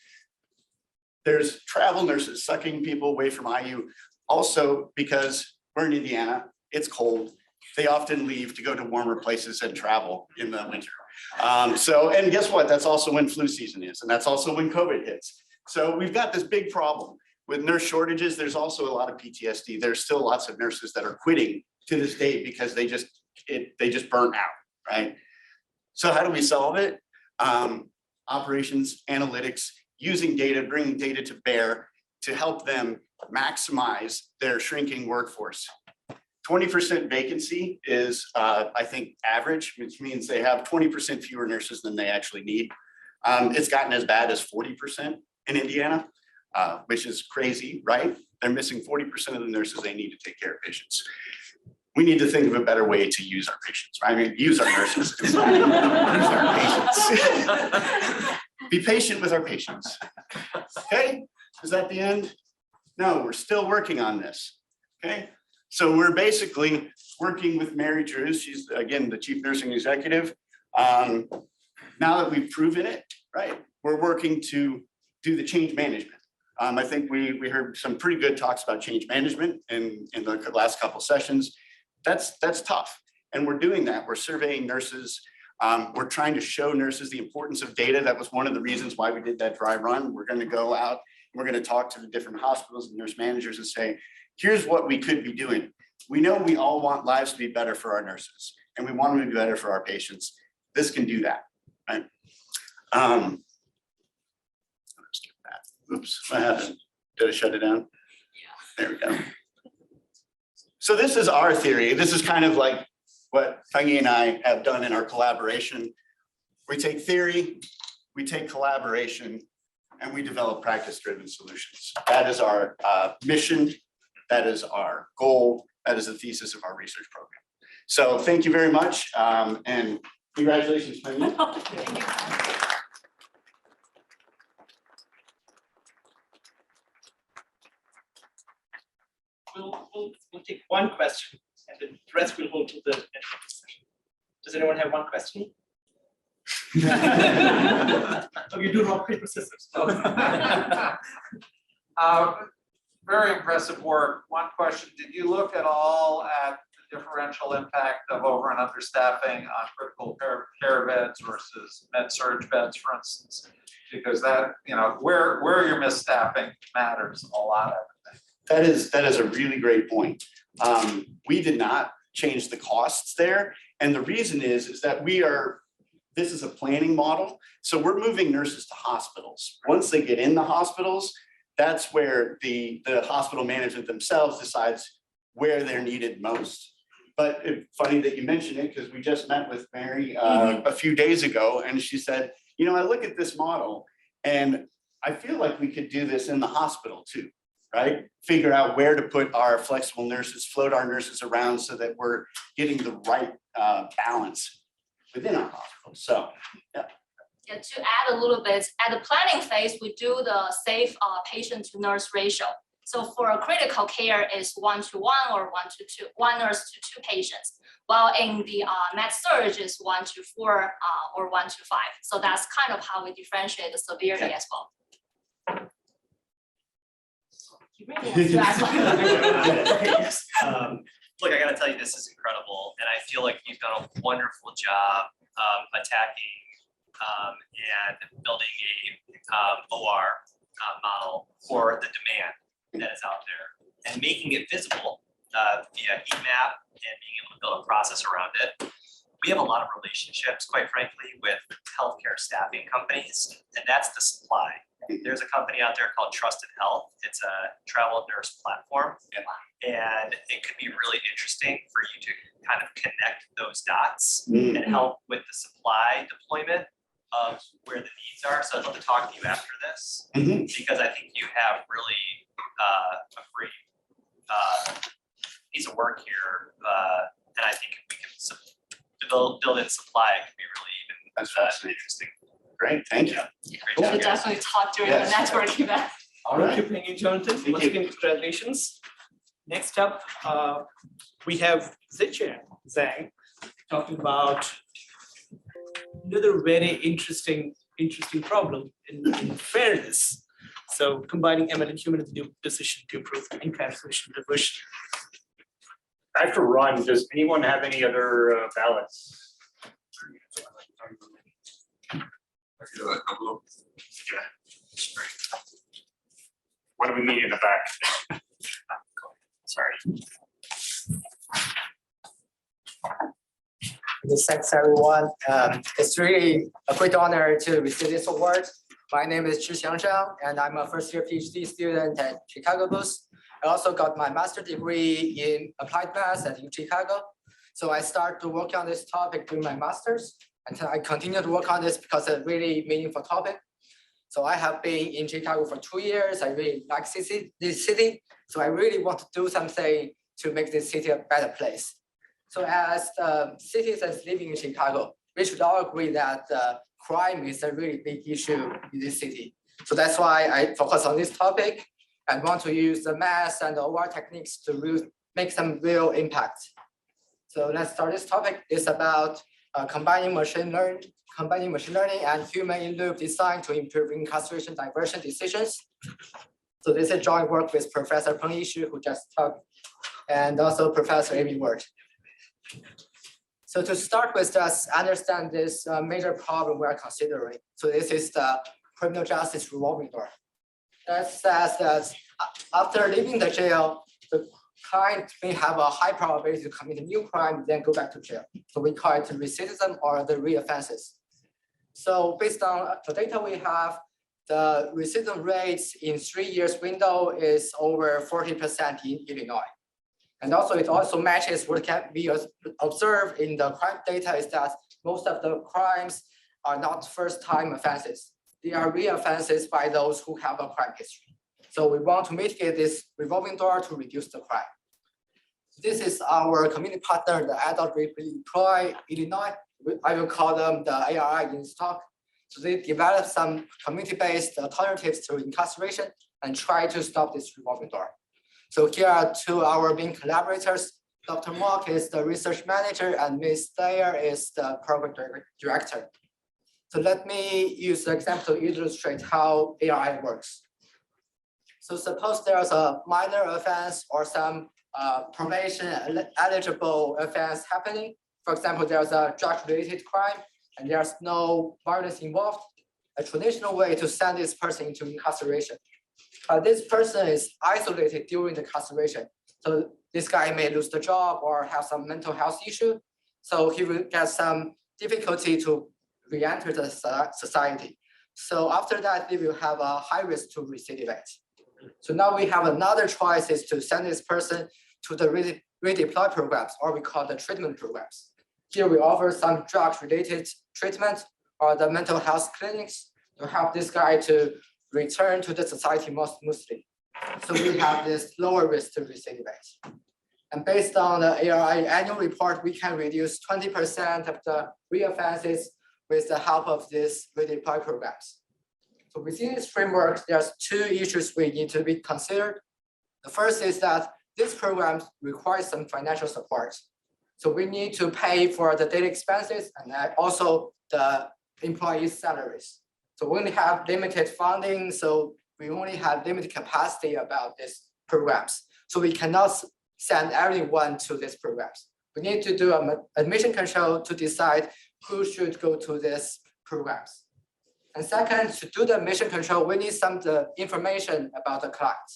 There's travel nurses sucking people away from IU. Also, because we're in Indiana, it's cold. They often leave to go to warmer places and travel in the winter. And guess what? That's also when flu season is, and that's also when COVID hits. So we've got this big problem with nurse shortages. There's also a lot of PTSD. There's still lots of nurses that are quitting to this day because they just burnt out, right? So how do we solve it? Operations, analytics, using data, bringing data to bear to help them maximize their shrinking workforce. 20% vacancy is, I think, average, which means they have 20% fewer nurses than they actually need. It's gotten as bad as 40% in Indiana, which is crazy, right? They're missing 40% of the nurses they need to take care of patients. We need to think of a better way to use our patients. I mean, use our nurses. Use our patients. Be patient with our patients. Okay, is that the end? No, we're still working on this. Okay, so we're basically working with Mary Drews. She's, again, the chief nursing executive. Now that we've proven it, right, we're working to do the change management. I think we heard some pretty good talks about change management in the last couple sessions. That's tough. And we're doing that. We're surveying nurses. We're trying to show nurses the importance of data. That was one of the reasons why we did that dry run. We're going to go out, we're going to talk to the different hospitals and nurse managers and say, here's what we could be doing. We know we all want lives to be better for our nurses, and we want them to be better for our patients. This can do that, right? Oops, what happened? Did I shut it down? There we go. So this is our theory. This is kind of like what Fengi and I have done in our collaboration. We take theory, we take collaboration, and we develop practice-driven solutions. That is our mission. That is our goal. That is the thesis of our research program. So thank you very much, and congratulations, Fengi. We'll take one question, and then the rest will hold to the end of the session. Does anyone have one question? Oh, you do rock, paper, scissors. Very impressive work. One question, did you look at all at the differential impact of over and understaffing on critical care beds versus med-surg beds, for instance? Because that, you know, where you're misstaffing matters a lot, I think. That is a really great point. We did not change the costs there. And the reason is that this is a planning model. So we're moving nurses to hospitals. Once they get in the hospitals, that's where the hospital management themselves decides where they're needed most. But it's funny that you mentioned it, because we just met with Mary a few days ago, and she said, you know, I look at this model and I feel like we could do this in the hospital too. Right? Figure out where to put our flexible nurses, float our nurses around so that we're getting the right balance within our hospital. So, yeah. Yeah, to add a little bit, at the planning phase, we do the safe patient to nurse ratio. So for a critical care is 1:1 or 1:2, 1 nurse to 2 patients. While in the med-surg is 1:4 or 1:5. So that's kind of how we differentiate the severity as well. Look, I gotta tell you, this is incredible, and I feel like you've done a wonderful job attacking and building a OR model for the demand that is out there and making it visible via heat map and being able to build a process around it. We have a lot of relationships, quite frankly, with healthcare staffing companies, and that's the supply. There's a company out there called Trusted Health. It's a travel nurse platform. And it could be really interesting for you to kind of connect those dots and help with the supply deployment of where the needs are. So I'd love to talk to you after this, because I think you have really a great piece of work here. And I think if we can build in supply, it could be really even interesting. Great, thank you. Yeah, we'll definitely talk during the networking event. All right. Thank you, Penny and Jonathan. Once again, congratulations. Next up, we have Zichen Zhang talking about another very interesting problem in fairness. So combining ML and human decision to improve in-kind solution diversity. I have to run. Does anyone have any other ballots? What do we need in the back? Sorry. thanks everyone. It's really a great honor to receive this award. My name is Zhixiang Zhang, and I'm a first-year PhD student at Chicago Booth. I also got my master's degree in applied math at Chicago. So I started to work on this topic during my master's, and I continue to work on this because it's a really meaningful topic. So I have been in Chicago for 2 years. I really like this city. So I really want to do something to make this city a better place. So as citizens living in Chicago, we should all agree that crime is a really big issue in this city. So that's why I focus on this topic and want to use the math and the OR techniques to make some real impact. So let's start this topic. It's about combining machine learning and human-in-loop design to improve incarceration diversion decisions. So this is joint work with Professor Peng Yishu, who just talked, and also Professor Amy Ward. So to start with, just understand this major problem we are considering. So this is the criminal justice revolving door. That says that after leaving the jail, the client may have a high probability to commit a new crime, then go back to jail. So we call it recidivism or the reoffenses. So based on the data we have, the recidivism rates in 3 years window is over 40% in Illinois. And also it also matches what can be observed in the crime data is that most of the crimes are not first-time offenses. They are reoffenses by those who have a crime history. So we want to mitigate this revolving door to reduce the crime. This is our community partner, the Adult Redeploy Illinois. I will call them the IRAC in stock. So they develop some community-based alternatives to incarceration and try to stop this revolving door. So here are two of our main collaborators. Dr. Mock is the research manager and Ms. Thayer is the program director. So let me use the example to illustrate how AI works. So suppose there's a minor offense or some probation eligible offense happening. For example, there's a drug-related crime and there's no violence involved. A traditional way to send this person into incarceration. This person is isolated during the incarceration. So this guy may lose the job or have some mental health issue. So he will get some difficulty to re-enter the society. So after that, they will have a high risk to recidivate. So now we have another choice is to send this person to the redeploy programs, or we call the treatment programs. Here we offer some drug-related treatment or the mental health clinics to help this guy to return to the society more smoothly. So we have this lower risk to recidivate. And based on the ARI annual report, we can reduce 20% of the reoffenses with the help of these redeploy programs. So within this framework, there's two issues we need to be considered. The first is that this program requires some financial support. So we need to pay for the daily expenses and also the employees' salaries. So we only have limited funding, so we only have limited capacity about these programs. So we cannot send everyone to these programs. We need to do admission control to decide who should go to these programs. And second, to do the admission control, we need some information about the client.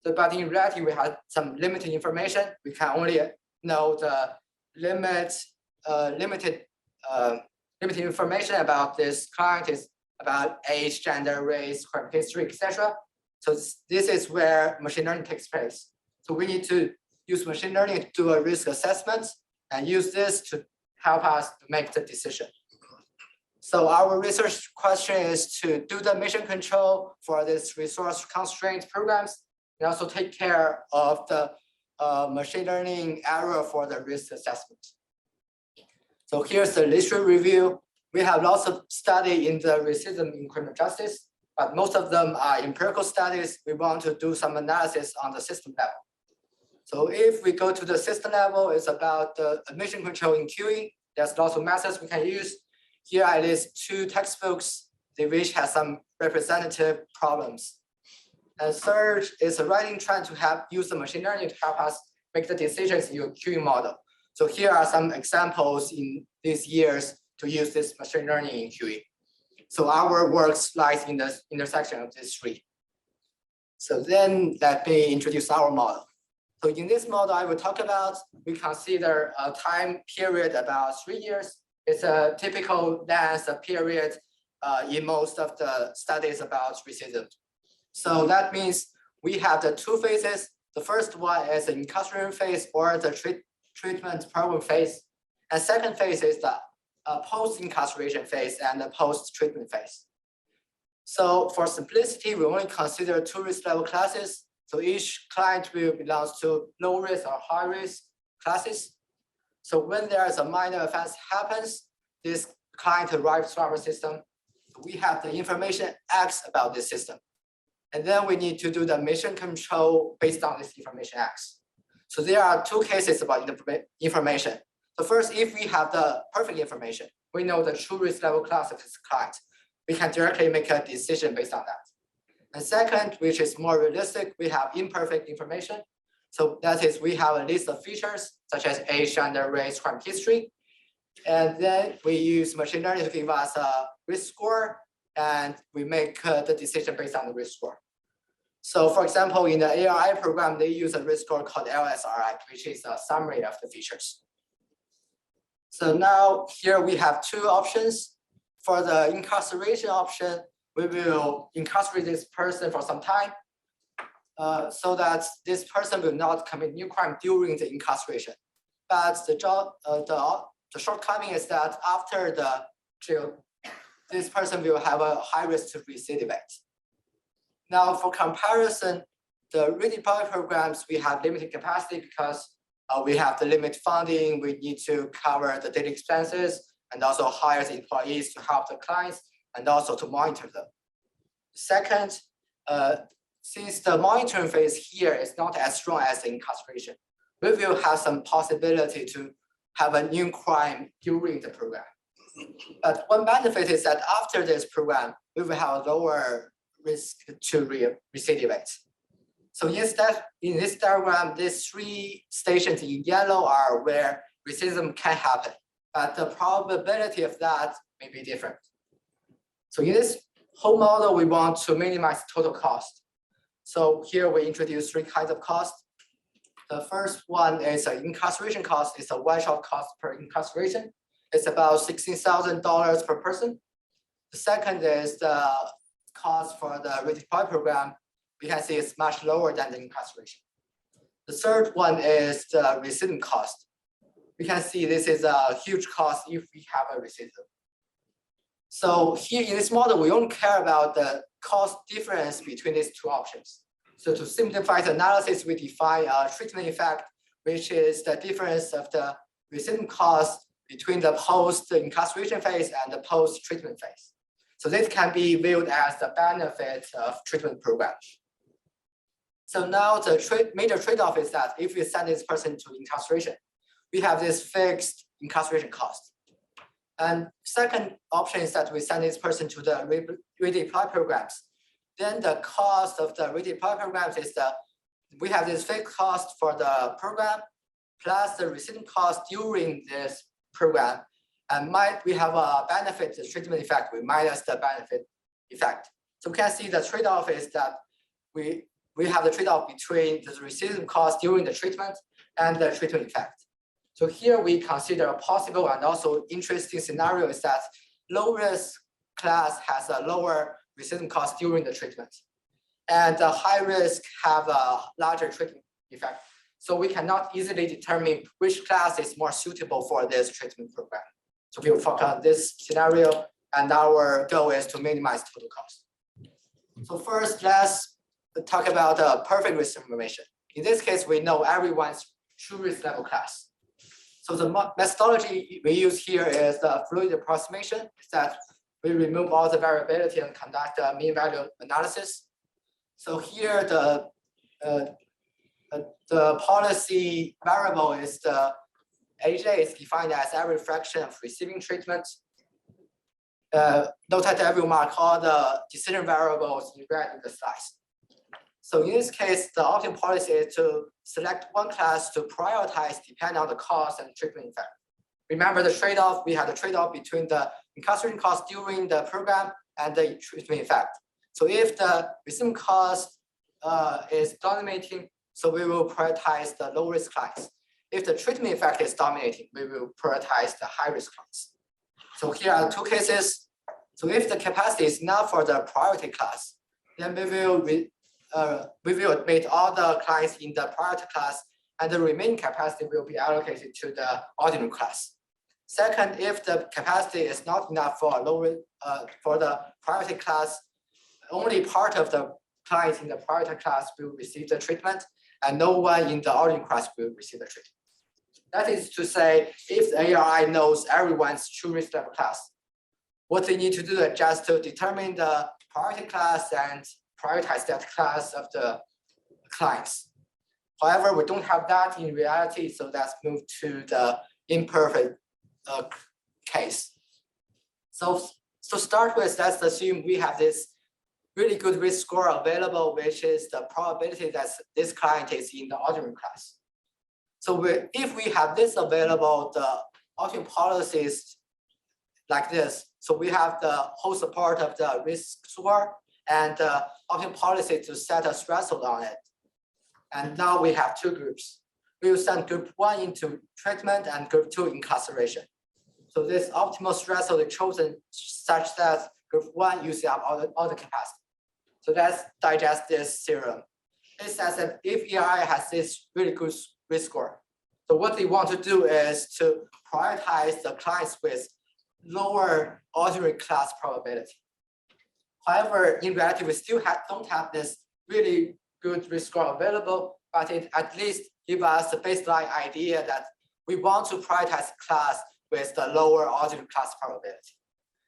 So, but in reality, we have some limited information. We can only know the limited information about this client is about age, gender, race, crime history, etc. So this is where machine learning takes place. So we need to use machine learning to do a risk assessment and use this to help us to make the decision. So our research question is to do the mission control for this resource constraint programs and also take care of the machine learning error for the risk assessment. So here's the literature review. We have lots of study in the recidivism in criminal justice, but most of them are empirical studies. We want to do some analysis on the system level. So if we go to the system level, it's about the admission control in QE. There's lots of methods we can use. Here I list 2 textbooks, which has some representative problems. And third is a writing trend to use the machine learning to help us make the decisions in your QE model. So here are some examples in these years to use this machine learning in QE. So our work lies in the intersection of these 3. So then let me introduce our model. So in this model I will talk about, we consider a time period about 3 years. It's a typical length period in most of the studies about racism. So that means we have the two phases. The first one is the incarceration phase or the treatment program phase. And second phase is the post-incarceration phase and the post-treatment phase. So for simplicity, we only consider 2 risk level classes. So each client will belong to low risk or high risk classes. So when there is a minor offense happens, this client arrives to our system. We have the information X about this system. And then we need to do the mission control based on this information X. So there are 2 cases about information. The first, if we have the perfect information, we know the true risk level class of this client, we can directly make a decision based on that. And second, which is more realistic, we have imperfect information. So that is, we have a list of features such as age, gender, race, crime history. And then we use machine learning to give us a risk score, and we make the decision based on the risk score. So for example, in the IRAC program, they use a risk score called LSRI, which is a summary of the features. So now here we have 2 options. For the incarceration option, we will incarcerate this person for some time so that this person will not commit new crime during the incarceration. But the shortcoming is that after the jail, this person will have a high risk to recidivate. Now for comparison, the redeploy programs, we have limited capacity because we have the limited funding, we need to cover the daily expenses and also hire the employees to help the clients and also to monitor them. Second, since the monitoring phase here is not as strong as the incarceration, we will have some possibility to have a new crime during the program. But one benefit is that after this program, we will have a lower risk to recidivate. So instead, in this diagram, these 3 stations in yellow are where recidivism can happen, but the probability of that may be different. So in this whole model, we want to minimize total cost. So here we introduce 3 kinds of cost. The first one is an incarceration cost. It's a one-shot cost per incarceration. It's about $16,000 per person. The second is the cost for the redeploy program. We can see it's much lower than the incarceration. The third one is the resident cost. We can see this is a huge cost if we have a resident. So here in this model, we don't care about the cost difference between these 2 options. So to simplify the analysis, we define a treatment effect, which is the difference of the resident cost between the post-incarceration phase and the post-treatment phase. So this can be viewed as the benefit of treatment programs. So now the major trade-off is that if we send this person to incarceration, we have this fixed incarceration cost. And second option is that we send this person to the redeploy programs. Then the cost of the redeploy programs is we have this fixed cost for the program plus the resident cost during this program. And we have a benefit, the treatment effect, we minus the benefit effect. So we can see the trade-off is that we have the trade-off between the resident cost during the treatment and the treatment effect. So here we consider a possible and also interesting scenario is that low-risk class has a lower resident cost during the treatment, and the high-risk have a larger treatment effect. So we cannot easily determine which class is more suitable for this treatment program. So we will focus on this scenario, and our goal is to minimize total cost. So first, let's talk about the perfect risk information. In this case, we know everyone's true risk level class. So the methodology we use here is the fluid approximation, is that we remove all the variability and conduct a mean value analysis. So here the policy variable is the AJ is defined as every fraction of receiving treatment. Note that I will mark all the decision variables in red in the slides. So in this case, the optimal policy is to select one class to prioritize depending on the cost and treatment effect. Remember the trade-off, we had a trade-off between the incarceration cost during the program and the treatment effect. So if the resume cost is dominating, So we will prioritize the low risk clients. If the treatment effect is dominating, we will prioritize the high risk clients. So here are two cases. So if the capacity is not for the priority class, then we will admit all the clients in the priority class, and the remaining capacity will be allocated to the ordinary class. Second, if the capacity is not enough for for the priority class, only part of the clients in the priority class will receive the treatment, and no one in the ordinary class will receive the treatment. That is to say, if the ARI knows everyone's true risk level class, what they need to do is just to determine the priority class and prioritize that class of the clients. However, we don't have that in reality, so let's move to the imperfect case. So to start with, let's assume we have this really good risk score available, which is the probability that this client is in the ordinary class. So if we have this available, the option policies like this. So we have the whole support of the risk score and the option policy to set a threshold on it. And now we have two groups. We will send group 1 into treatment and group 2 incarceration. So this optimal threshold is chosen such that group 1 uses up all the capacity. So let's digest this theorem. It says that if ERI has this really good risk score, so what they want to do is to prioritize the clients with lower ordinary class probability. However, in reality, we still don't have this really good risk score available, but it at least gives us a baseline idea that we want to prioritize class with the lower ordinary class probability.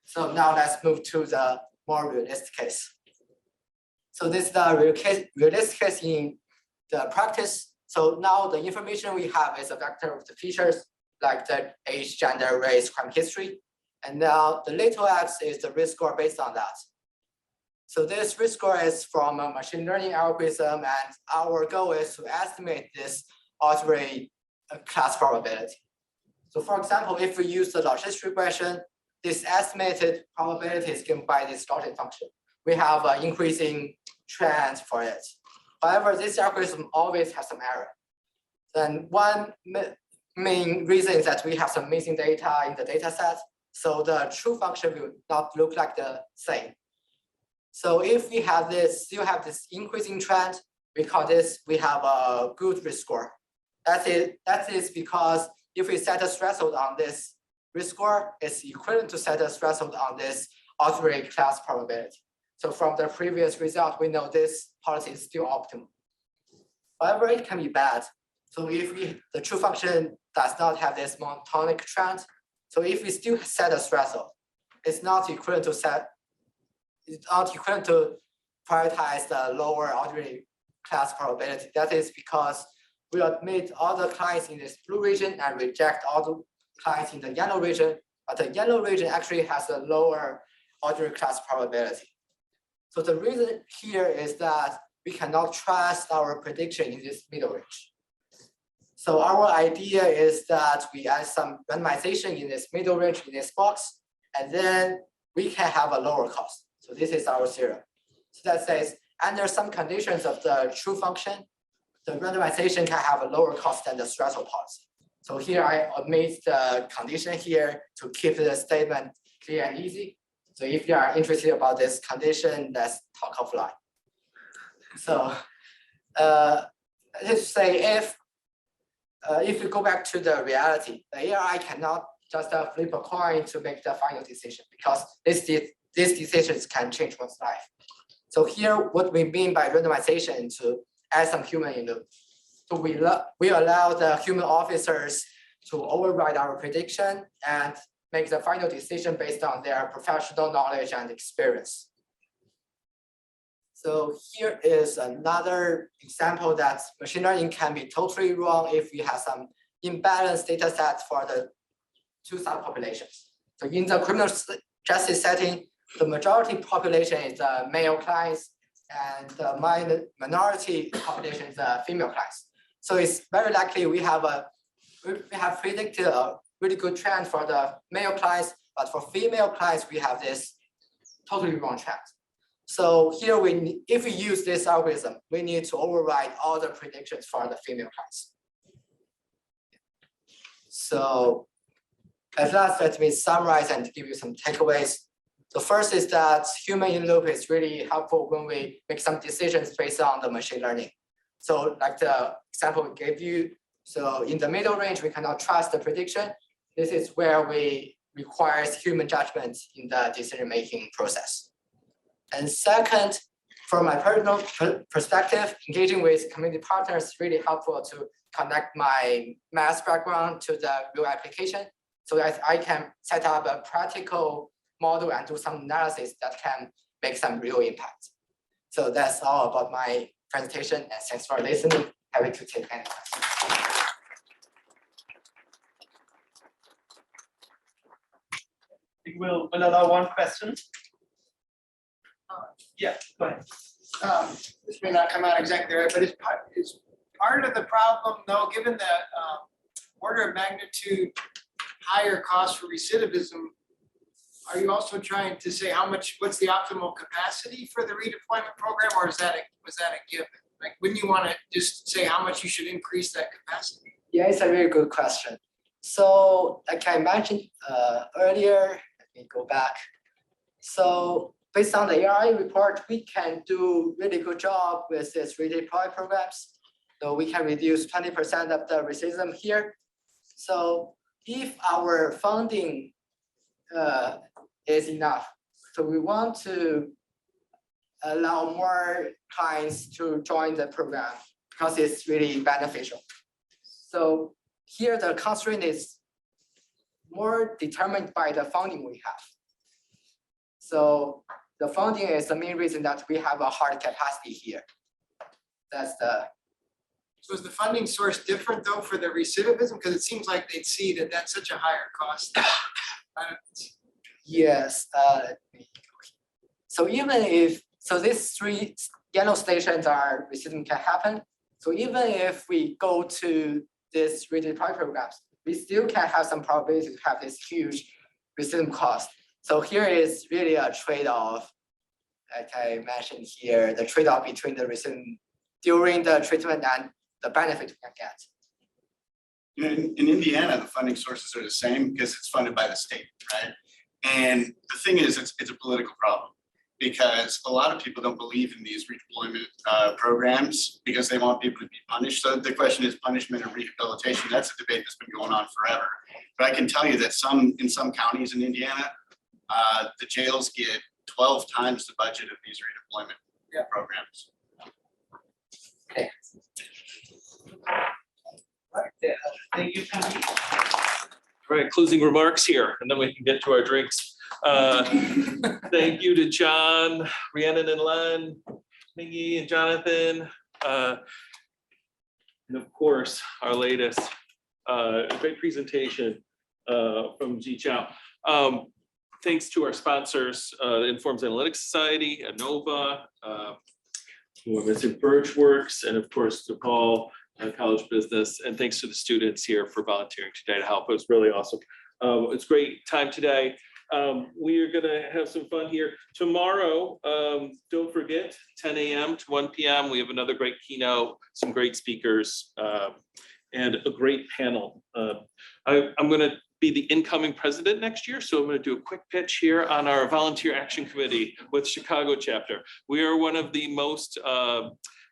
So now let's move to the more realistic case. So this is the realistic case in the practice. So now the information we have is a vector of the features like the age, gender, race, crime history. And now the little x is the risk score based on that. So this risk score is from a machine learning algorithm, and our goal is to estimate this ordinary class probability. So for example, if we use the logistic regression, this estimated probability is given by this logistic function. We have an increasing trend for it. However, this algorithm always has some error. Then one main reason is that we have some missing data in the data set. So the true function will not look like the same. So if we have this, still have this increasing trend, we call this, we have a good risk score. That is because if we set a threshold on this risk score, it's equivalent to set a threshold on this ordinary class probability. So from the previous result, we know this policy is still optimal. However, it can be bad. So if the true function does not have this monotonic trend, so if we still set a threshold, it's not equivalent to prioritize the lower ordinary class probability. That is because we admit all the clients in this blue region and reject all the clients in the yellow region, but the yellow region actually has a lower ordinary class probability. So the reason here is that we cannot trust our prediction in this middle range. So our idea is that we add some randomization in this middle range in this box, and then we can have a lower cost. So this is our theorem. So that says under some conditions of the true function, the randomization can have a lower cost than the threshold policy. So here I omit the condition here to keep the statement clear and easy. So if you are interested about this condition, let's talk offline. So let's say if we go back to the reality, the ARI cannot just flip a coin to make the final decision because these decisions can change one's life. So here, what we mean by randomization to add some human in loop. So we allow the human officers to override our prediction and make the final decision based on their professional knowledge and experience. So here is another example that machine learning can be totally wrong if we have some imbalanced data sets for the two subpopulations. So in the criminal justice setting, the majority population is male clients and the minority population is female clients. So it's very likely we have predicted a really good trend for the male clients, but for female clients, we have this totally wrong trend. So here if we use this algorithm, we need to override all the predictions for the female class. So at last, let me summarize and give you some takeaways. The first is that human in loop is really helpful when we make some decisions based on the machine learning. So like the example we gave you, so in the middle range, we cannot trust the prediction. This is where we requires human judgment in the decision-making process. And second, from my personal perspective, engaging with community partners is really helpful to connect my math background to the real application so that I can set up a practical model and do some analysis that can make some real impact. So that's all about my presentation, and thanks for listening. Happy to take any questions. We'll allow one question. Yeah, go ahead. This may not come out exactly right, but it's part of the problem, though, given the order of magnitude higher cost for recidivism. Are you also trying to say what's the optimal capacity for the redeployment program, or was that a given? Like, wouldn't you want to just say how much you should increase that capacity? Yeah, it's a very good question. So like I mentioned earlier, let me go back. So based on the IRAC report, we can do really good job with this redeploy programs. So we can reduce 20% of the recidivism here. So if our funding is enough, so we want to allow more clients to join the program because it's really beneficial. So here the constraint is more determined by the funding we have. So the funding is the main reason that we have a hard capacity here. That's the. So is the funding source different though for the recidivism? Because it seems like they'd see that that's such a higher cost. Yes. So even if, so these 3 yellow stations are recidivism can happen. So even if we go to this redeploy programs, we still can have some probability to have this huge recidivism cost. So here is really a trade-off, like I mentioned here, the trade-off between the recidivism during the treatment and the benefit we can get. In Indiana, the funding sources are the same because it's funded by the state, right? And the thing is, it's a political problem because a lot of people don't believe in these redeployment programs because they want people to be punished. So the question is punishment or rehabilitation. That's a debate that's been going on forever. But I can tell you that in some counties in Indiana, the jails get 12 times the budget of these redeployment programs. Okay. Thank you. All right, closing remarks here, and then we can get to our drinks. Thank you to John, Rhiannon and Len, Mingy and Jonathan. And of course, our latest great presentation from Ji Chao. Thanks to our sponsors, the Informs Analytics Society, ANOVA, who are missing Birchworks, and of course, DePaul College Business. And thanks to the students here for volunteering today to help. It was really awesome. It's a great time today. We are gonna have some fun here. Tomorrow, don't forget, 10 a.m. to 1 p.m. We have another great keynote, some great speakers, and a great panel. I'm gonna be the incoming president next year, so I'm gonna do a quick pitch here on our Volunteer Action Committee with Chicago chapter. We are one of the most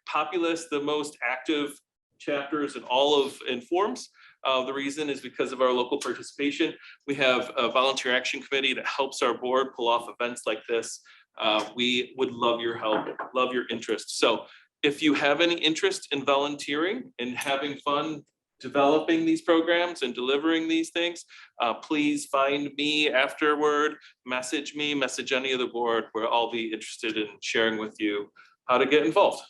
populous, the most active chapters in all of Informs. The reason is because of our local participation. We have a volunteer action committee that helps our board pull off events like this. We would love your help, love your interest. So if you have any interest in volunteering and having fun developing these programs and delivering these things, please find me afterward, message me, message any of the board, where I'll be interested in sharing with you how to get involved.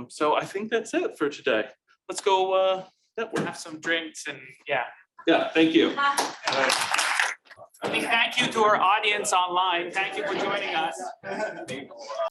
So I think that's it for today. Let's go network. Have some drinks and yeah. Yeah, thank you. I mean, thank you to our audience online. Thank you for joining us.